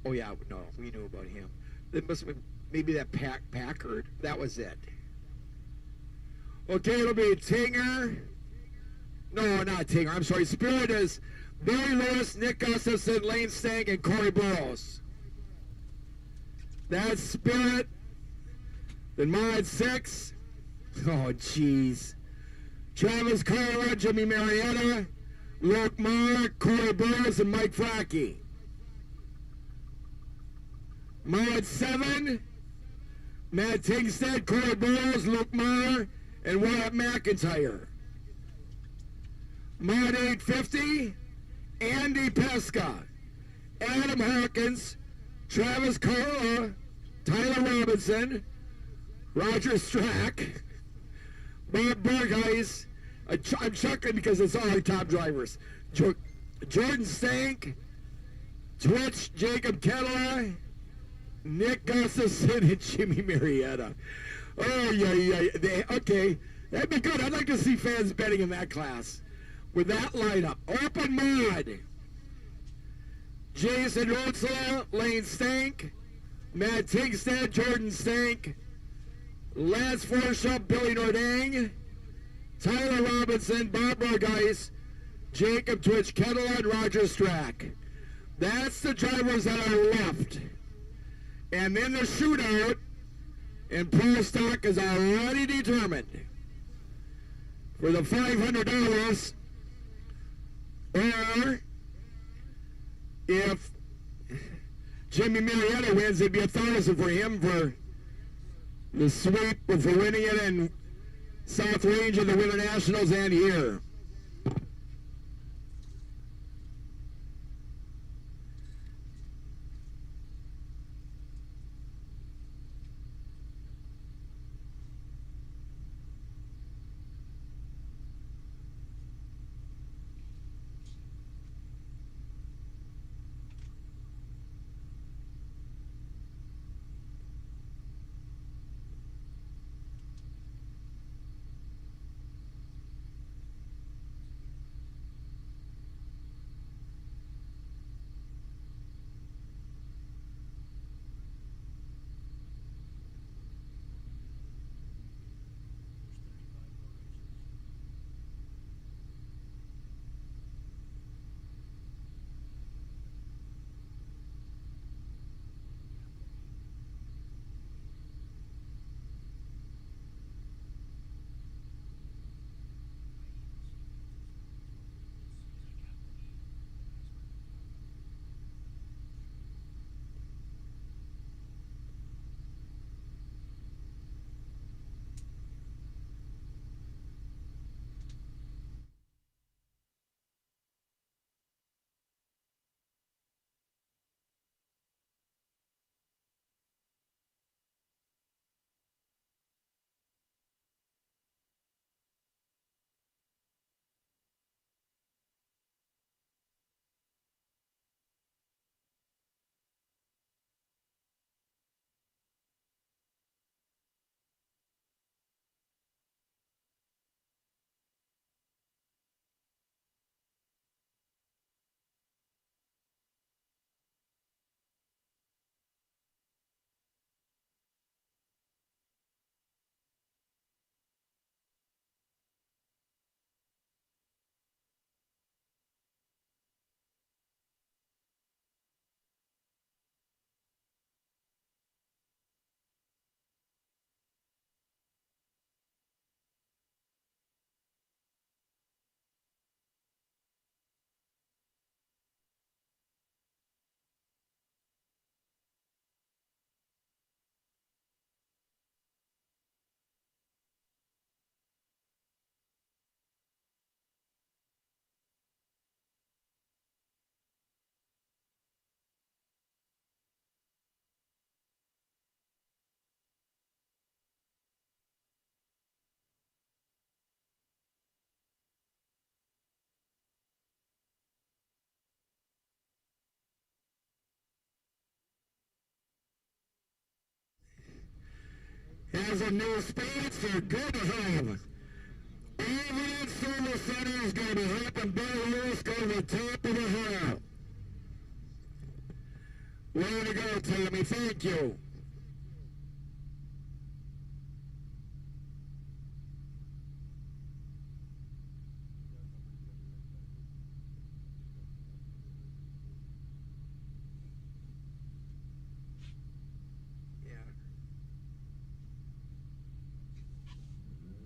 Oh, yeah, no, we knew about him. It must have been maybe that Packard. That was it. Okay, it'll be Tinger. No, not Tinger. I'm sorry. Spirit is Barry Lewis, Nick Gustafson, Lane Stank, and Corey Burrows. That's Spirit. Then Mod 6. Oh, jeez. Travis Carla, Jimmy Marietta, Luke Marr, Corey Burrows, and Mike Frackey. Mod 7, Matt Tingstead, Corey Burrows, Luke Marr, and Wyatt McIntyre. Mod 850, Andy Pesca, Adam Hawkins, Travis Carla, Tyler Robinson, Roger Strack, Bob Bergheis. I'm chuckling because it's all our top drivers. Jordan Stank, Twitch, Jacob Kettler, Nick Gustafson, and Jimmy Marietta. Oh, yeah. Okay, that'd be good. I'd like to see fans betting in that class. With that lineup. Open mod. Jason Rootsela, Lane Stank, Matt Tingstead, Jordan Stank, Lance Forshup, Billy Nordang, Tyler Robinson, Bob Bergeis, Jacob Twitch Kettle, and Roger Strack. That's the drivers that are left. And then the shootout and pro stock is already determined. For the $500, or if Jimmy Marietta wins, it'd be $1,000 for him for the sweep, for winning it in South Range of the Winternationals and here. has a new speedster. Good to have. Overland Service Center is going to be helping Bill Lewis go to the top of the hill. Way to go, Tommy. Thank you.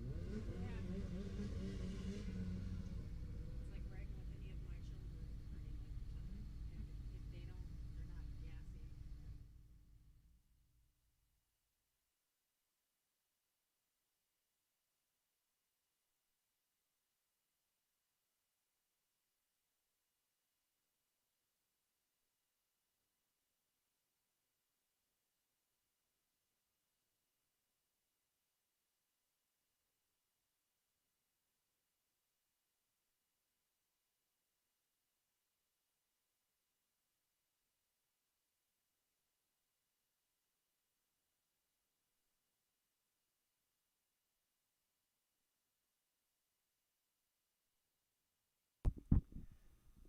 It's like riding with any of my children pretty much. If they don't, they're not gassy.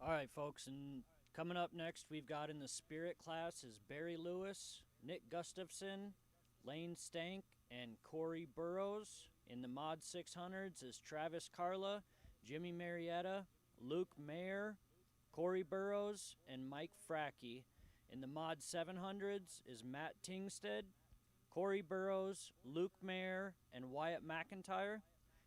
All right, folks, and coming up next, we've got in the Spirit class is Barry Lewis, Nick Gustafson, Lane Stank, and Corey Burrows. In the Mod 600s is Travis Carla, Jimmy Marietta, Luke Mayer, Corey Burrows, and Mike Frackey. In the Mod 700s is Matt Tingstead, Corey Burrows, Luke Mayer, and Wyatt McIntyre.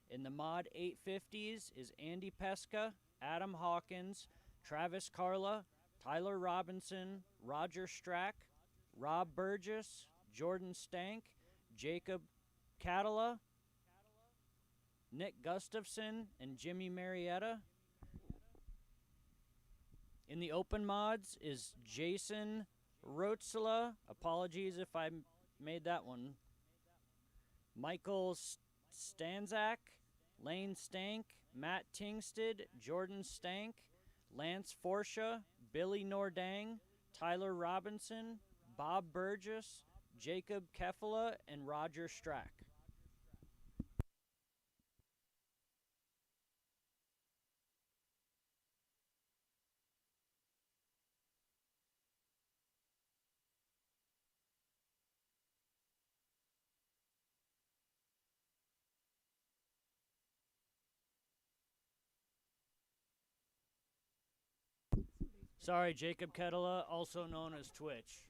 In the Mod 850s is Andy Pesca, Adam Hawkins, Travis Carla, Tyler Robinson, Roger Strack, Rob Burgess, Jordan Stank, Jacob Catala, Nick Gustafson, and Jimmy Marietta. In the open mods is Jason Rotzela. Apologies if I made that one. Michael Stanzak, Lane Stank, Matt Tingsted, Jordan Stank, Lance Forsha, Billy Nordang, Tyler Robinson, Bob Burgess, Jacob Kefela, and Roger Strack. Sorry, Jacob Ketela, also known as Twitch.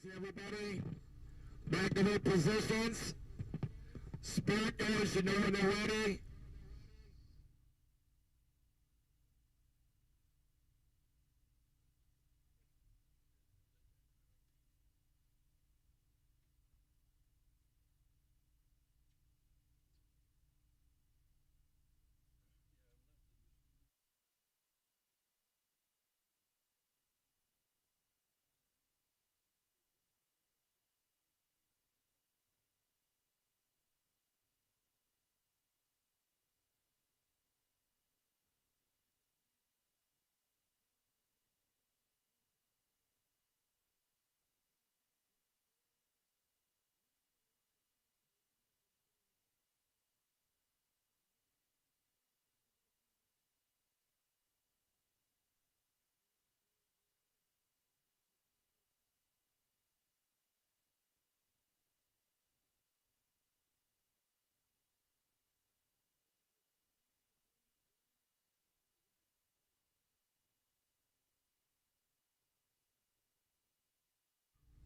See everybody? Back to their positions. Spirit guys should know when they're ready.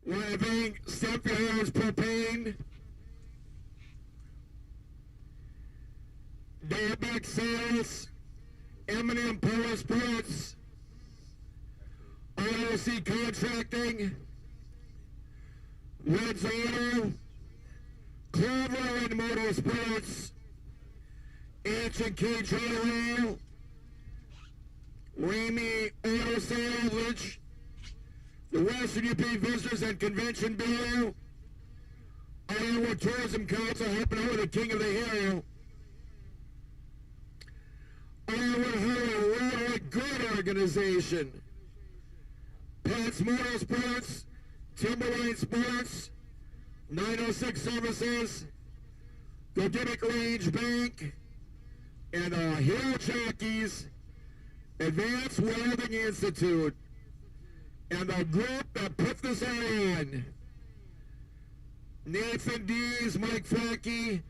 Living, step your hands, propane. Diabetic sales, M&M Power Sports, ROC Contracting, Reds Auto, Cloverland Motorsports, Ancient K General, Ramey Auto Salvage, the Western UP Visitors and Convention Bureau, Iowa Tourism Council helping out with the King of the Hill, Iowa Hill Railroad Good Organization, Pat's Motorsports, Timberline Sports, 906 Services, the Gimmick Range Bank, and Hill Jockeys, Advanced Welding Institute, and the group that put this on. Nathan Dees, Mike Frankie,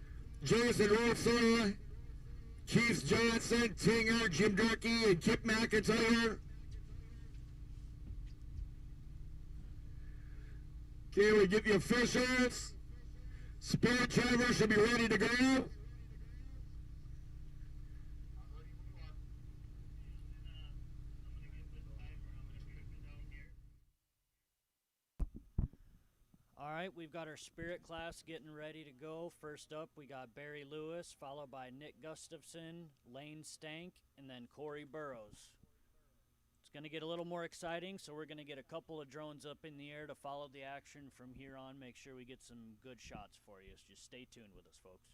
Jason Rosa, Keith Johnson, Tinger, Jim Durkee, and Kip McIntyre. Okay, we get the officials. Spirit driver should be ready to go. All right, we've got our Spirit class getting ready to go. First up, we got Barry Lewis, followed by Nick Gustafson, Lane Stank, and then Corey Burrows. It's going to get a little more exciting, so we're going to get a couple of drones up in the air to follow the action from here on. Make sure we get some good shots for you. So just stay tuned with us, folks.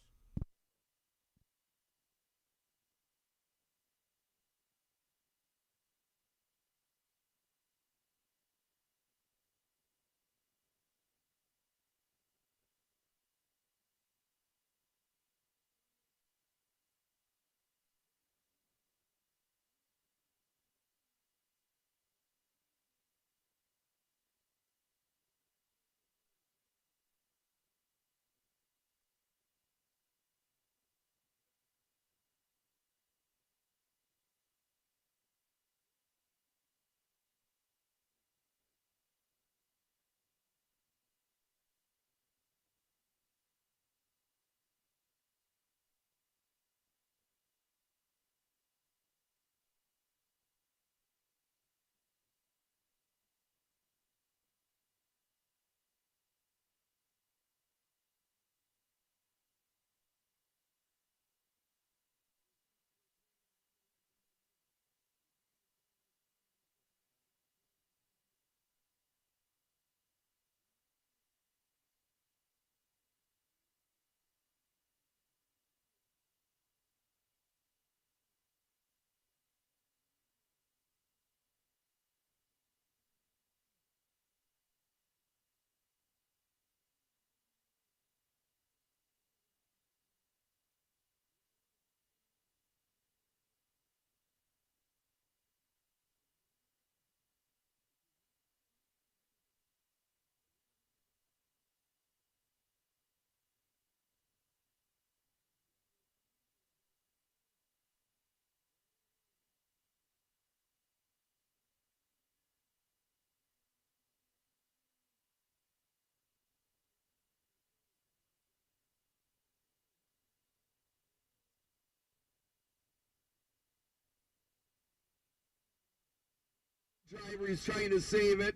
Driver, he's trying to save it.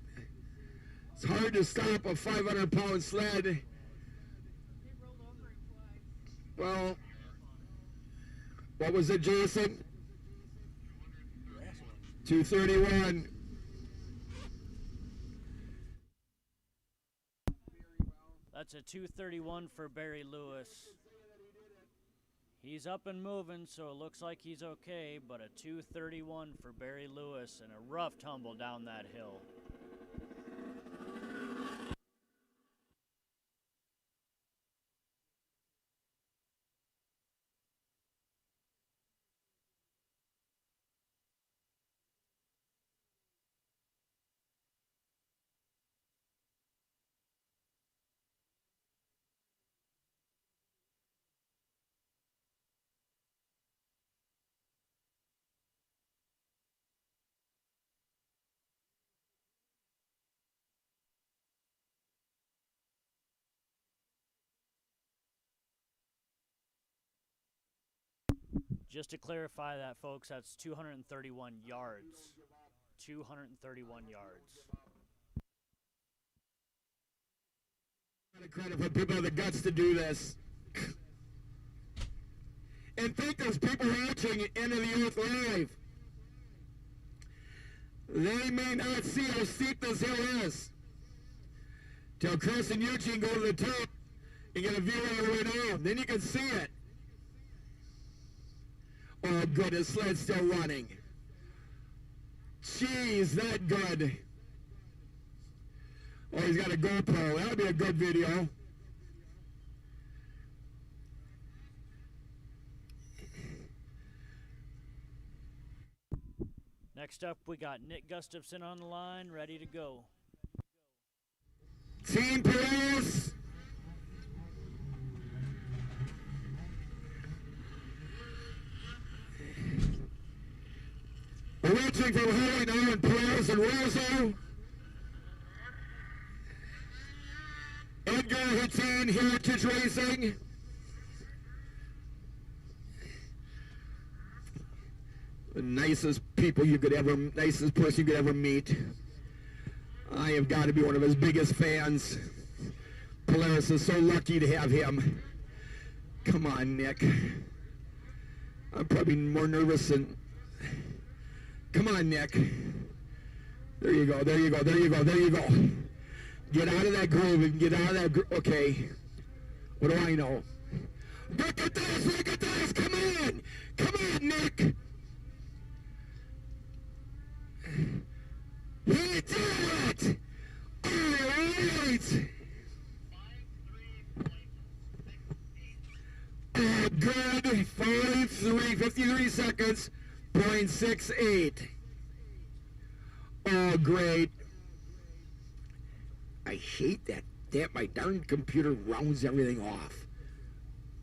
It's hard to stop a 500-pound sled. They rolled over him twice. Well, what was it, Jason? 231. That's a 231 for Barry Lewis. He's up and moving, so it looks like he's okay, but a 231 for Barry Lewis and a rough tumble down that hill. Just to clarify that, folks, that's 231 yards. 231 yards. Credit for people with the guts to do this. And think there's people watching End of the Earth live. They may not see how steep this hill is till Chris and Eugene go to the top and get a view all the way down. Then you can see it. Oh, good, his sled's still running. Jeez, that good. Oh, he's got a GoPro. That'll be a good video. Next up, we got Nick Gustafson on the line, ready to go. Team Perez. Reaching from Holy now in Perez and Rosso. Edgar Hittin, Heritage Racing. The nicest people you could ever, nicest person you could ever meet. I have got to be one of his biggest fans. Polaris is so lucky to have him. Come on, Nick. I'm probably more nervous than... Come on, Nick. There you go, there you go, there you go, there you go. Get out of that groove and get out of that groove. Okay. What do I know? Look at this, look at this. Come on. Come on, Nick. He did it. All right. Oh, good. 53 seconds. 0.68. Oh, great. I hate that. My darn computer rounds everything off.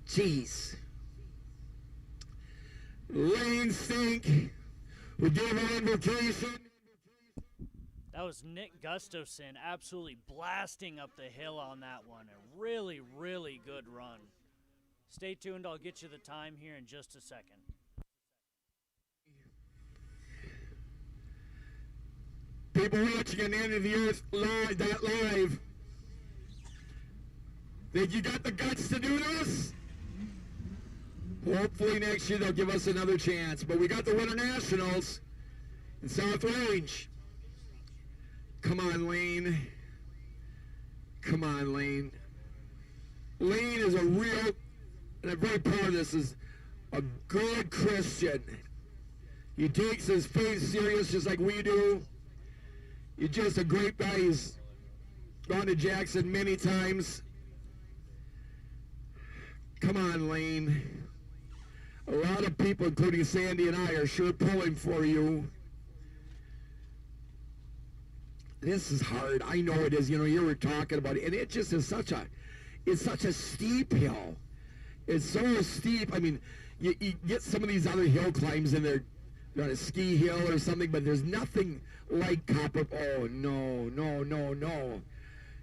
Jeez. Lane stink. We give an invocation. That was Nick Gustafson absolutely blasting up the hill on that one. A really, really good run. Stay tuned. I'll get you the time here in just a second. People watching an End of the Earth live, that live. Think you got the guts to do this? Hopefully next year they'll give us another chance. But we got the Winternationals in South Range. Come on, Lane. Come on, Lane. Lane is a real, and I'm very proud of this, is a good Christian. He takes his faith serious just like we do. He's just a great guy. He's gone to Jackson many times. Come on, Lane. A lot of people, including Sandy and I, are sure pulling for you. This is hard. I know it is. You know, you were talking about it, and it just is it's such a steep hill. It's so steep. I mean, you get some of these other hill climbs and they're on a ski hill or something, but there's nothing like Copper. Oh, no, no, no, no.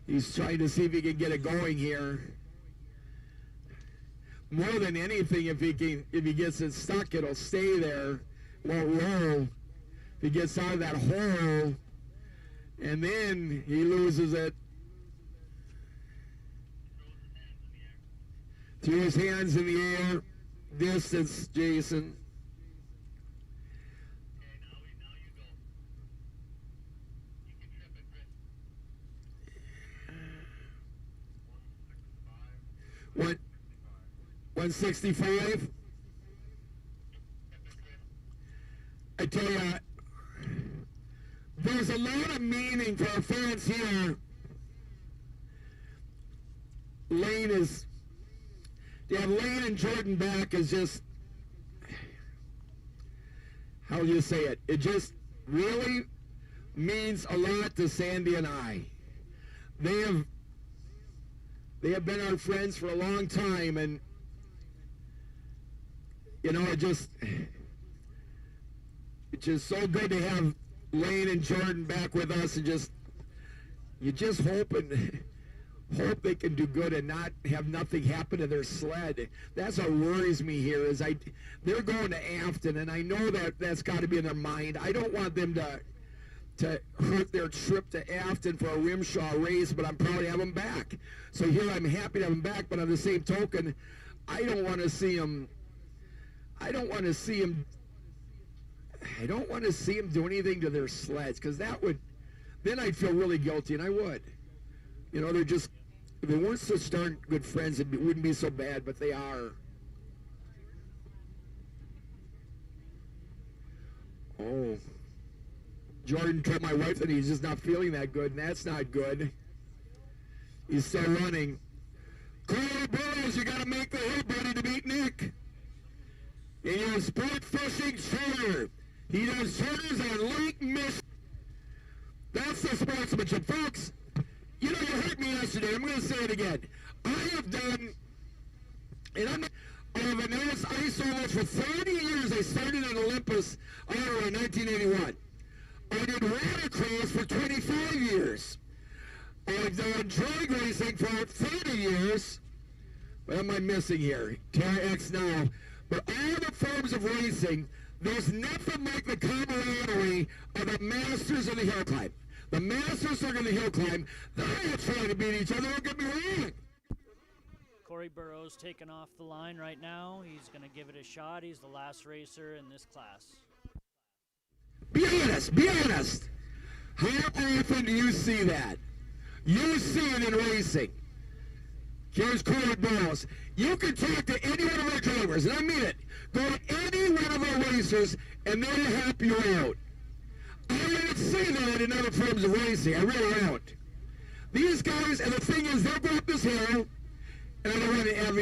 He's trying to see if he can get it going here. More than anything, if he gets it stuck, it'll stay there, won't roll. if he gets out of that hole, and then he loses it. Threw his hands in the air. Distance, Jason. What? 165? I tell you, there's a lot of meaning for our fans here. Lane is, to have Lane and Jordan back is just, how do you say it? It just really means a lot to Sandy and I. They have been our friends for a long time, and you know, it's just so good to have Lane and Jordan back with us, and you just hope they can do good and not have nothing happen to their sled. That's what worries me here is they're going to Afton, and I know that's got to be in their mind. I don't want them to hurt their trip to Afton for a Rimshaw race, but I'm proud to have them back. So here I'm happy to have them back, but on the same token, I don't want to see them do anything to their sleds, because then I'd feel really guilty, and I would. You know, if they weren't such darn good friends, it wouldn't be so bad, but they are. Oh. Jordan told my wife that he's just not feeling that good, and that's not good. He's still running. Corey Burrows, you got to make the hill, buddy, to beat Nick. In your sport fishing shooter. He does shooters on Lake Michigan. That's the sportsmanship, folks. You know, you heard me yesterday. I'm going to say it again. I have done, and I have announced ice ovals for 30 years. I started at Olympus, Iowa in 1981. I did watercross for 25 years. I've done drag racing for 30 years. What am I missing here? Terra X now. But all the forms of racing, there's nothing like the camaraderie of the Masters of the hill climb. The Masters are going to hill climb. They're all trying to beat each other. Don't get me wrong. Corey Burrows taking off the line right now. He's going to give it a shot. He's the last racer in this class. Be honest. Be honest. How often do you see that? You see it in racing. Here's Corey Burrows. You can talk to any one of our drivers, and I mean it. Go to any one of our racers, and they'll help you out. I don't see that in other forms of racing. I really don't. These guys, and the thing is, they'll go up this hill, and I don't want to have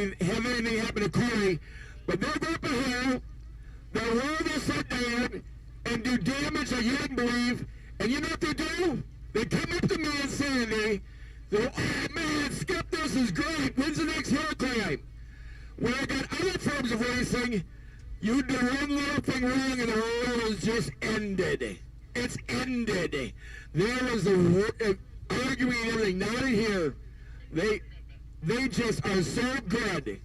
anything happen to Corey, but they'll go up a hill, they'll roll their foot down, and do damage like you wouldn't believe, and you know what they do? They come up to me and Sandy, they go, oh man, Skip, this is great. When's the next hill climb? When I got other forms of racing, you do one little thing wrong and the roll is just ended. It's ended. There was the arguing and everything. Not in here. They just are so good.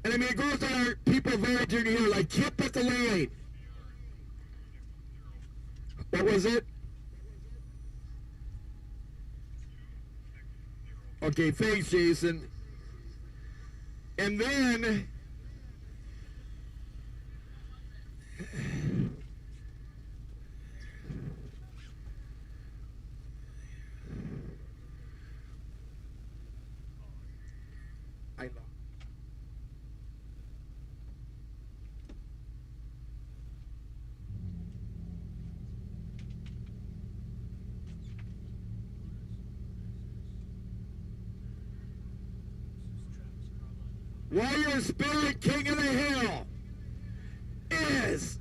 And I mean, it goes to our people volunteering here, like Kip at the line. What was it? Okay, thanks, Jason. And then Warrior Spirit King of the Hill is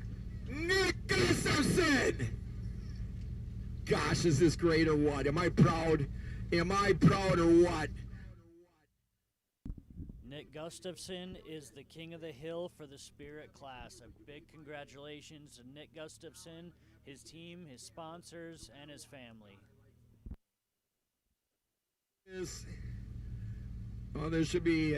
Nick Gustafson. Gosh, is this great or what? Am I proud? Am I proud or what? Nick Gustafson is the king of the hill for the Spirit class. A big congratulations to Nick Gustafson, his team, his sponsors, and his family. Oh, there should be...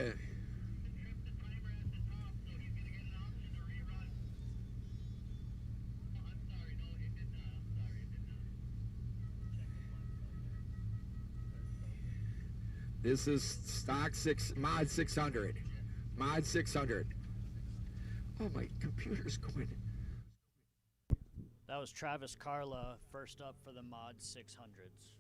This is stock mod 600. Mod 600. Oh, my computer's going. That was Travis Carla, first up for the Mod 600s.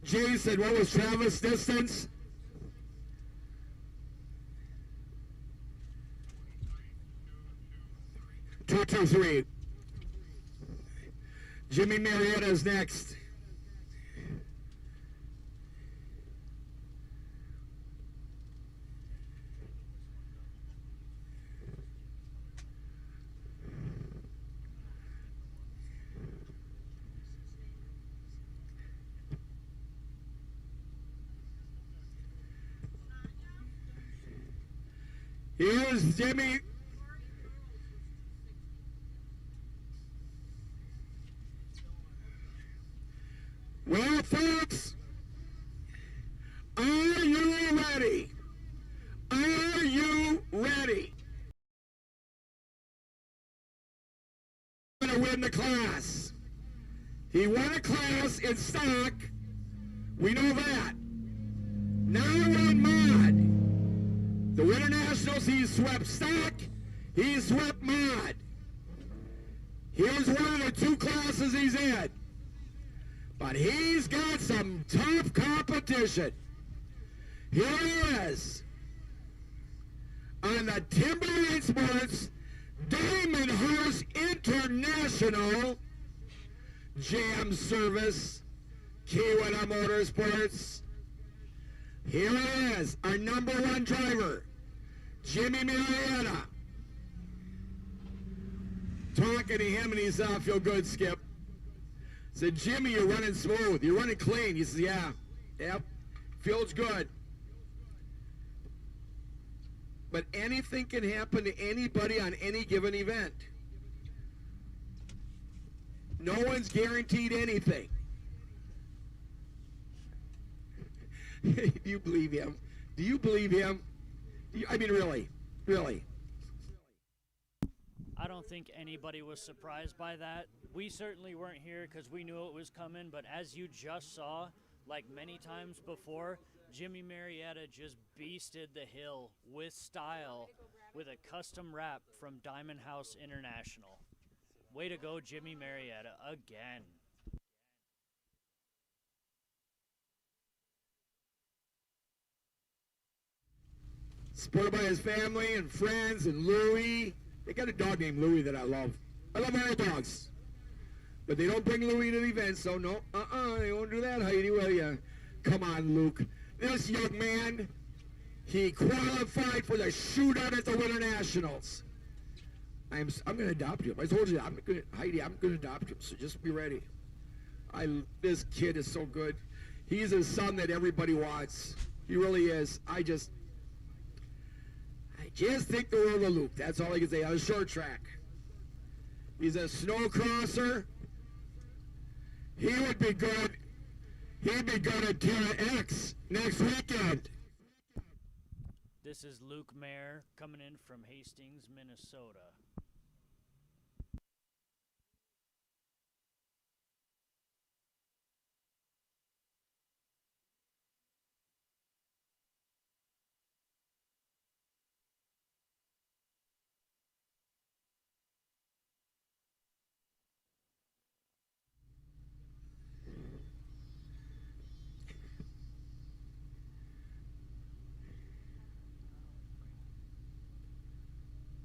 Jason, what was Travis' distance? 223. Jimmy Marietta is next. Here's Jimmy. Well, folks, are you ready? Are you ready? Going to win the class. He won a class in stock. We know that. Now in mod. The Winternationals, he swept stock, he swept mod. Here's one of the two classes he's in. But he's got some tough competition. Here he is. On the Timberline Sports Diamond Horse International Jam Service, Kiwana Motorsports. Here he is, our number one driver, Jimmy Marietta. Talking to him and he's feel good, Skip. Said, Jimmy, you're running smooth, you're running clean. He says, yeah, yep, feels good. But anything can happen to anybody on any given event. No one's guaranteed anything. Do you believe him? Do you believe him? I mean, really, really. I don't think anybody was surprised by that. We certainly weren't here because we knew it was coming, but as you just saw, like many times before, Jimmy Marietta just beasted the hill with style with a custom wrap from Diamond House International. Way to go, Jimmy Marietta, again. Supported by his family and friends and Louie. They got a dog named Louie that I love. I love all dogs. But they don't bring Louie to the event, so no, they won't do that, Heidi, will ya? Come on, Luke. This young man, he qualified for the shootout at the Winternationals. I'm going to adopt him. I told you, Heidi, I'm going to adopt him, so just be ready. This kid is so good. He's a son that everybody wants. He really is. I just think the world of Luke. That's all I can say on a short track. He's a snow crosser. He would be good. He'd be good at Terra X next weekend. This is Luke Mayer coming in from Hastings, Minnesota.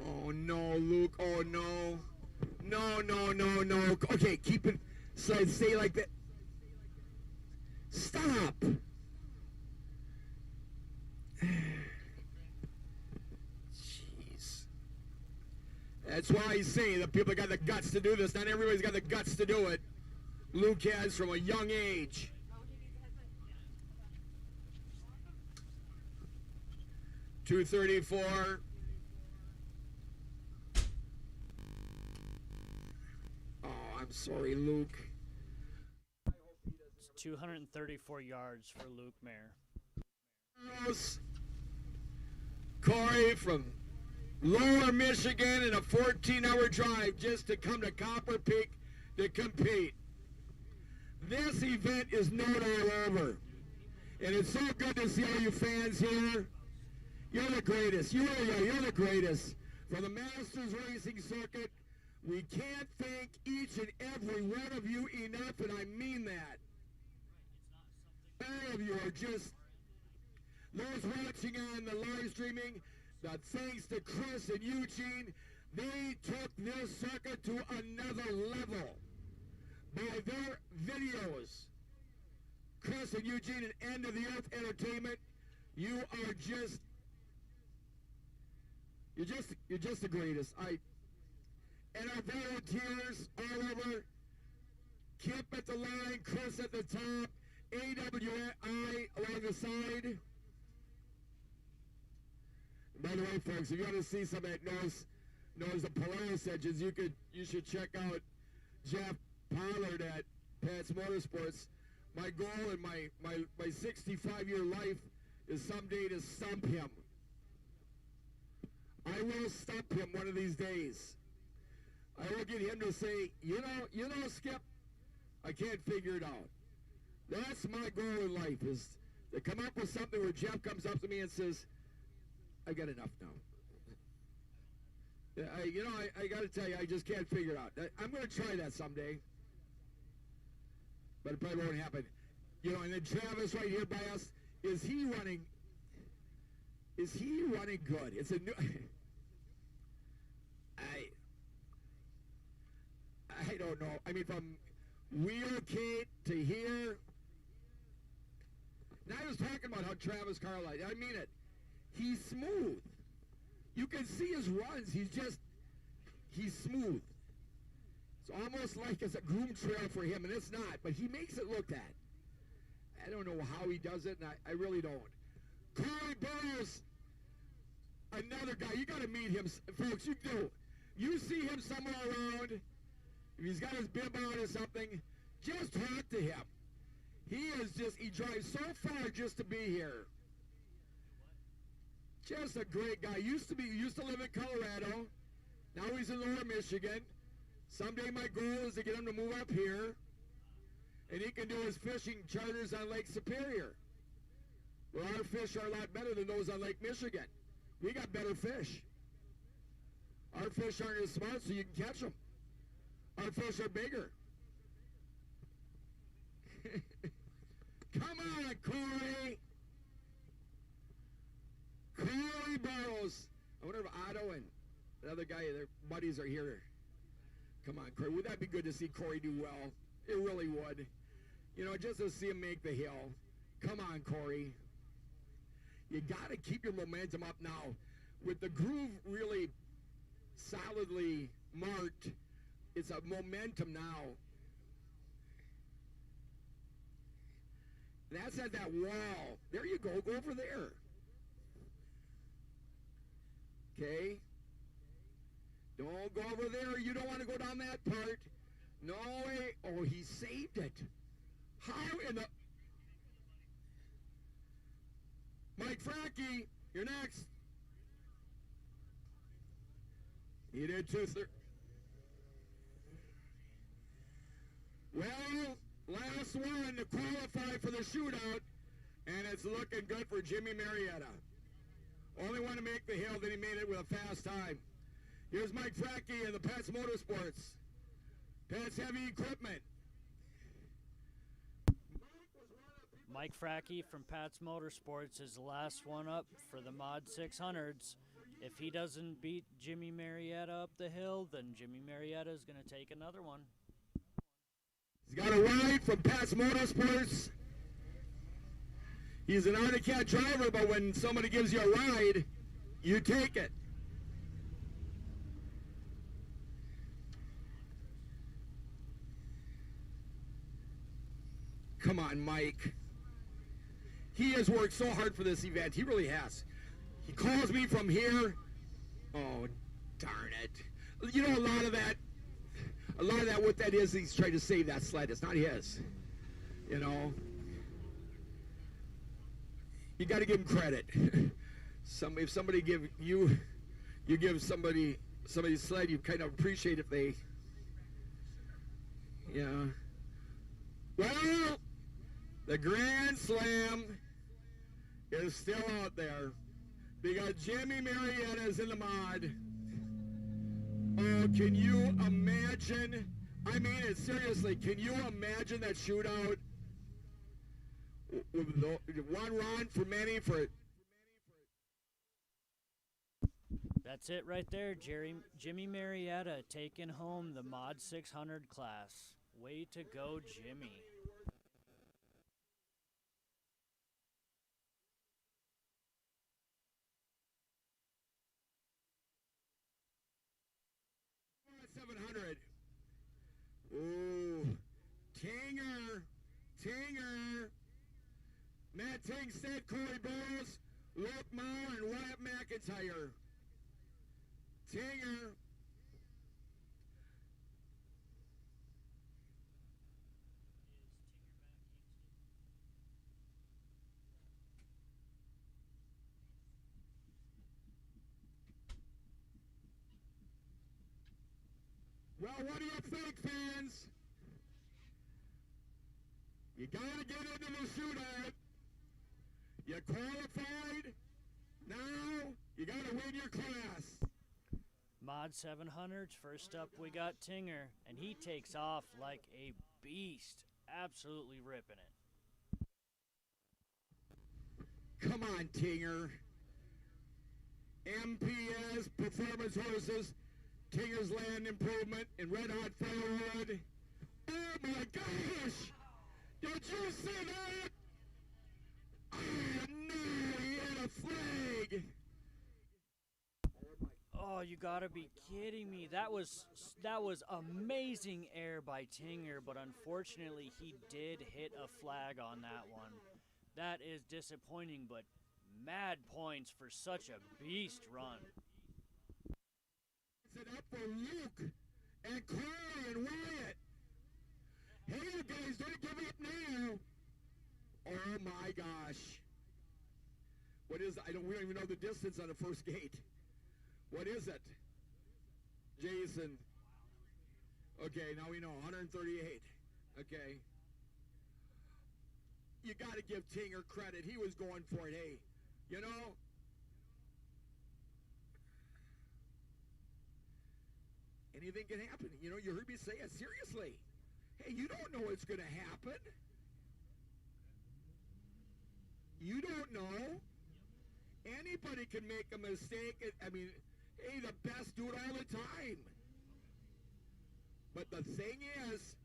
Oh no, Luke. Oh no. No. Okay, keep it. So say like that. Stop. Jeez. That's why I say that people got the guts to do this. Not everybody's got the guts to do it. Luke has from a young age. 234. Oh, I'm sorry, Luke. It's 234 yards for Luke Mayer. Corey from Lower Michigan in a 14-hour drive just to come to Copper Peak to compete. This event is known all over. And it's so good to see all you fans here. You're the greatest. You really are. You're the greatest. For the Masters Racing Circuit, we can't thank each and every one of you enough, and I mean that. All of you are just, those watching on the live streaming, thanks to Chris and Eugene, they took this circuit to another level by their videos. Chris and Eugene and End of the Earth Entertainment, you're just the greatest. And our volunteers all over, Kip at the line, Chris at the top, AWI along the side. By the way, folks, if you want to see somebody that knows the Polaris engines, you should check out Jeff Pollard at Pat's Motorsports. My goal in my 65-year life is someday to stump him. I will stump him one of these days. I will get him to say, you know, Skip, I can't figure it out. That's my goal in life, is to come up with something where Jeff comes up to me and says, I got enough now. I got to tell you, I just can't figure it out. I'm going to try that someday, but it probably won't happen. And then Travis right here by us, is he running good? It's a new... I don't know. I mean, from Wheelgate to here. Now I was talking about how Travis Carlisle, I mean it. He's smooth. You can see his runs. He's smooth. It's almost like it's a groom trail for him, and it's not, but he makes it look that. I don't know how he does it, and I really don't. Corey Burrows, another guy. You got to meet him, folks. You do. You see him somewhere around. If he's got his bib on or something, just talk to him. He drives so far just to be here. Just a great guy. Used to live in Colorado. Now he's in Lower Michigan. Someday my goal is to get him to move up here, and he can do his fishing charters on Lake Superior, where our fish are a lot better than those on Lake Michigan. We got better fish. Our fish aren't as smart, so you can catch them. Our fish are bigger. Come on, Corey. Corey Burrows. I wonder if Otto and the other guy, their buddies, are here. Come on, Corey. Would that be good to see Corey do well? It really would. You know, just to see him make the hill. Come on, Corey. You got to keep your momentum up now. With the groove really solidly marked, it's a momentum now. That's at that wall. There you go. Go over there. Okay? Don't go over there. You don't want to go down that part. No way. Oh, he saved it. How in the... Mike Frackey, you're next. He did too, sir. Well, last one to qualify for the shootout, and it's looking good for Jimmy Marietta. Only one to make the hill, then he made it with a fast time. Here's Mike Frackey and the Pets Motorsports. Pets Heavy Equipment. Mike Frackey from Pat's Motorsports is the last one up for the Mod 600s. If he doesn't beat Jimmy Marietta up the hill, then Jimmy Marietta is going to take another one. He's got a ride from Pat's Motorsports. He's an Arctic Cat driver, but when somebody gives you a ride, you take it. Come on, Mike. He has worked so hard for this event. He really has. He calls me from here. Oh, darn it. You know, a lot of that, what that is, he's trying to save that sled. It's not his. You know? You got to give him credit. If somebody give you give somebody's sled, you kind of appreciate if they, yeah. Well, the Grand Slam is still out there. Because Jimmy Marietta's in the mod. Oh, can you imagine? I mean it seriously. Can you imagine that shootout? One run for many for. That's it right there, Jimmy Marietta taking home the Mod 600 class. Way to go, Jimmy. Ooh, Tinger. Matt Tingstead, Corey Burrows, Luke Moore, and Wyatt McIntyre. Tinger. Well, what do you think, fans? You gotta get into the shootout. You qualified. Now, you gotta win your class. Mod 700s, first up we got Tinger, and he takes off like a beast. Absolutely ripping it. Come on, Tinger. MPS Performance Horses. Tinger's Land Improvement in Red Hot Firewood. Oh my gosh! Did you see that? Oh no, he had a flag! Oh, you gotta be kidding me. That was amazing air by Tinger, but unfortunately he did hit a flag on that one. That is disappointing, but mad points for such a beast run. It up for Luke and Corey and Wyatt. Hey, you guys, don't give up now. Oh my gosh. What is it? We don't even know the distance on the first gate. What is it? Jason. Okay, now we know. 138. Okay. You got to give Tinger credit. He was going for it. Hey, you know. Anything can happen. You know, you heard me say it. Seriously. Hey, you don't know what's going to happen. You don't know. Anybody can make a mistake. I mean, hey, the best do it all the time. But the thing is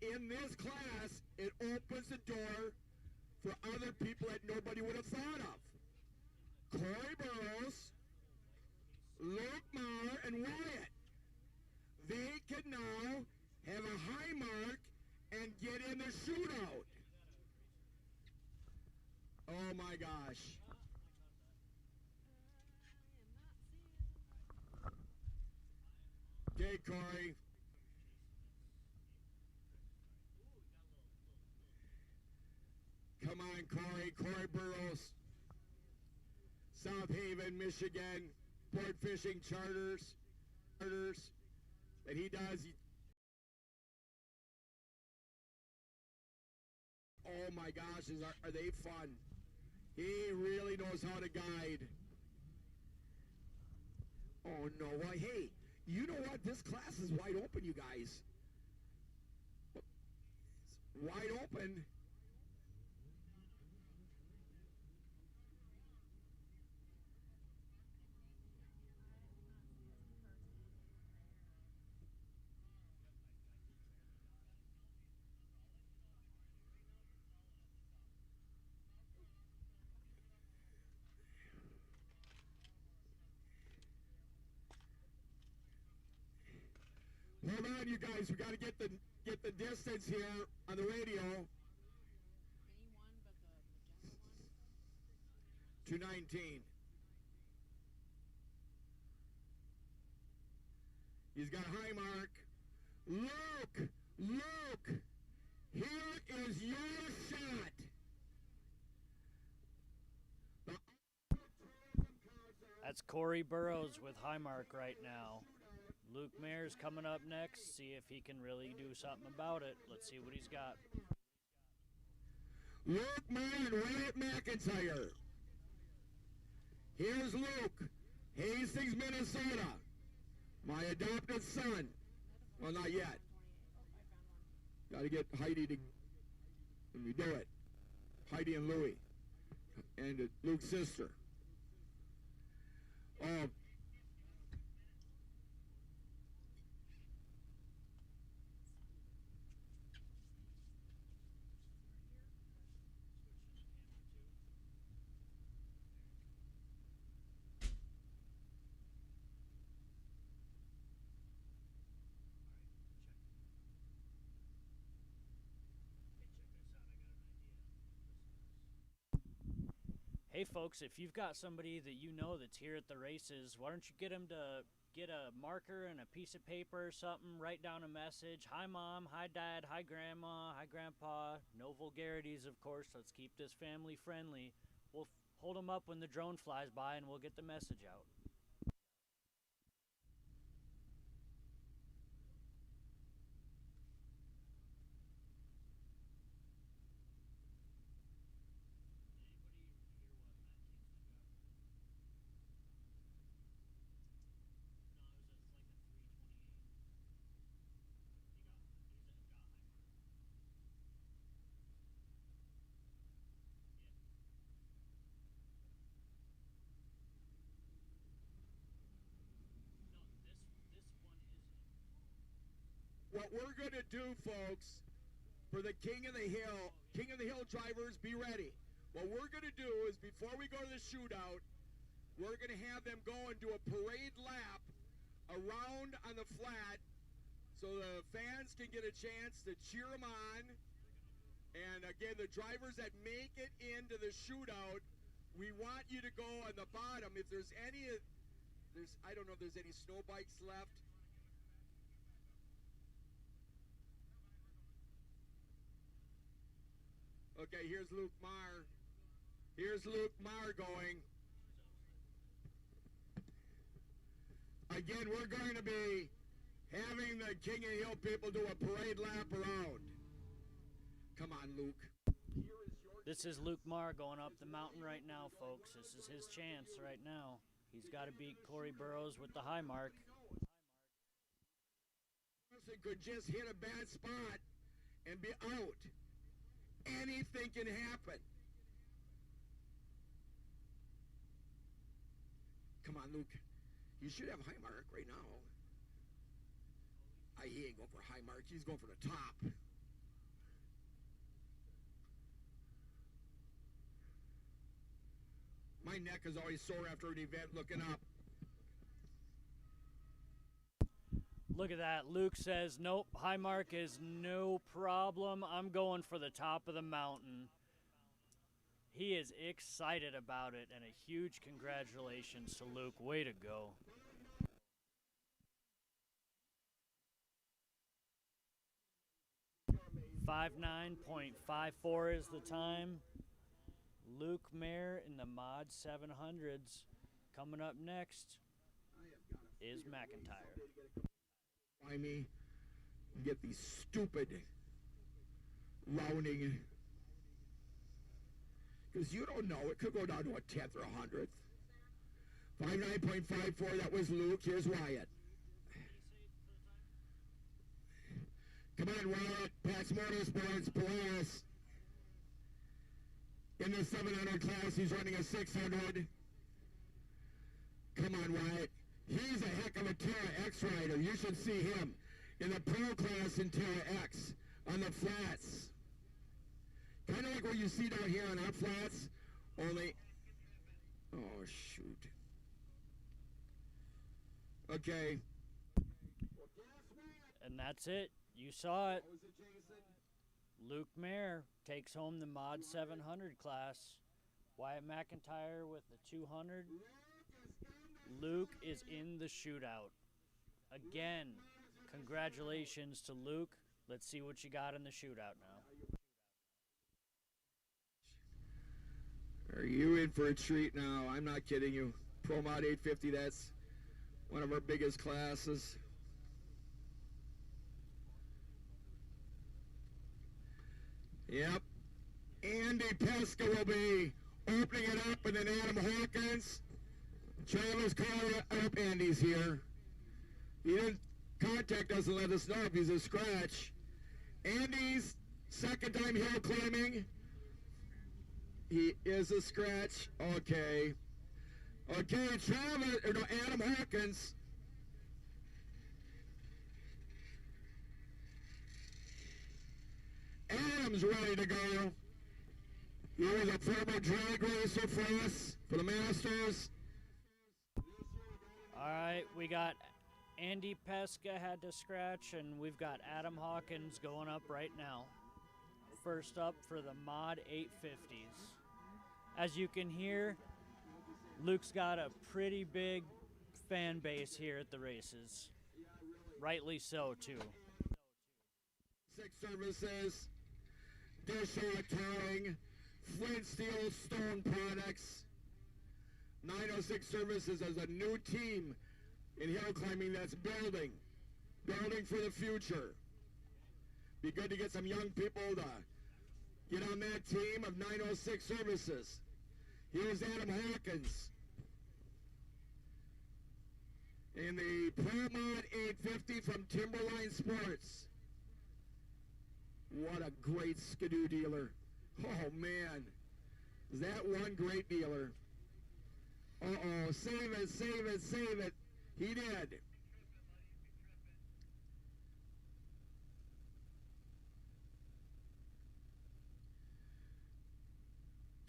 in this class, it opens the door for other people that nobody would have thought of. Corey Burrows, Luke Maher, and Wyatt. They can now have a high mark and get in the shootout. Oh my gosh. Okay, Corey. Come on, Corey. Corey Burrows. South Haven, Michigan. Sport fishing charters. That he does. Oh my gosh, are they fun? He really knows how to guide. Oh no, well, hey, you know what? This class is wide open, you guys. It's wide open. Hold on, you guys. We got to get the distance here on the radio. Any one but the magenta one? 219. He's got a high mark. Luke, here is your shot. That's Corey Burrows with high mark right now. Luke Mayer's coming up next. See if he can really do something about it. Let's see what he's got. Luke Mayer and Wyatt McIntyre. Here's Luke, Hastings, Minnesota. My adopted son. Well, not yet. Got to get Heidi to, when we do it. Heidi and Louie. And Luke's sister. Hey folks, if you've got somebody that you know that's here at the races, why don't you get them to get a marker and a piece of paper or something, write down a message. Hi mom, hi dad, hi grandma, hi grandpa. No vulgarities, of course. Let's keep this family friendly. We'll hold them up when the drone flies by and we'll get the message out. What we're going to do, folks, for the King of the Hill drivers, be ready. What we're going to do is, before we go to the shootout, we're going to have them go and do a parade lap around on the flat so the fans can get a chance to cheer them on. And again, the drivers that make it into the shootout, we want you to go on the bottom. If there's any, I don't know if there's any snow bikes left. Okay, here's Luke Maher. Here's Luke Maher going. Again, we're going to be having the King of the Hill people do a parade lap around. Come on, Luke. This is Luke Maher going up the mountain right now, folks. This is his chance right now. He's got to beat Corey Burrows with the high mark. Could just hit a bad spot and be out. Anything can happen. come on, Luke. You should have high mark right now. He ain't going for high mark. He's going for the top. My neck is always sore after an event looking up. Look at that. Luke says, nope, high mark is no problem. I'm going for the top of the mountain. He is excited about it, and a huge congratulations to Luke. Way to go. .54 is the time. Luke Mayer in the Mod 700s. Coming up next is McIntyre. By me, get these stupid rounding. Because you don't know, it could go down to a 10th or a 100th. 59.54, that was Luke. Here's Wyatt. Come on, Wyatt. Pax Motorsports, Polaris. In the 700 class, he's running a 600. Come on, Wyatt. He's a heck of a Terra X rider. You should see him in the pro class in Terra X on the flats. Kind of like what you see down here on our flats, only... Oh, shoot. Okay. And that's it. You saw it. Luke Mayer takes home the Mod 700 class. Wyatt McIntyre with the 200. Luke is in the shootout. Again, congratulations to Luke. Let's see what you got in the shootout now. Are you in for a treat now? I'm not kidding you. Pro Mod 850, that's one of our biggest classes. Yep. Andy Pesca will be opening it up, and then Adam Hawkins. Travis Carter, up Andy's here. He didn't contact us and let us know if he's a scratch. Andy's second time hill climbing. He is a scratch. Okay. Okay, Travis, or no, Adam Hawkins. Adam's ready to go. He was a former drag racer for us, for the Masters. All right, we got Andy Pesca had to scratch, and we've got Adam Hawkins going up right now. First up for the Mod 850s. As you can hear, Luke's got a pretty big fan base here at the races. Rightly so, too. 6 services, Dishart Towing, Flint Steel Stone Products. 906 Services as a new team in hill climbing that's building for the future. Be good to get some young people to get on that team of 906 Services. Here's Adam Hawkins in the Pro Mod 850 from Timberline Sports. What a great skidoo dealer. Oh man, is that one great dealer. Uh-oh, save it, save it, save it. He did.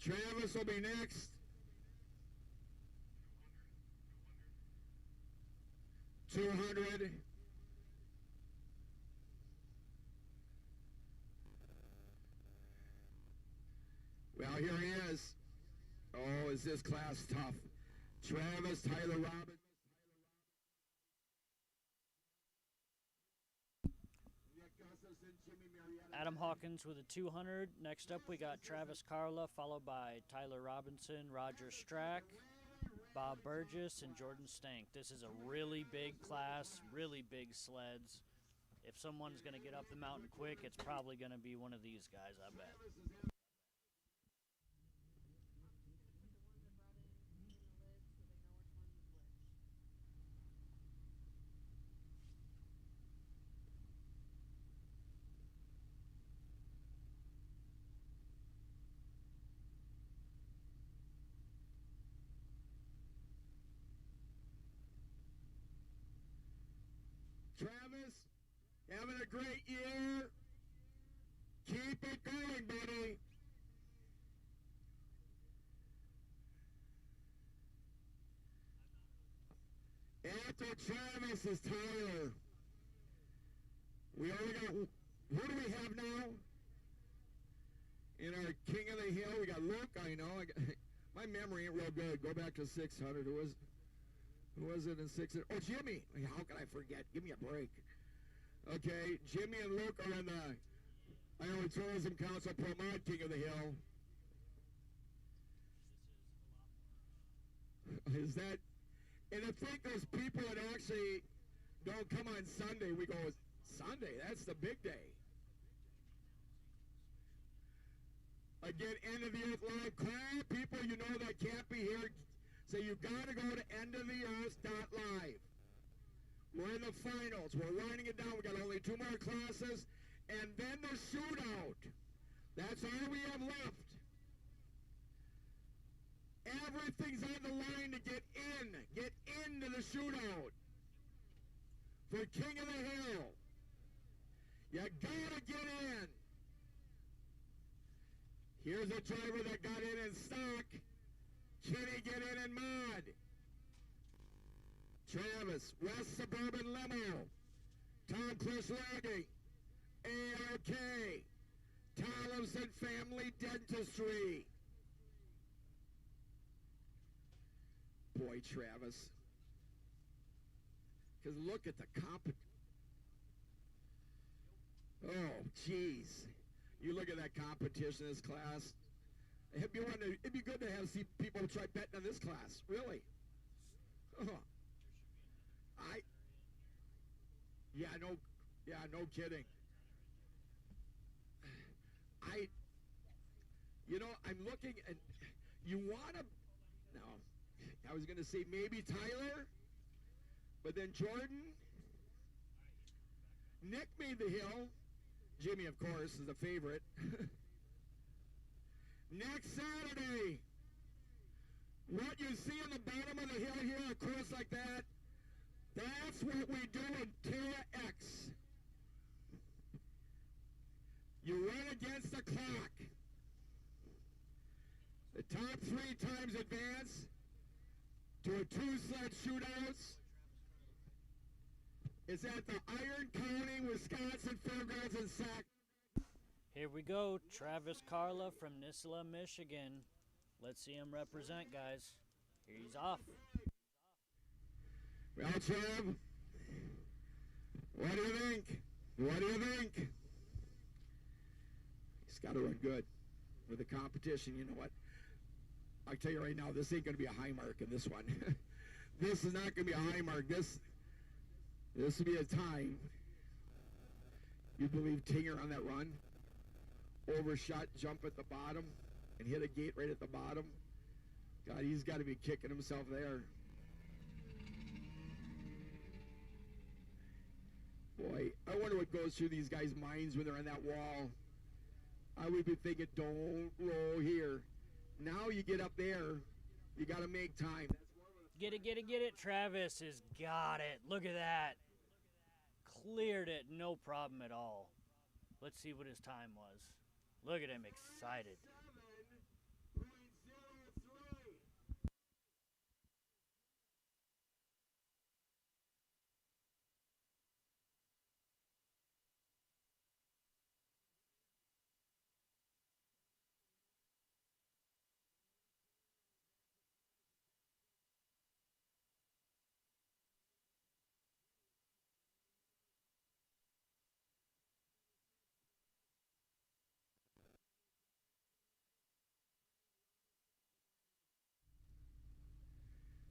Travis will be next. 200. Well, here he is. Oh, is this class tough? Travis, Tyler Robbins. Adam Hawkins with a 200. Next up, we got Travis Carla, followed by Tyler Robinson, Roger Strack, Bob Burgess, and Jordan Stank. This is a really big class, really big sleds. If someone's going to get up the mountain quick, it's probably going to be one of these guys, I bet. Having a great year. Keep it going, buddy. After Travis is Tyler. We only got, who do we have now? In our King of the Hill, we got Luke, I know. My memory ain't real good. Go back to 600. Who was it in 600? Oh, Jimmy. How can I forget? Give me a break. Okay, Jimmy and Luke are in the Iowa Tourism Council Pro Mod King of the Hill. Is that? And I think there's people that actually don't come on Sunday. We go, Sunday, that's the big day. Again, end of the earth live. Call people you know that can't be here. Say you gotta go to endoftheearth.live. We're in the finals. We're winding it down. We got only 2 more classes. And then the shootout. That's all we have left. Everything's on the line to get in. Get into the shootout. For King of the Hill. You gotta get in. Here's a driver that got in stock. Kenny get in mod. Travis, West Suburban Limo. Tom Chris Logging. ARK. Tollefson Family Dentistry. Boy, Travis. Because look at the oh, jeez. You look at that competition in this class. It'd be good to have see people try betting on this class. Really. No kidding. I'm looking and you want to, no, I was going to say maybe Tyler, but then Jordan, Nick made the hill. Jimmy, of course, is a favorite. Next Saturday, what you see on the bottom of the hill here, a course like that, that's what we do in Terra X. You run against the clock. The top 3 times advance to a 2-sled shootouts. It's at the Iron County, Wisconsin Fairgrounds in Sac. Here we go, Travis Carla from Nisla, Michigan. Let's see him represent, guys. Here he's off. Well, Trav, what do you think? What do you think? He's got to run good with the competition. You know what? I tell you right now, this ain't going to be a high mark in this one. This is not going to be a high mark. This will be a time. You believe Tinger on that run? Overshot jump at the bottom and hit a gate right at the bottom. God, he's got to be kicking himself there. Boy, I wonder what goes through these guys' minds when they're on that wall. I would be thinking, don't roll here. Now you get up there, you got to make time. Get it. Travis has got it. Look at that. Cleared it, no problem at all. Let's see what his time was. Look at him, excited.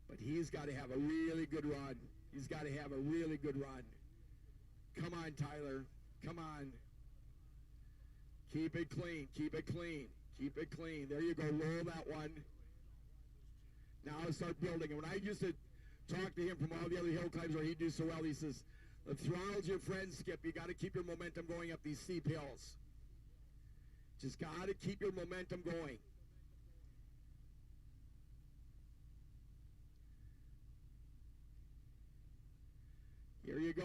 But he's got to have a really good run. He's got to have a really good run. Come on, Tyler. Come on. Keep it clean. Keep it clean. Keep it clean. There you go. Roll that one. Now start building. And when I used to talk to him from all the other hill climbs where he'd do so well, he says, the throttle's your friend, Skip. You got to keep your momentum going up these steep hills. Just got to keep your momentum going. Here you go.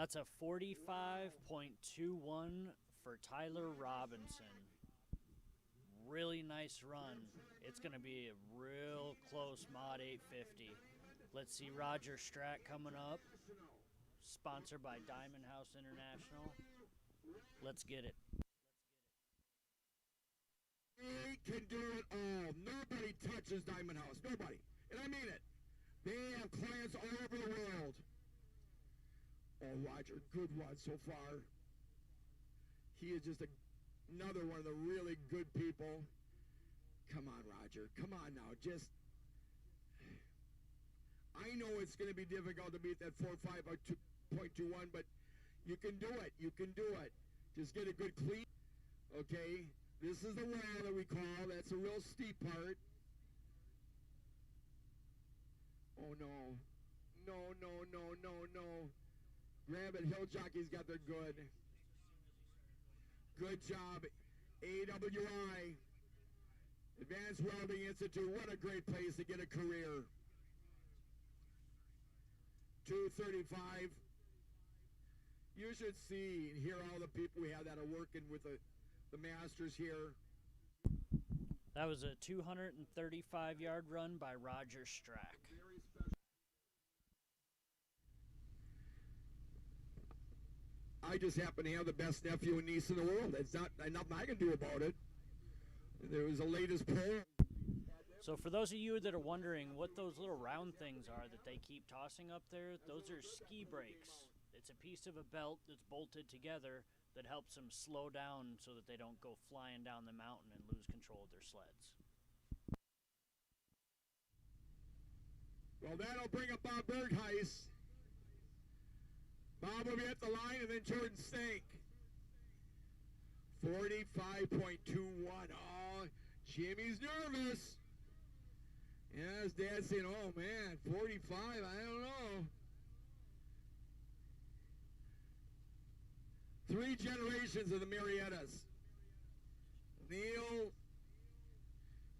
That's a 45.21 for Tyler Robinson. Really nice run. It's going to be a real close mod 850. Let's see Roger Strack coming up. Sponsored by Diamond House International. Let's get it. They can do it all. Nobody touches Diamond House. Nobody. And I mean it. They have clients all over the world. Oh, Roger, good one so far. He is just another one of the really good people. Come on, Roger. Come on now. Just, I know it's going to be difficult to beat that 4.5 or 2.21, but you can do it. You can do it. Just get a good clean. Okay. This is the wall that we call. That's a real steep part. Oh, no. No, no, no, no, no. Grab it. Hill Jockey's got their good. Good job. AWI. Advanced Welding Institute. What a great place to get a career. 235. You should see and hear all the people we have that are working with the Masters here. That was a 235-yard run by Roger Strack. I just happen to have the best nephew and niece in the world. It's not nothing I can do about it. There was the latest poll. So for those of you that are wondering what those little round things are that they keep tossing up there, those are ski brakes. It's a piece of a belt that's bolted together that helps them slow down so that they don't go flying down the mountain and lose control of their sleds. Well, that'll bring up Bob Bergheis. Bob will be at the line, and then Jordan Stank. 45.21. Oh, Jimmy's nervous. Yeah, his dad's saying, oh, man, 45, I don't know. 3 generations of the Mariettas. Neil,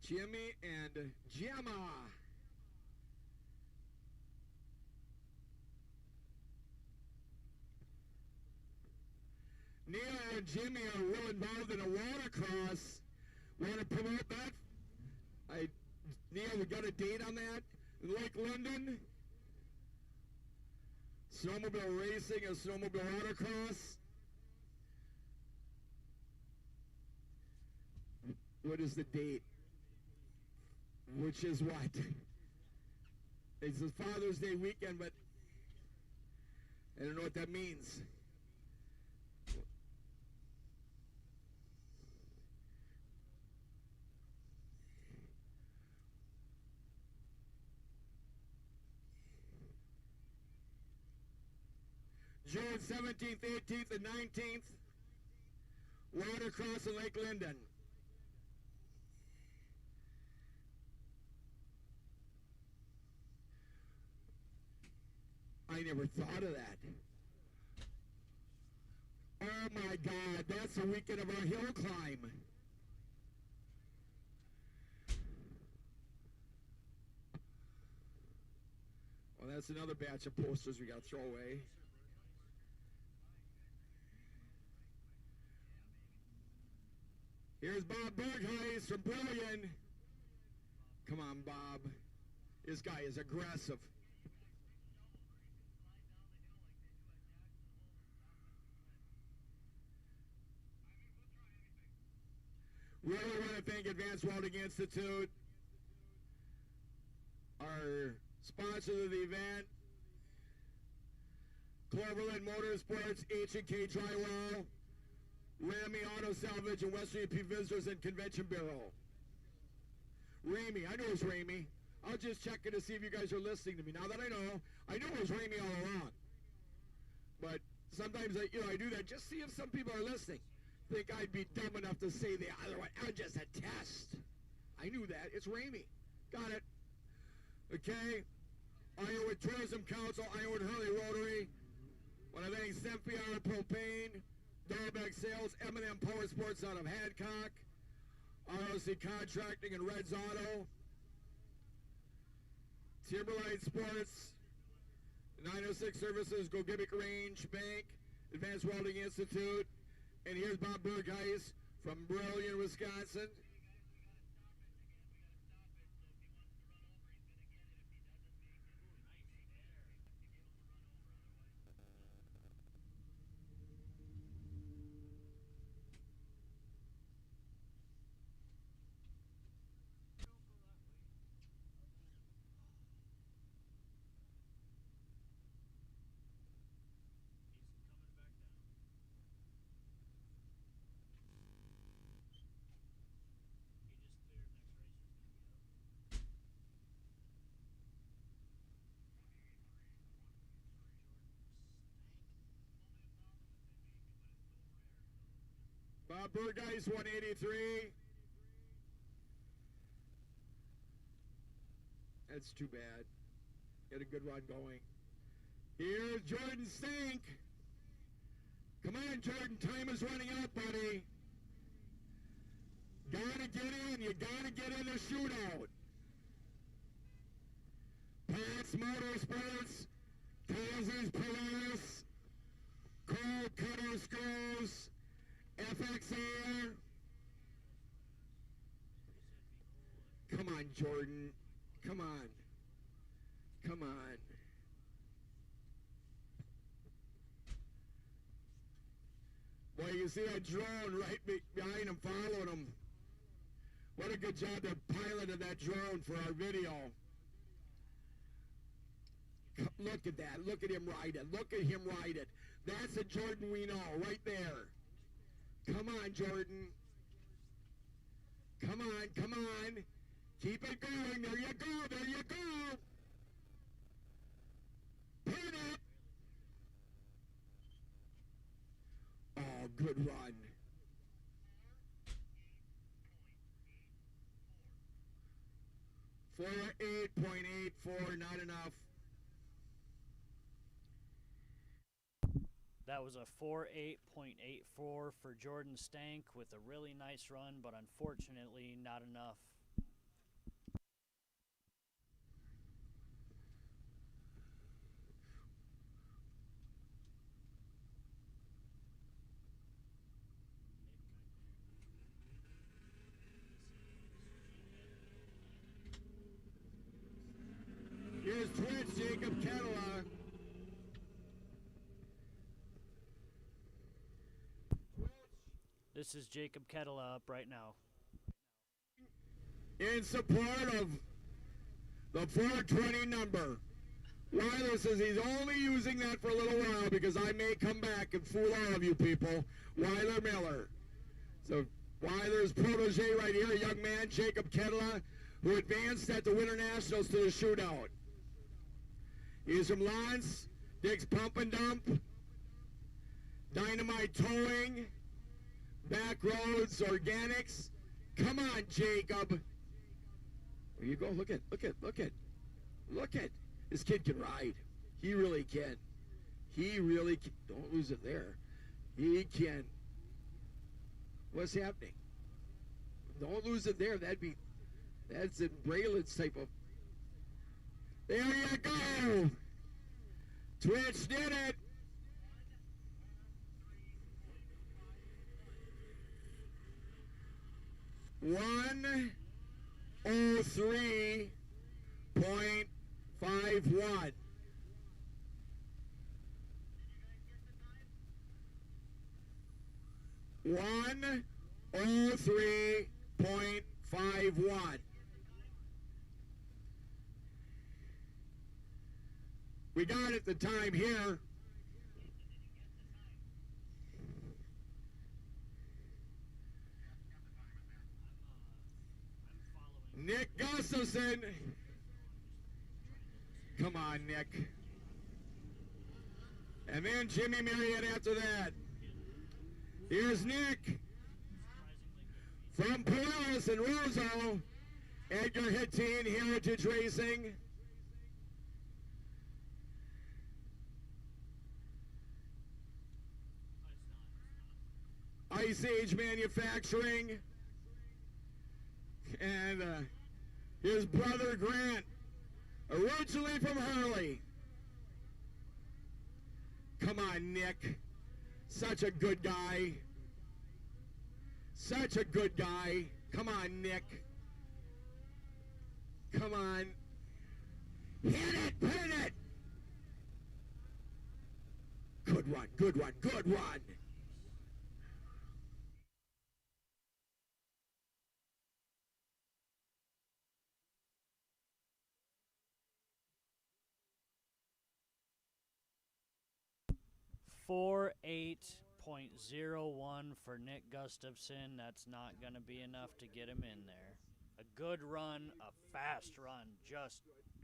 Jimmy, and Gemma. Neil and Jimmy are real involved in a watercross. Want to promote that? Neil, we got a date on that? Lake Linden? Snowmobile racing, a snowmobile watercross. What is the date? Which is what? It's the Father's Day weekend, but I don't know what that means. June 17th, 18th, and 19th, watercross in Lake Linden. I never thought of that. Oh my God, that's the weekend of our hill climb. Well, that's another batch of posters we got to throw away. Here's Bob Bergheis from Brillion. Come on, Bob. This guy is aggressive. Really want to thank Advanced Welding Institute, our sponsors of the event, Cloverland Motorsports, H&K Drywall, Ramy Auto Salvage, and Western UP Visitors and Convention Bureau. Ramy, I know it's Ramy. I was just checking to see if you guys are listening to me. Now that I know it was Ramy all along. But sometimes I do that just to see if some people are listening. Think I'd be dumb enough to say the other one. I was just a test. I knew that. It's Ramy. Got it. Okay. Iowa Tourism Council, Iowa Hurley Rotary. Want to thank Sempiar Propane, Darbeck Sales, M&M Power Sports out of Hancock, ROC Contracting and Reds Auto, Timberline Sports, 906 Services, Go Gimmick Range Bank, Advanced Welding Institute. And here's Bob Burgeis from Brilliant, Wisconsin. Bob Burgeis, 183. That's too bad. Get a good run going. Here's Jordan Stank. Come on, Jordan. Time is running out, buddy. Gotta get in. You gotta get in the shootout. Pats Motorsports, Kansas Polaris, Cold Cutter Screws, FXR. Come on, Jordan. Come on. Come on. Boy, you see that drone right behind him, following him. What a good job the pilot of that drone for our video. Look at that. Look at him ride it. Look at him ride it. That's the Jordan we know, right there. Come on, Jordan. Come on, come on. Keep it going. There you go. There you go. Pin it. Oh, good run. For 8.84, not enough. That was a 4.8.84 for Jordan Stank with a really nice run, but unfortunately not enough. Here's Twitch, Jacob Kettler. This is Jacob Kettler up right now. In support of the 420 number. Weiler says he's only using that for a little while because I may come back and fool all of you people. Weiler Miller. So Weiler's protege right here, a young man, Jacob Kettler, who advanced at the Winternationals to the shootout. He's from Lance, Dick's Pump and Dump, Dynamite Towing, Backroads Organics. Come on, Jacob. There you go. Look at. This kid can ride. He really can. He really can. Don't lose it there. He can. What's happening? Don't lose it there. That's in Braylon's type of. There you go. Twitch did it. $1:03.51. $1:03.51. We got it the time here. Nick Gustafson. Come on, Nick. And then Jimmy Marriott after that. Here's Nick from Polaris and Roseau. Edgar Hittine, Heritage Racing. Ice Age Manufacturing. And his brother Grant, originally from Hurley. Come on, Nick. Such a good guy. Such a good guy. Come on, Nick. Come on. Hit it, put it. Good one, good one, good one. For 8.01 for Nick Gustafson. That's not going to be enough to get him in there. A good run, a fast run, just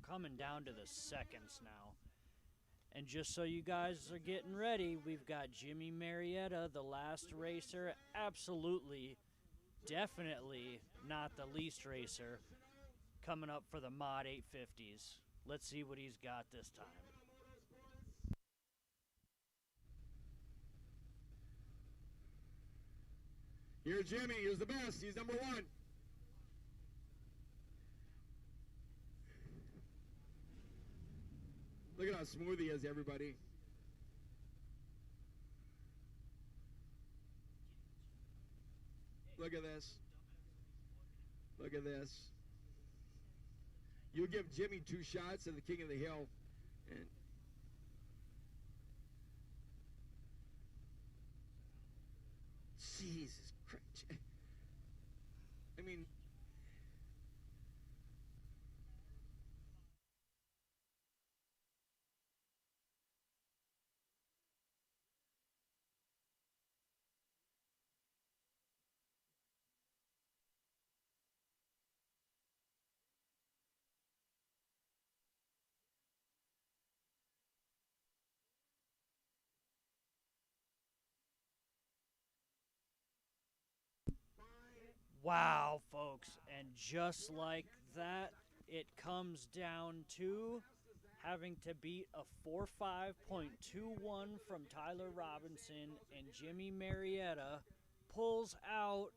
coming down to the seconds now. And just so you guys are getting ready, we've got Jimmy Marietta, the last racer. Absolutely, definitely not the least racer, coming up for the Mod 850s. Let's see what he's got this time. Here's Jimmy. He's the best. He's number one. Look at how smooth he is, everybody. Look at this. Look at this. You give Jimmy 2 shots at the King of the Hill, and Jesus Christ. I mean, Wow, folks, and just like that, it comes down to having to beat a 4.5.21 from Tyler Robinson, and Jimmy Marietta pulls out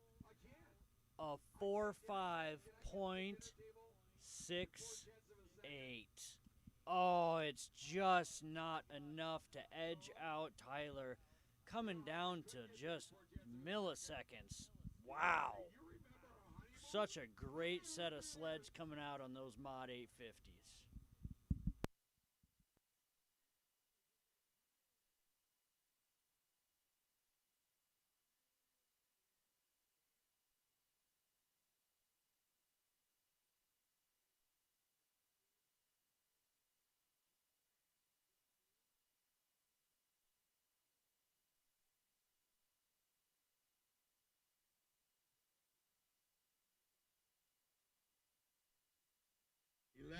a 4.5.68. Oh, it's just not enough to edge out Tyler, coming down to just milliseconds. Wow. Such a great set of sleds coming out on those Mod 850s.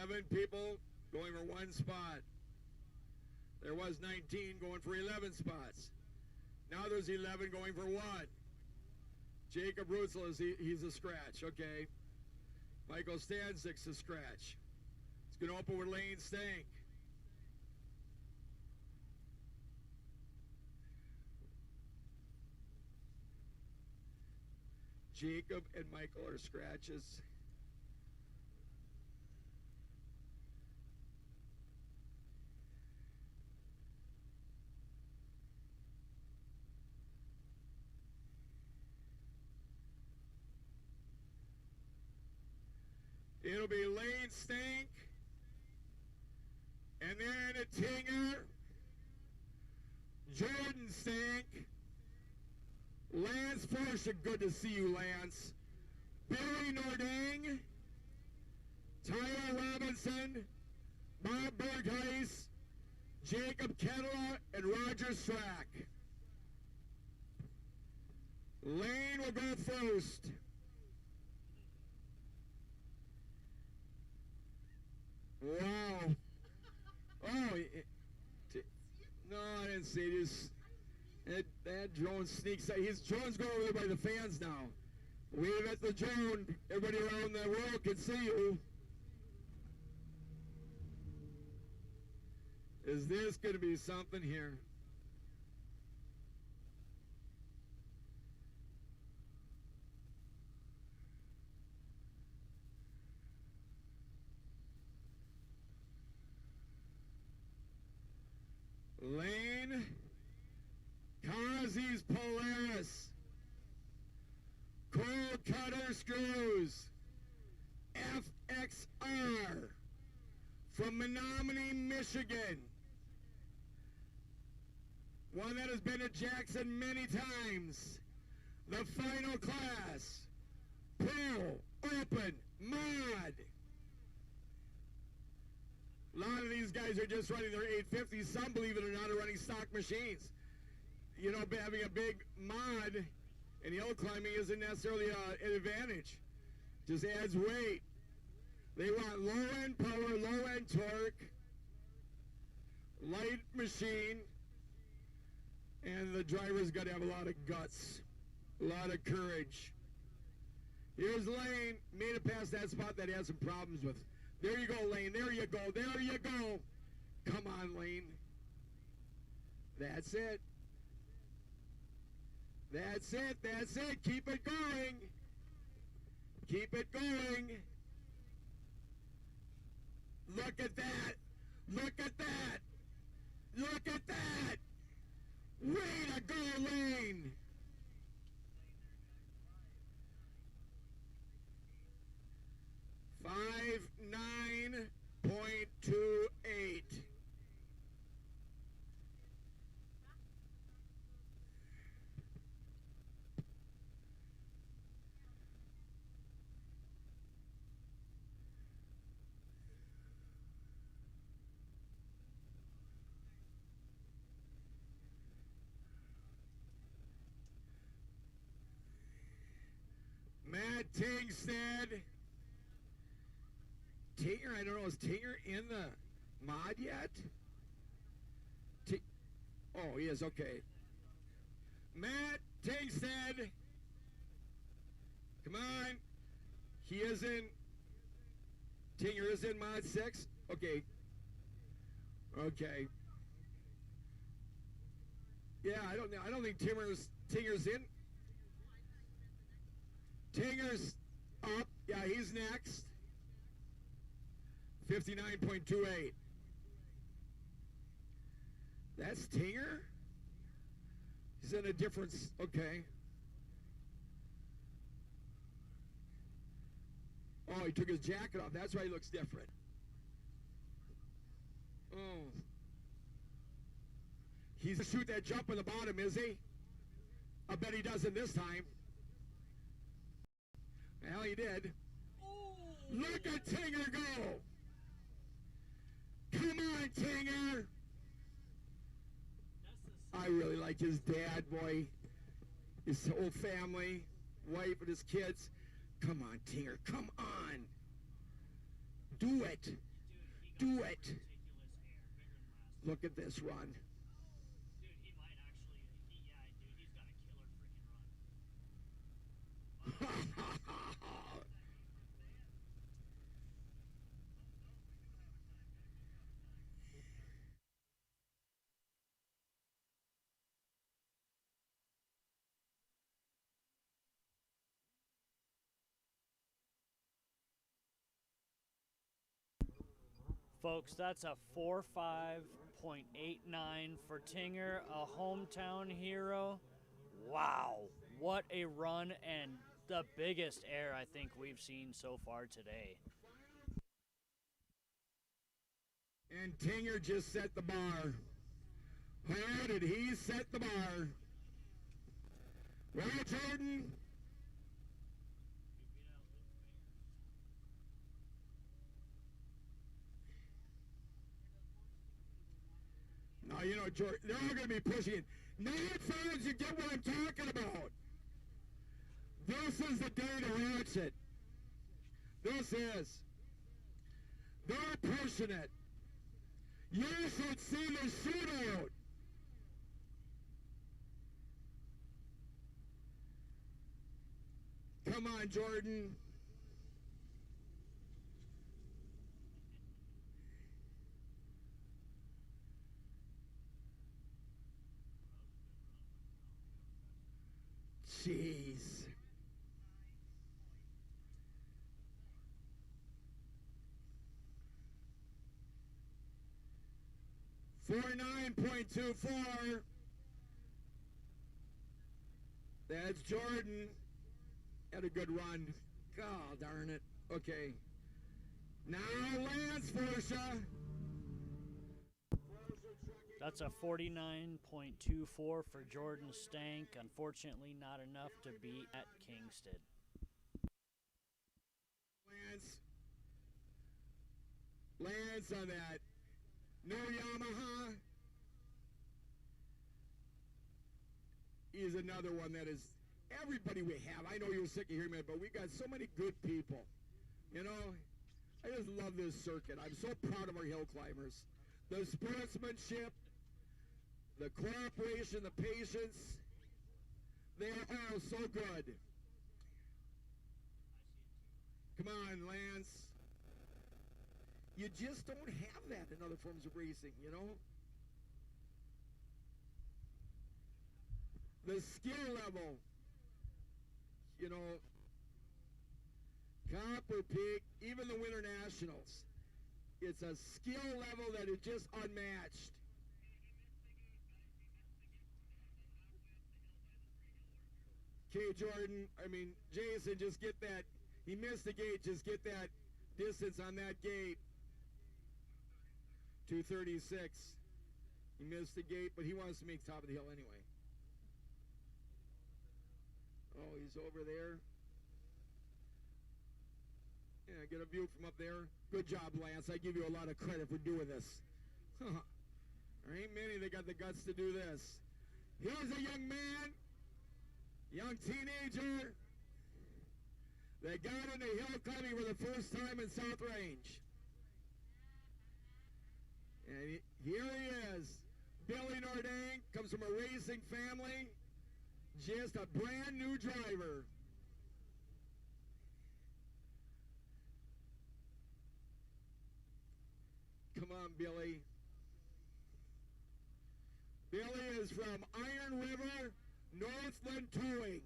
$11 people going for 1 spot. There was 19 going for 11 spots. Now there's 11 going for 1. Jacob Rutzel, he's a scratch, okay. Michael Stanzik's a scratch. It's going to open with Lane Stank. Jacob and Michael are scratches. It'll be Lane Stank, and then a Tinger, Jordan Stank, Lance Forsha, good to see you, Lance, Billy Nordang, Tyler Robinson, Bob Bergheis, Jacob Kettler, and Roger Strack. Lane will go first. Wow. Oh, no, I didn't see it. That drone sneaks out. Drone's going over there by the fans now. Wave at the drone. Everybody around the world can see you. Is this going to be something here? Lane from Menominee, Michigan. One that has been to Jackson many times. The final class, Pro Open Mod. A lot of these guys are just running their 850s. Some, believe it or not, are running stock machines. You know, having a big mod in hill climbing isn't necessarily an advantage. Just adds weight. They want low-end power, low-end torque, light machine, and the driver's got to have a lot of guts, a lot of courage. Here's Lane, made it past that spot that he had some problems with. There you go, Lane, there you go, there you go. Come on, Lane. That's it. That's it, that's it. Keep it going. Keep it going. Look at that. Look at that. Look at that. Way to go, Lane. .28. Matt Tingstead. Tinger, I don't know, is Tinger in the mod yet? Oh, he is, okay. Matt Tingstead. Come on. He is in, Tinger is in mod 6? Okay. Okay. Yeah, I don't think Tinger's in. Tinger's up. Yeah, he's next. 59.28. That's Tinger? He's in a different, okay. Oh, he took his jacket off. That's why he looks different. Oh. He's to shoot that jump on the bottom, is he? I bet he doesn't this time. Well, he did. Look at Tinger go. Come on, Tinger. I really like his dad, boy. His whole family, wife and his kids. Come on, Tinger, come on. Do it. Do it. Look at this run. Dude, he might actually, yeah, dude, he's got a killer freaking run. 'Folks, that's a 4.5.89 for Tinger, a hometown hero. Wow, what a run, and the biggest air I think we've seen so far today. And Tinger just set the bar. How did he set the bar? Well, Jordan. Now, you know, Jordan, they're all going to be pushing it. Now, fans, you get what I'm talking about. This is the day to watch it. This is. They're pushing it. You should see the shootout. Come on, Jordan. Jeez. .24. That's Jordan. Had a good run. God darn it. Okay. Now Lance Forsha. That's a 49.24 for Jordan Stank. Unfortunately, not enough to beat at Kingston. Lance on that new Yamaha. Is another one that is everybody we have. I know you're sick of hearing me, but we got so many good people. You know, I just love this circuit. I'm so proud of our hill climbers. The sportsmanship, the cooperation, the patience, they are all so good. Come on, Lance. You just don't have that in other forms of racing, you know? The skill level, you know, Copper Peak, even the Winternationals, it's a skill level that is just unmatched. Okay, Jordan, Jason, just get that. He missed the gate. Just get that distance on that gate. 236. He missed the gate, but he wants to make top of the hill anyway. Oh, he's over there. Yeah, get a view from up there. Good job, Lance. I give you a lot of credit for doing this. There ain't many that got the guts to do this. Here's a young man, young teenager, that got into hill climbing for the first time in South Range. And here he is. Billy Nordang comes from a racing family. Just a brand new driver. Come on, Billy. Billy is from Iron River, Northland Towing.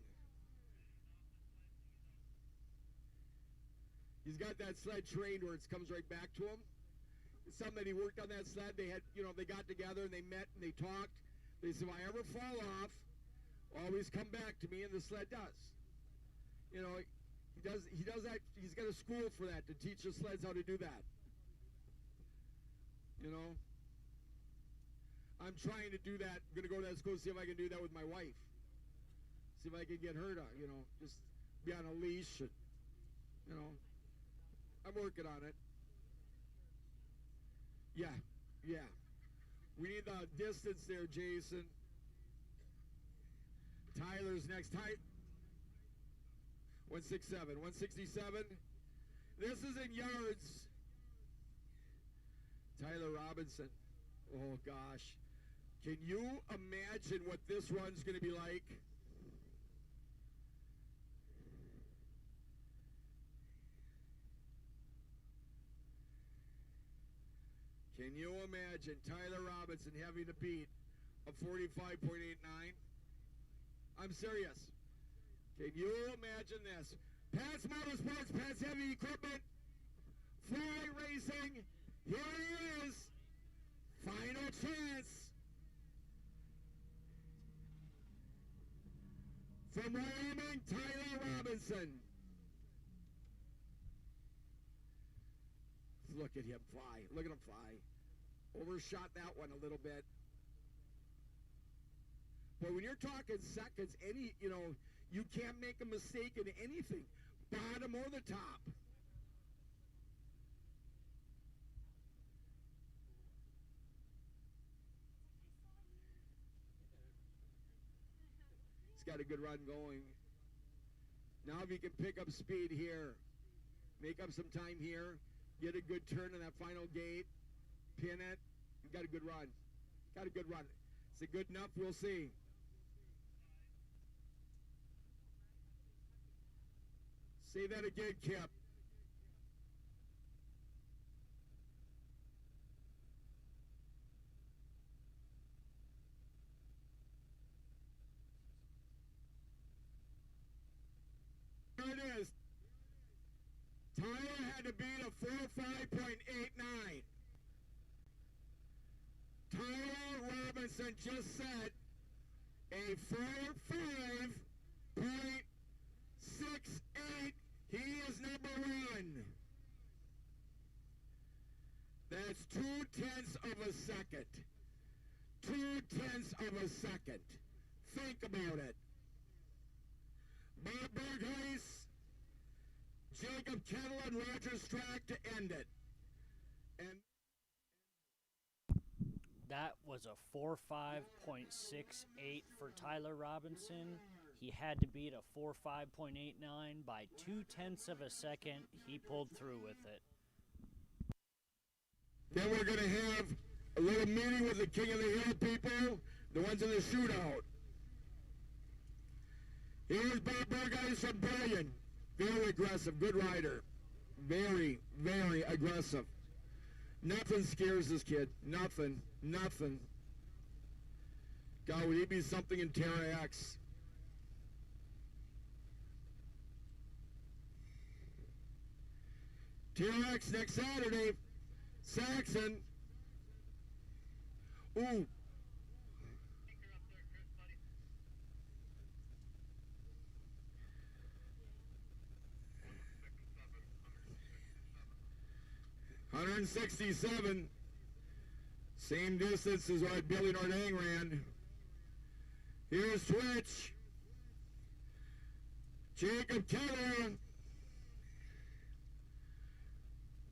He's got that sled trained where it comes right back to him. It's something that he worked on that sled. They had, they got together and they met and they talked. They said, if I ever fall off, always come back to me, and the sled does. He does that. He's got a school for that, to teach the sleds how to do that. I'm trying to do that. I'm going to go to that school, see if I can do that with my wife. See if I can get her to, just be on a leash. And, I'm working on it. Yeah. We need the distance there, Jason. Tyler's next. 167. 167. This is in yards. Tyler Robinson. Oh, gosh. Can you imagine what this run's going to be like? Can you imagine Tyler Robinson having to beat a 45.89? I'm serious. Can you imagine this? Pat's Motorsports, Pat's Heavy Equipment, Fly Racing. Here he is. Final chance. From Wyoming, Tyler Robinson. Look at him fly. Look at him fly. Overshot that one a little bit. But when you're talking seconds, you can't make a mistake in anything. Bottom or the top. He's got a good run going. Now if he can pick up speed here, make up some time here, get a good turn on that final gate, pin it, you got a good run. Got a good run. Is it good enough? We'll see. Say that again, Kip. There it is. Tyler had to beat a 45.89. Tyler Robinson just set a 45.68. He is number one. That's 2/10 of a second. 2/10 of a second. Think about it. Bob Berghuis, Jacob Kettle, and Roger Strack to end it. And That was a 4.5.68 for Tyler Robinson. He had to beat a 4.5.89 by 2/10 of a second. He pulled through with it. then we're going to have a little meeting with the King of the Hill people, the ones in the shootout. Here's Bob Berghuis from Brilliant. Very aggressive, good rider. Very, very aggressive. Nothing scares this kid. Nothing. Nothing. God, would he be something in Terra X? Terra X next Saturday. Saxon. Ooh. Speaker up there, Chris, buddy. 167. Same distance as what Billy Nordang ran. Here's Twitch. Jacob Keller.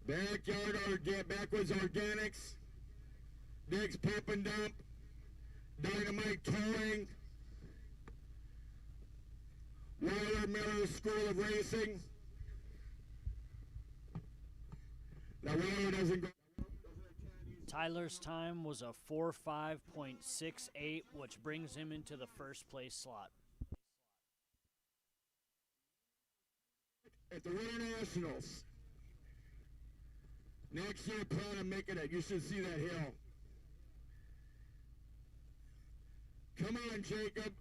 Backwoods Organics. Dick's Pump and Dump. Dynamite Towing. Weiler Miller School of Racing. That Weiler doesn't go. Tyler's time was a 4.5.68, which brings him into the first place slot. At the Winternationals. Next year, plan on making it. You should see that hill. Come on, Jacob.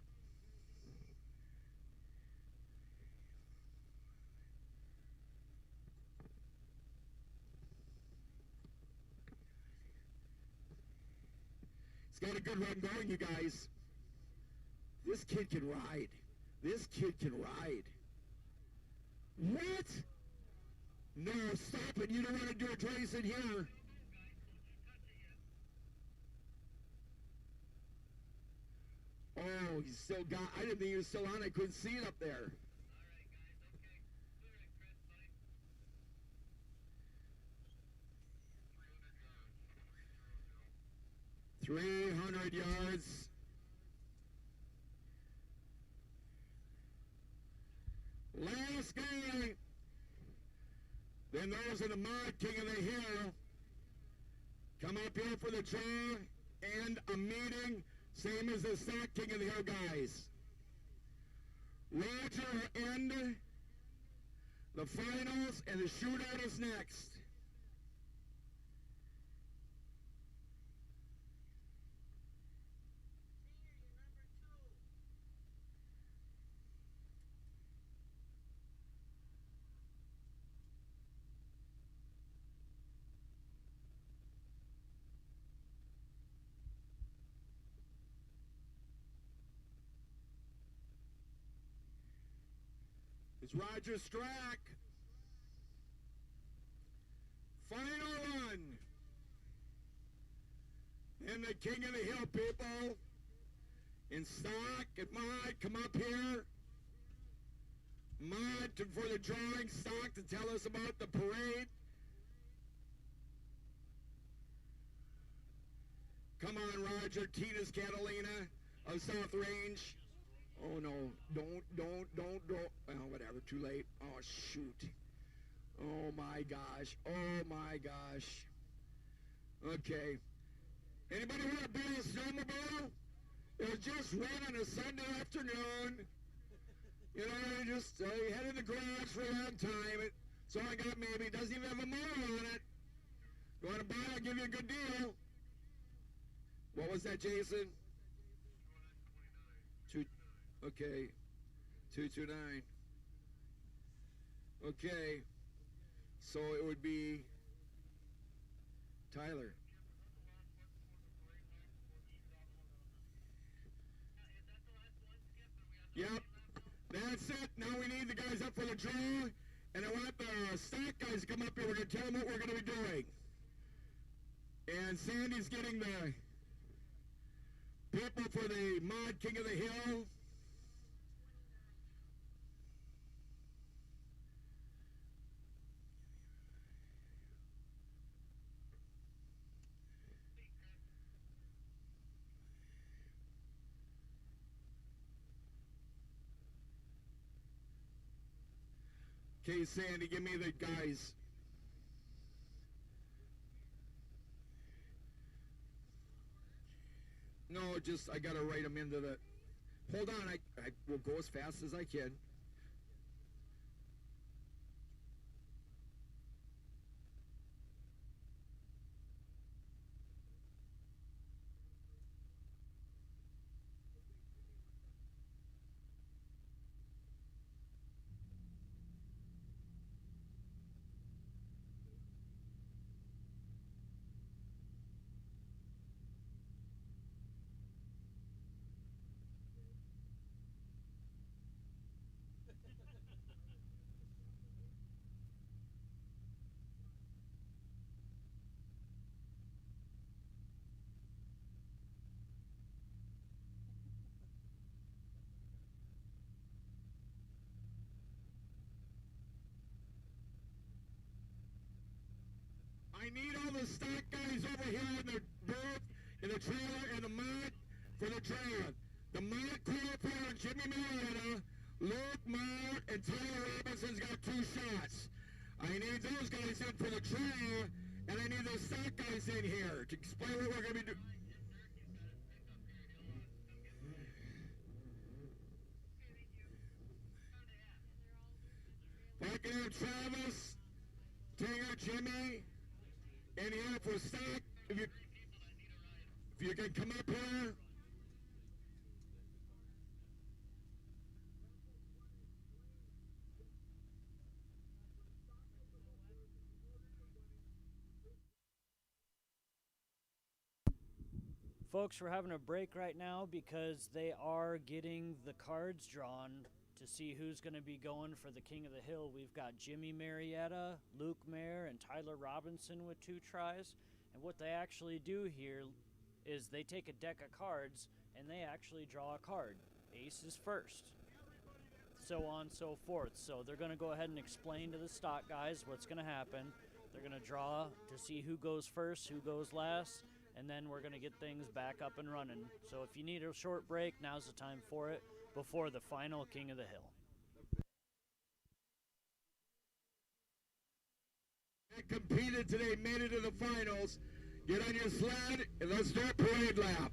He's got a good run going, you guys. This kid can ride. This kid can ride. What? No, stop it. You don't want to do a race in here. Oh, he's still got, I didn't think he was still on. I couldn't see it up there. All right, guys, okay. Clear it, Chris, buddy. 300 yards. Last guy. Then those in the mud, King of the Hill, come up here for the draw and a meeting, same as the stock King of the Hill guys. Roger will end the finals, and the shootout is next. Senior, you're number 2. It's Roger Strack. Final one. And the King of the Hill people in stock and Mud, come up here. Mud for the drawing, stock to tell us about the parade. Come on, Roger. Tina's Catalina of South Range. Oh no, don't. Oh, whatever, too late. Oh, shoot. Oh my gosh. Okay. Anybody want to buy a snowmobile? It was just run on a Sunday afternoon. You know, you just you had in the garage for a long time. So I got maybe, it doesn't even have a motor on it. You want to buy it, I'll give you a good deal. What was that, Jason? Okay, 229. Okay, so it would be Tyler. Yep, that's it. Now we need the guys up for the draw, and I want the stock guys to come up here. We're going to tell them what we're going to be doing. And Sandy's getting the people for the Mod King of the Hill. Okay, Sandy, give me the guys. No, just, I gotta write them into the... Hold on, I will go as fast as I can. I need all the stock guys over here in the booth, in the trailer, and the mod for the trailer. The mod qualifier, Jimmy Marietta, Luke Mart, and Tyler Robinson's got 2 shots. I need those guys in for the trailer, and I need the stock guys in here to explain what we're going to be doing. If I can have Travis, Tinger, Jimmy, in here for stock, if you can come up here. Folks, we're having a break right now because they are getting the cards drawn to see who's going to be going for the King of the Hill. We've got Jimmy Marietta, Luke Mayer, and Tyler Robinson with 2 tries. And what they actually do here is they take a deck of cards and they actually draw a card. Ace is first. So on and so forth. So they're going to go ahead and explain to the stock guys what's going to happen. They're going to draw to see who goes first, who goes last, and then we're going to get things back up and running. So if you need a short break, now's the time for it before the final King of the Hill. That competed today, made it to the finals. Get on your sled and let's do a parade lap.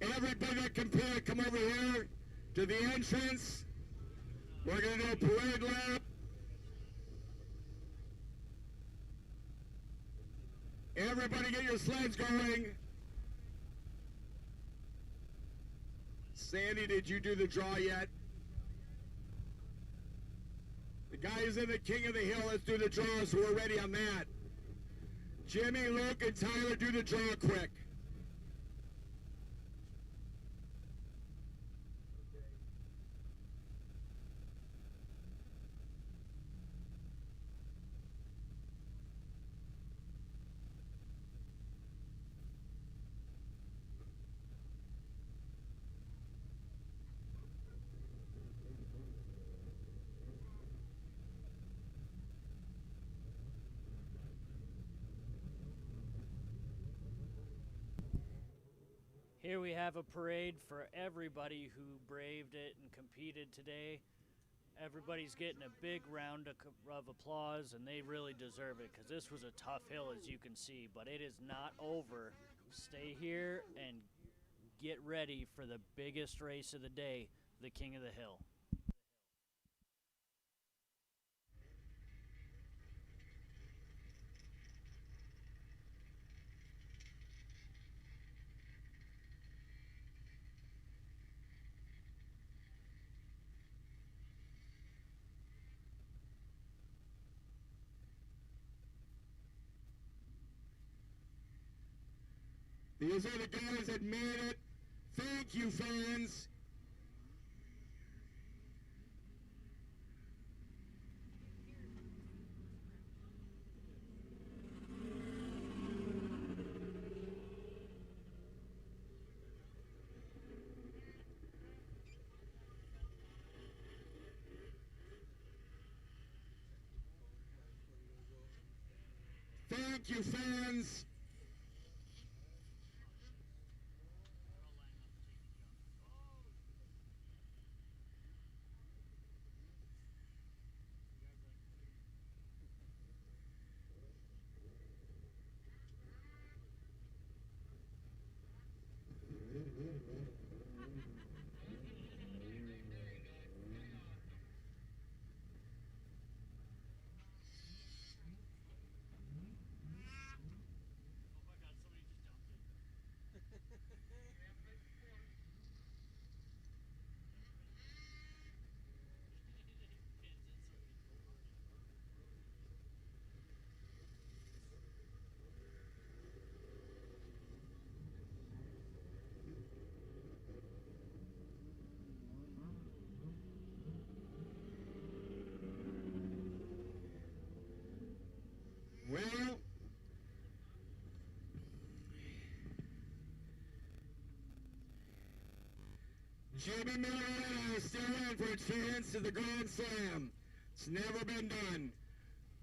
Everybody that competed, come over here to the entrance. We're going to do a parade lap. Everybody get your sleds going. Sandy, did you do the draw yet? The guy is in the King of the Hill. Let's do the draw, so we're ready on that. Jimmy, Luke, and Tyler, do the draw quick. Here we have a parade for everybody who braved it and competed today. Everybody's getting a big round of applause, and they really deserve it because this was a tough hill, as you can see, but it is not over. Stay here and get ready for the biggest race of the day, the King of the Hill. These are the guys that made it. Thank you, fans. Thank you, fans. Well, Jimmy Miller is still in for a chance to the Grand Slam. It's never been done.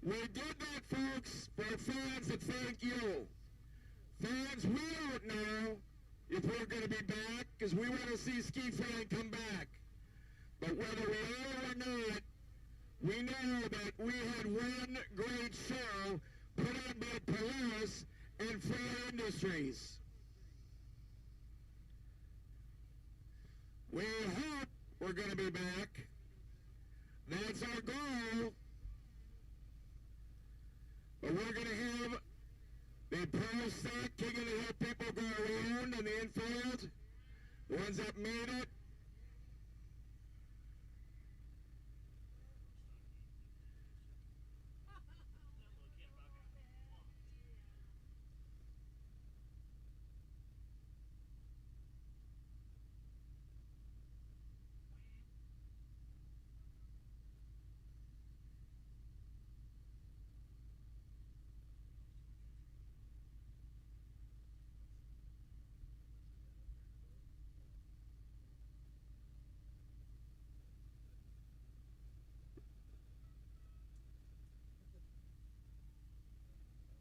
We did that, folks, for fans, and thank you. Fans, we don't know if we're going to be back because we want to see Ski Flying come back. But whether we are or not, we know that we had one great show put on by Polaris and Fair Industries. We hope we're going to be back. That's our goal. But we're going to have the pro stock King of the Hill people go around in the infield. The ones that made it.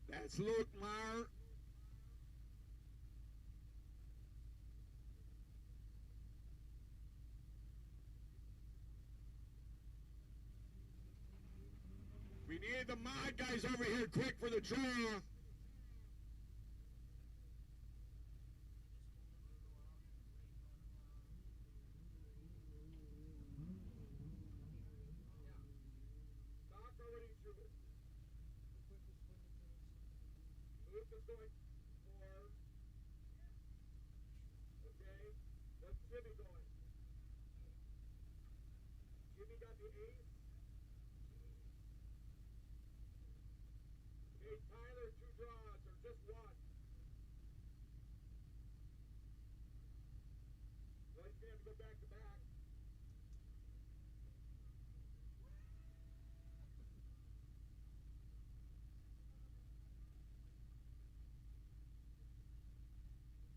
That's Luke Meyer. We need the mod guys over here quick for the draw. Luke is going 4. Okay, what's Jimmy going? Jimmy got the ace. Okay, Tyler, 2 draws, or just 1. Well, he's going to have to go back to back.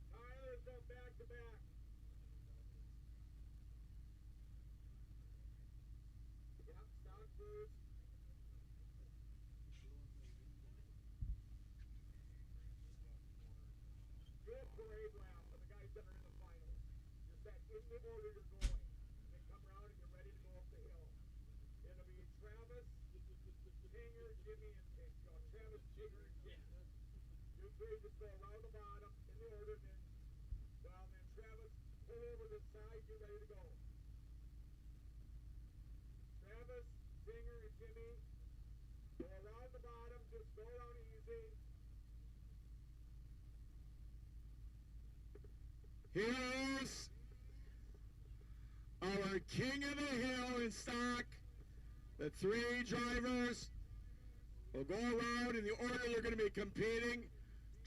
Tyler's going back to back. Yep, stock boost. Good parade round for the guys that are in the finals. Just that in the order you're going. Then come around and you're ready to go up the hill. It'll be Travis, Tinger, Jimmy, and Travis, Jigger, and Jimmy. You 3 just go around the bottom in the order, then Travis, pull over the side, you're ready to go. Travis, Tinger, and Jimmy, go around the bottom, just go around easy. Here's our King of the Hill in stock. The 3 drivers will go around in the order they're going to be competing.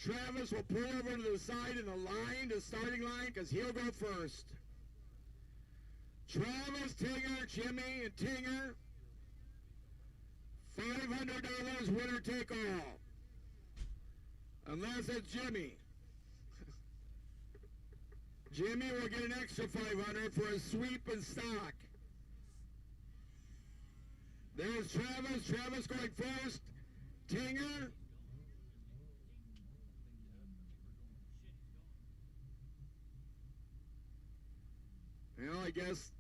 Travis will pull over to the side in the line, the starting line, because he'll go first. Travis, Tinger, Jimmy, and Tinger. $500 winner take all. Unless it's Jimmy. Jimmy will get an extra $500 for a sweep and stock. There's Travis. Travis going first. Tinger. Well, I guess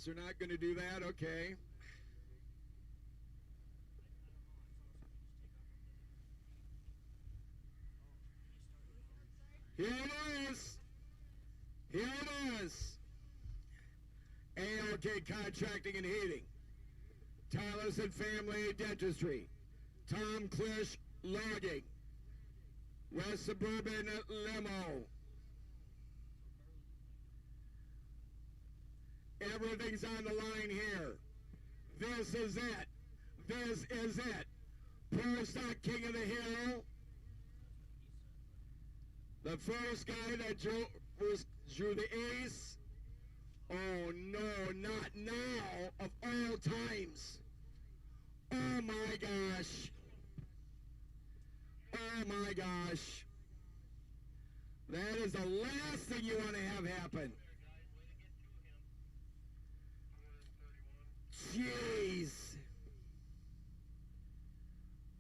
they're not going to do that. Okay. Here it is. Here it is. ALK Contracting and Heating. Tyler's and Family Dentistry. Tom Klisch Logging. West Suburban Limo. Everything's on the line here. This is it. This is it. Pro Stock King of the Hill. The first guy that drew the ace. Oh no, not now of all times. Oh my gosh. Oh my gosh. That is the last thing you want to have happen. Jeez.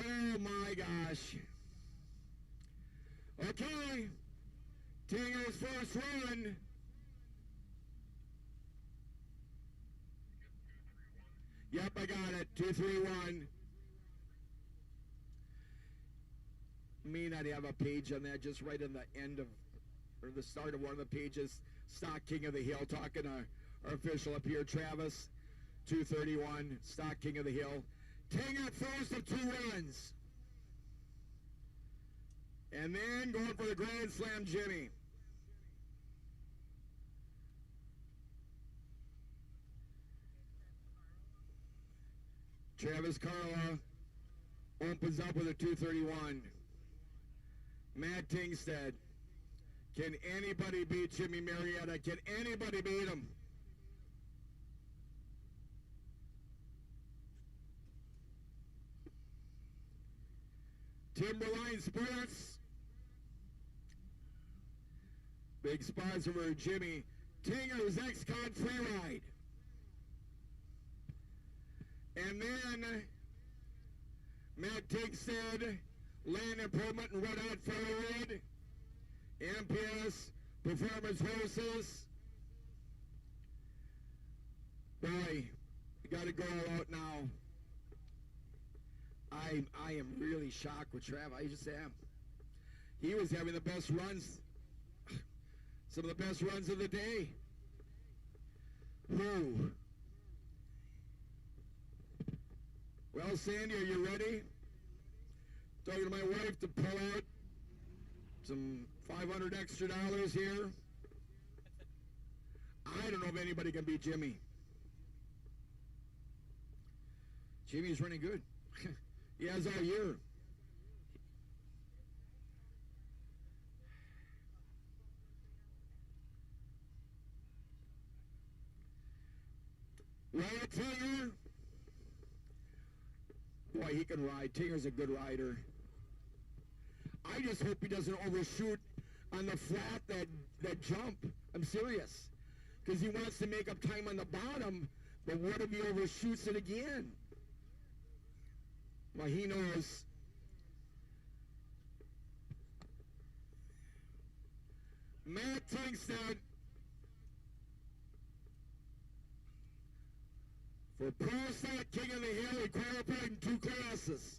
Oh my gosh. Okay. Tinger's first run. Yep, I got it. 2, 3, 1. May not have a page on that, just right in the end of, or the start of one of the pages. Stock King of the Hill, talking to our official up here, Travis. 231, Stock King of the Hill. Tinger first of 2 runs. And then going for the Grand Slam, Jimmy. Travis Carla opens up with a 231. Matt Tingstead. Can anybody beat Jimmy Marietta? Can anybody beat him? Timberline Sports. Big sponsor for Jimmy. Tinger's X-Con Free Ride. And then Matt Tingstead, Land Improvement and Red Hot Firewood. MPS Performance Horses. Boy, you got to go all out now. I am really shocked with Trav. I just am. He was having the best runs, some of the best runs of the day. Whoa. Well, Sandy, are you ready? Talking to my wife to pull out some $500 extra here. I don't know if anybody can beat Jimmy. Jimmy's running good. He has all year. Right, Tinger. Boy, he can ride. Tinger's a good rider. I just hope he doesn't overshoot on the flat, that jump. I'm serious. Because he wants to make up time on the bottom, but what if he overshoots it again? Well, he knows. Matt Tingstead for Pro Stock King of the Hill. He qualified in 2 classes.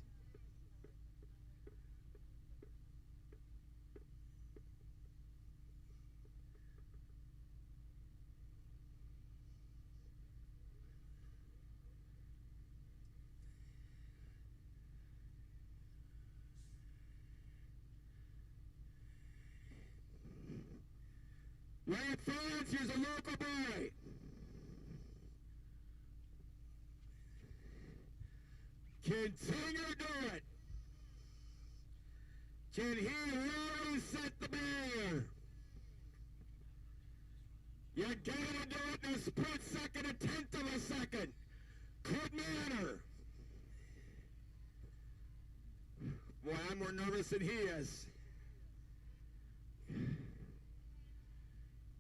Right, fans, here's a local boy. Can Tinger do it? Can he really set the barrier? You gotta do it in a split second, a tenth of a second. Could matter. Boy, I'm more nervous than he is.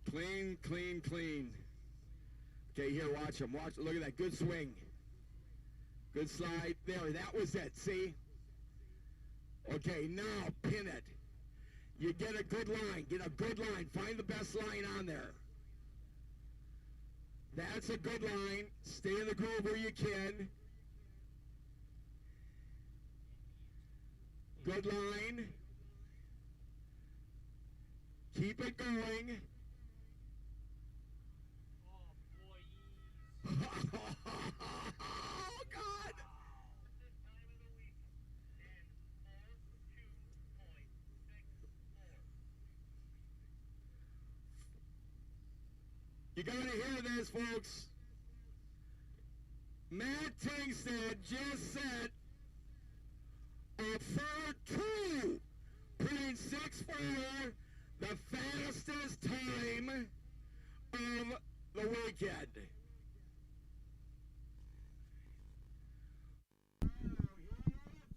Clean, clean, clean. Okay, here, watch him. Watch. Look at that. Good swing. Good slide. There, that was it. See? Okay, now pin it. You get a good line. Get a good line. Find the best line on there. That's a good line. Stay in the groove where you can. Good line. Keep it going. Oh, God. You gotta hear this, folks. Matt Tingstead just set a 4.2.64, the fastest time of the weekend.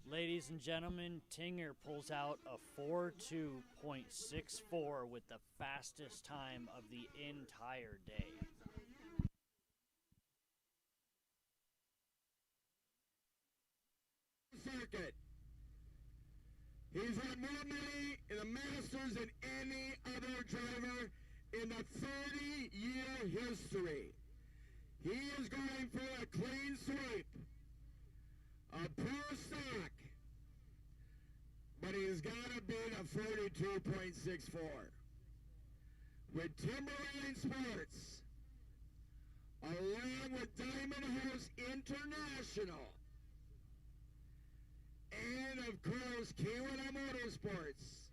Ladies and gentlemen, Tinger pulls out a 4.2.64 with the fastest time of the entire day. Circuit. He's had more money in the Masters than any other driver in the 30-year history. He is going for a clean sweep, a pure stock, but he's got to beat a 42.64. With Timberline Sports, along with Diamond Horse International, and of course, Canada Motorsports.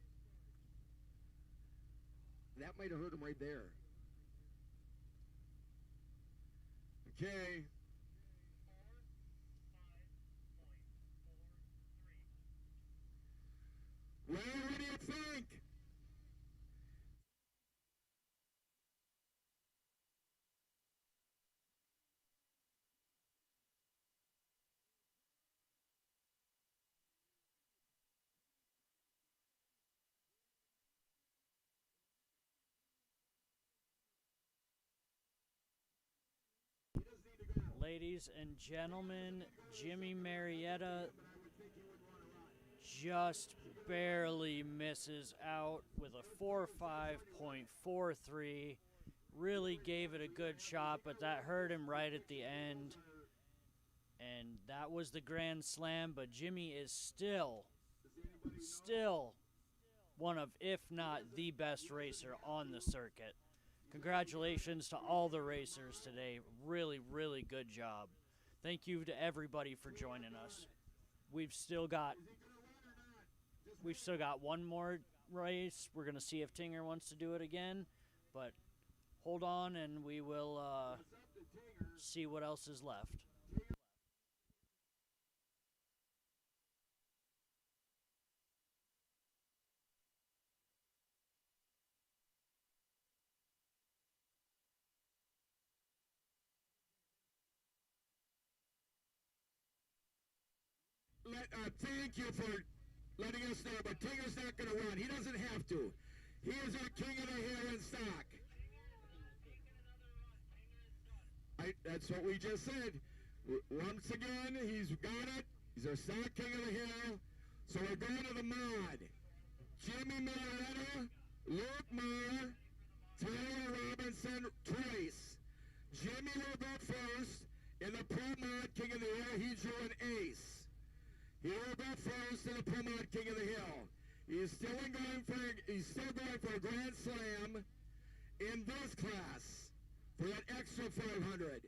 That might have hurt him right there. Okay. Well, what do you think? Ladies and gentlemen, Jimmy Marietta just barely misses out with a 4.5.43. Really gave it a good shot, but that hurt him right at the end. And that was the Grand Slam, but Jimmy is still one of, if not the best racer on the circuit. Congratulations to all the racers today. Really, really good job. Thank you to everybody for joining us. We've still got one more race. We're going to see if Tinger wants to do it again, but hold on and we will see what else is left. Thank you for letting us know, but Tinger's not going to run. He doesn't have to. He is our king of the hill in stock. That's what we just said. Once again, he's got it. He's our stock king of the hill. So we're going to the mod. Jimmy Marietta, Luke Moore, Tyler Robinson, Trace. Jimmy will go first in the Pro Mod King of the Hill. He drew an ace. He will go first in the Pro Mod King of the Hill. He's still going for a Grand Slam in this class for that extra 500.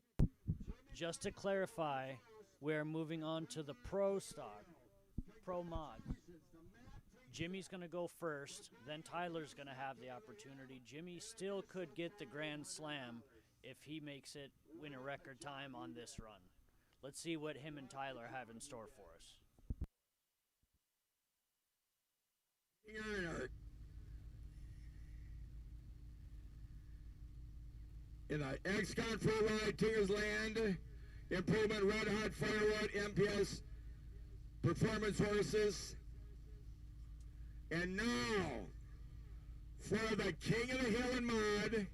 Just to clarify, we're moving on to the Pro Stock, Pro Mod. Jimmy's going to go first, then Tyler's going to have the opportunity. Jimmy still could get the Grand Slam if he makes it win a record time on this run. Let's see what him and Tyler have in store for us. In the X-Con Full Ride Tingers Land Improvement Red Hot Firewood MPS Performance Horses. And now, for the King of the Hill and Mud,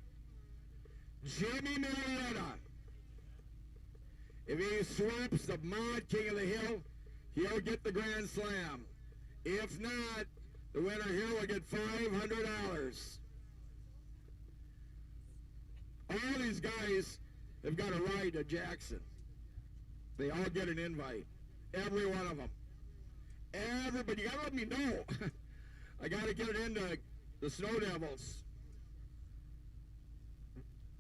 Jimmy Marietta. If he sweeps the Mod King of the Hill, he'll get the Grand Slam. If not, the winner here will get $500. All these guys have got a ride to Jackson. They all get an invite. Every one of them. Everybody, you gotta let me know. I gotta get it into the Snow Devils.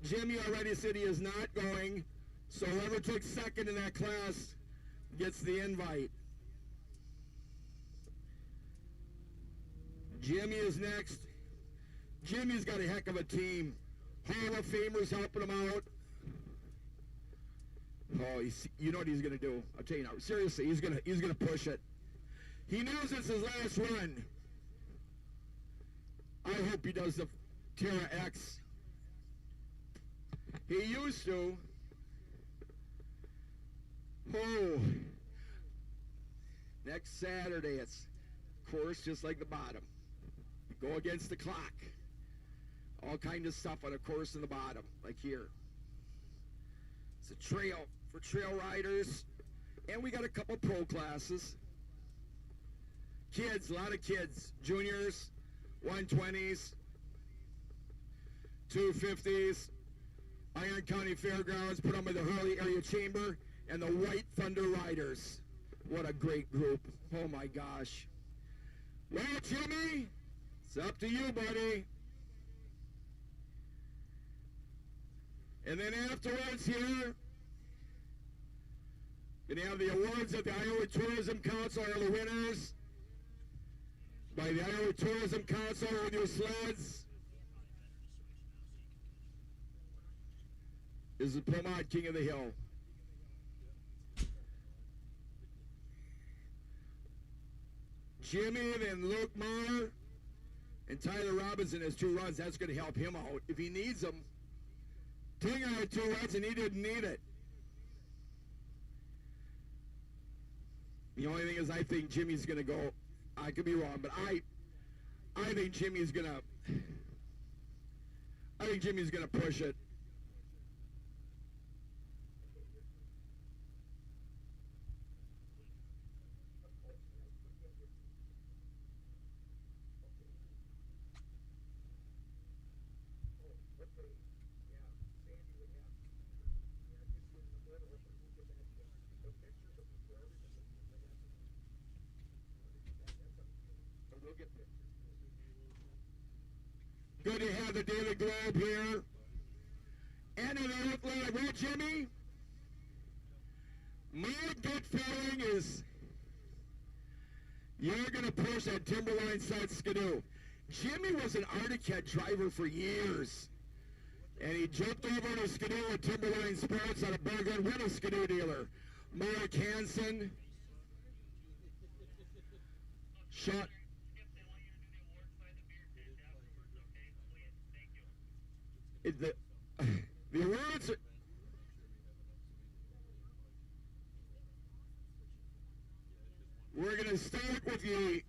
Jimmy already said he is not going, so whoever took second in that class gets the invite. Jimmy is next. Jimmy's got a heck of a team. Hall of Famers helping him out. Oh, you know what he's going to do. I'll tell you now. Seriously, he's going to push it. He knows it's his last run. I hope he does the Terra X. He used to. Oh. Next Saturday, it's course just like the bottom. Go against the clock. All kind of stuff on a course in the bottom, like here. It's a trail for trail riders. And we got a couple pro classes. Kids, a lot of kids. Juniors, 120s, 250s. Iron County Fairgrounds, put on by the Hurley Area Chamber, and the White Thunder Riders. What a great group. Oh my gosh. Well, Jimmy, it's up to you, buddy. And then afterwards here, gonna have the awards that the Iowa Tourism Council are the winners. By the Iowa Tourism Council with your sleds. Is the Pomod King of the Hill. Jimmy and Luke Maher and Tyler Robinson has 2 runs. That's going to help him out if he needs them. Tinger had 2 runs and he didn't need it. The only thing is I think Jimmy's going to go. I could be wrong, but I think Jimmy's going to. I think Jimmy's going to push it. Good to have the Daily Globe here. And an outline. Well, Jimmy, my gut feeling is you're going to push that Timberline side skidoo. Jimmy was an Arctic Cat driver for years. And he jumped over to skidoo at Timberline Sports on a Bergen with a skidoo dealer. Mark Hansen. Shot. The awards. We're going to start with the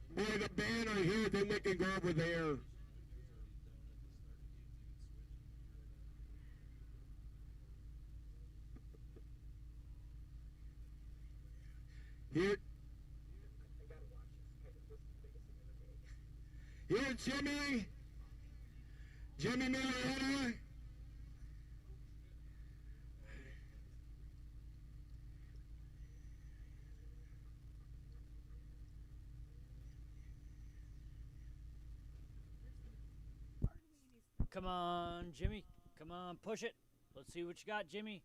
banner here, then we can go over there. Here, Jimmy Marietta. Come on, Jimmy. Come on, push it. Let's see what you got, Jimmy.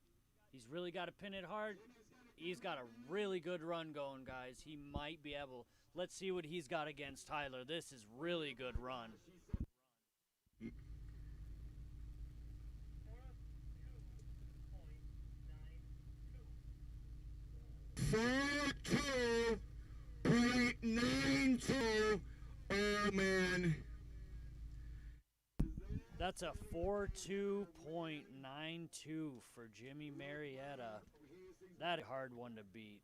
He's really got to pin it hard. He's got a really good run going, guys. He might be able. Let's see what he's got against Tyler. This is really good run. 42.92. Oh, man. That's a 4.2.92 for Jimmy Marietta. That's a hard one to beat.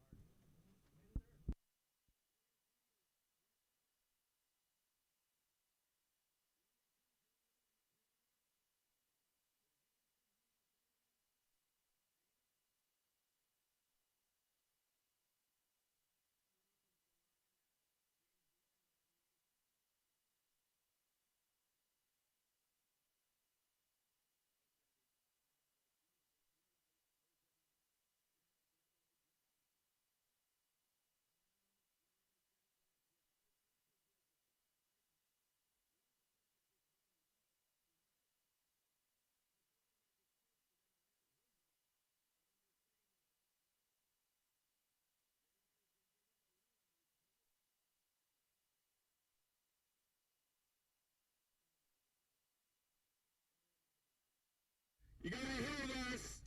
You gotta hear this.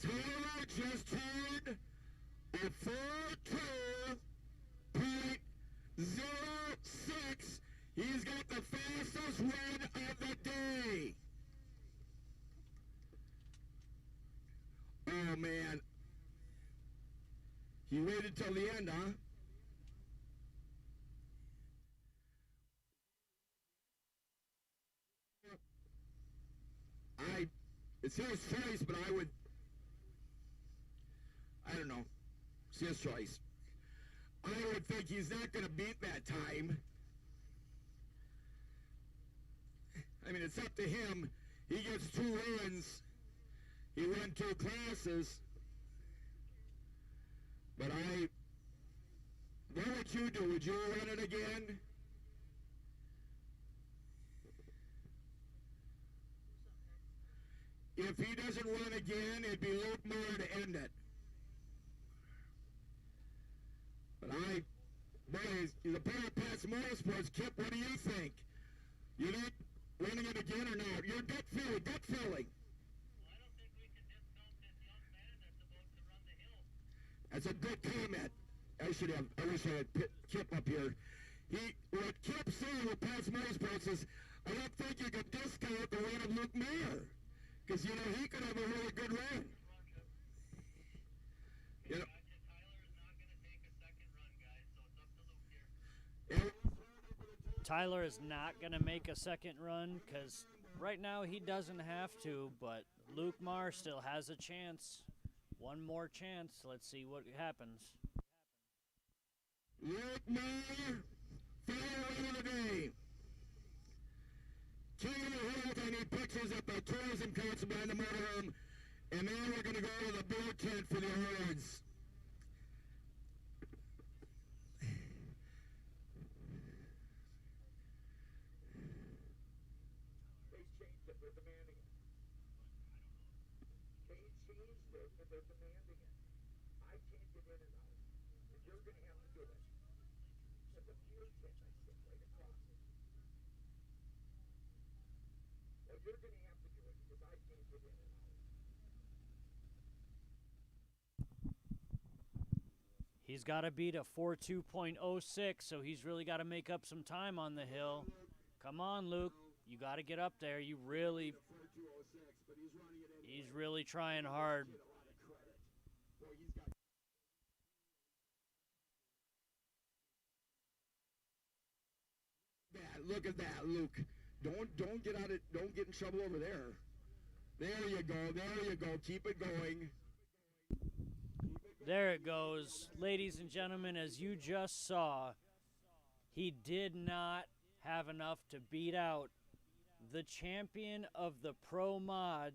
Taylor just turned a 42.06. He's got the fastest run of the day. Oh, man. He waited till the end, huh? It's his choice, but I don't know. It's his choice. I would think he's not going to beat that time. I mean, it's up to him. He gets 2 runs. He won 2 classes. But what would you do? Would you run it again? If he doesn't run again, it'd be Luke Moore to end it. But boys, the player Pat's Motorsports, Kip, what do you think? You think running it again or not? Your gut feeling. Well, I don't think we can discount this young man that's about to run the hill. That's a good comment. I wish I had Kip up here. What Kip said with Pat's Motorsports is, I don't think you can discount the run of Luke Mayer. Because, he could have a really good run. You know, Tyler is not going to take a second run, guys, so it's up to Luke here. Tyler is not going to make a second run because right now he doesn't have to, but Luke Marr still has a chance. One more chance. Let's see what happens. Luke Marr, final run of the day. King of the Hill, I need pictures at the tourism council behind the motorhome. And then we're going to go to the beer tent for the awards. They changed it. They're demanding it. They changed it, and they're demanding it. I can't get in and out. And you're going to have to do it. At the beer tent, I sit right across it. Well, you're going to have to do it because I can't get in and out. He's got to beat a 4.2.06, so he's really got to make up some time on the hill. Come on, Luke. You got to get up there. He's really trying hard. Look at that, Luke. Don't get out of, don't get in trouble over there. There you go. There you go. Keep it going. There it goes. Ladies and gentlemen, as you just saw, he did not have enough to beat out the champion of the Pro Mod,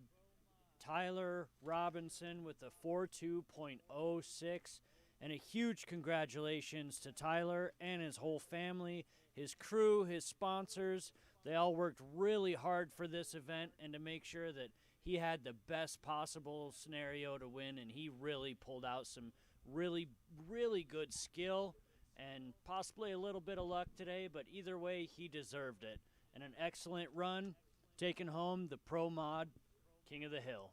Tyler Robinson, with a 4.2.06. And a huge congratulations to Tyler and his whole family, his crew, his sponsors. They all worked really hard for this event and to make sure that he had the best possible scenario to win, and he really pulled out some really, really good skill and possibly a little bit of luck today, but either way, he deserved it. And an excellent run, taking home the Pro Mod King of the Hill.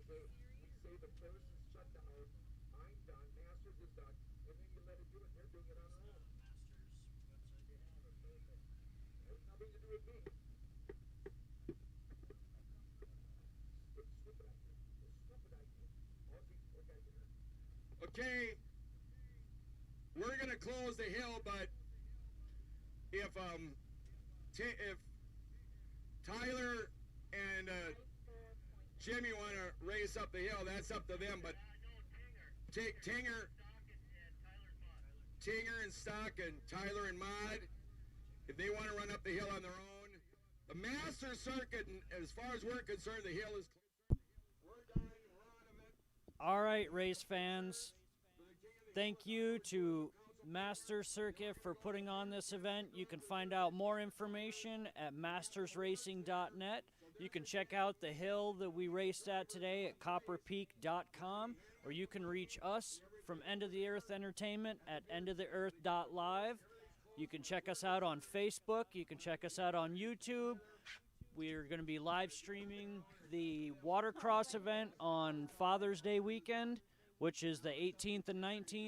series. the first is shut down, I'm done, Masters is done, and then you let it do it, they're doing it on their own. It has nothing to do with me. Stupid idea. Stupid idea. Okay, we're gonna close the hill, but if Tyler and Jimmy want to race up the hill, that's up to them. But take Tinger and Stock and Tyler and Mod, if they want to run up the hill on their own. The Master Circuit, as far as we're concerned, the hill is closed. We're done. We're out of it. All right, race fans. Thank you to Master Circuit for putting on this event. You can find out more information at mastersracing.net. You can check out the hill that we raced at today at copperpeak.com, or you can reach us from End of the Earth Entertainment at endoftheearth.live. You can check us out on Facebook. You can check us out on YouTube. We're going to be live streaming the Watercross event on Father's Day weekend, which is the 18th and 19th.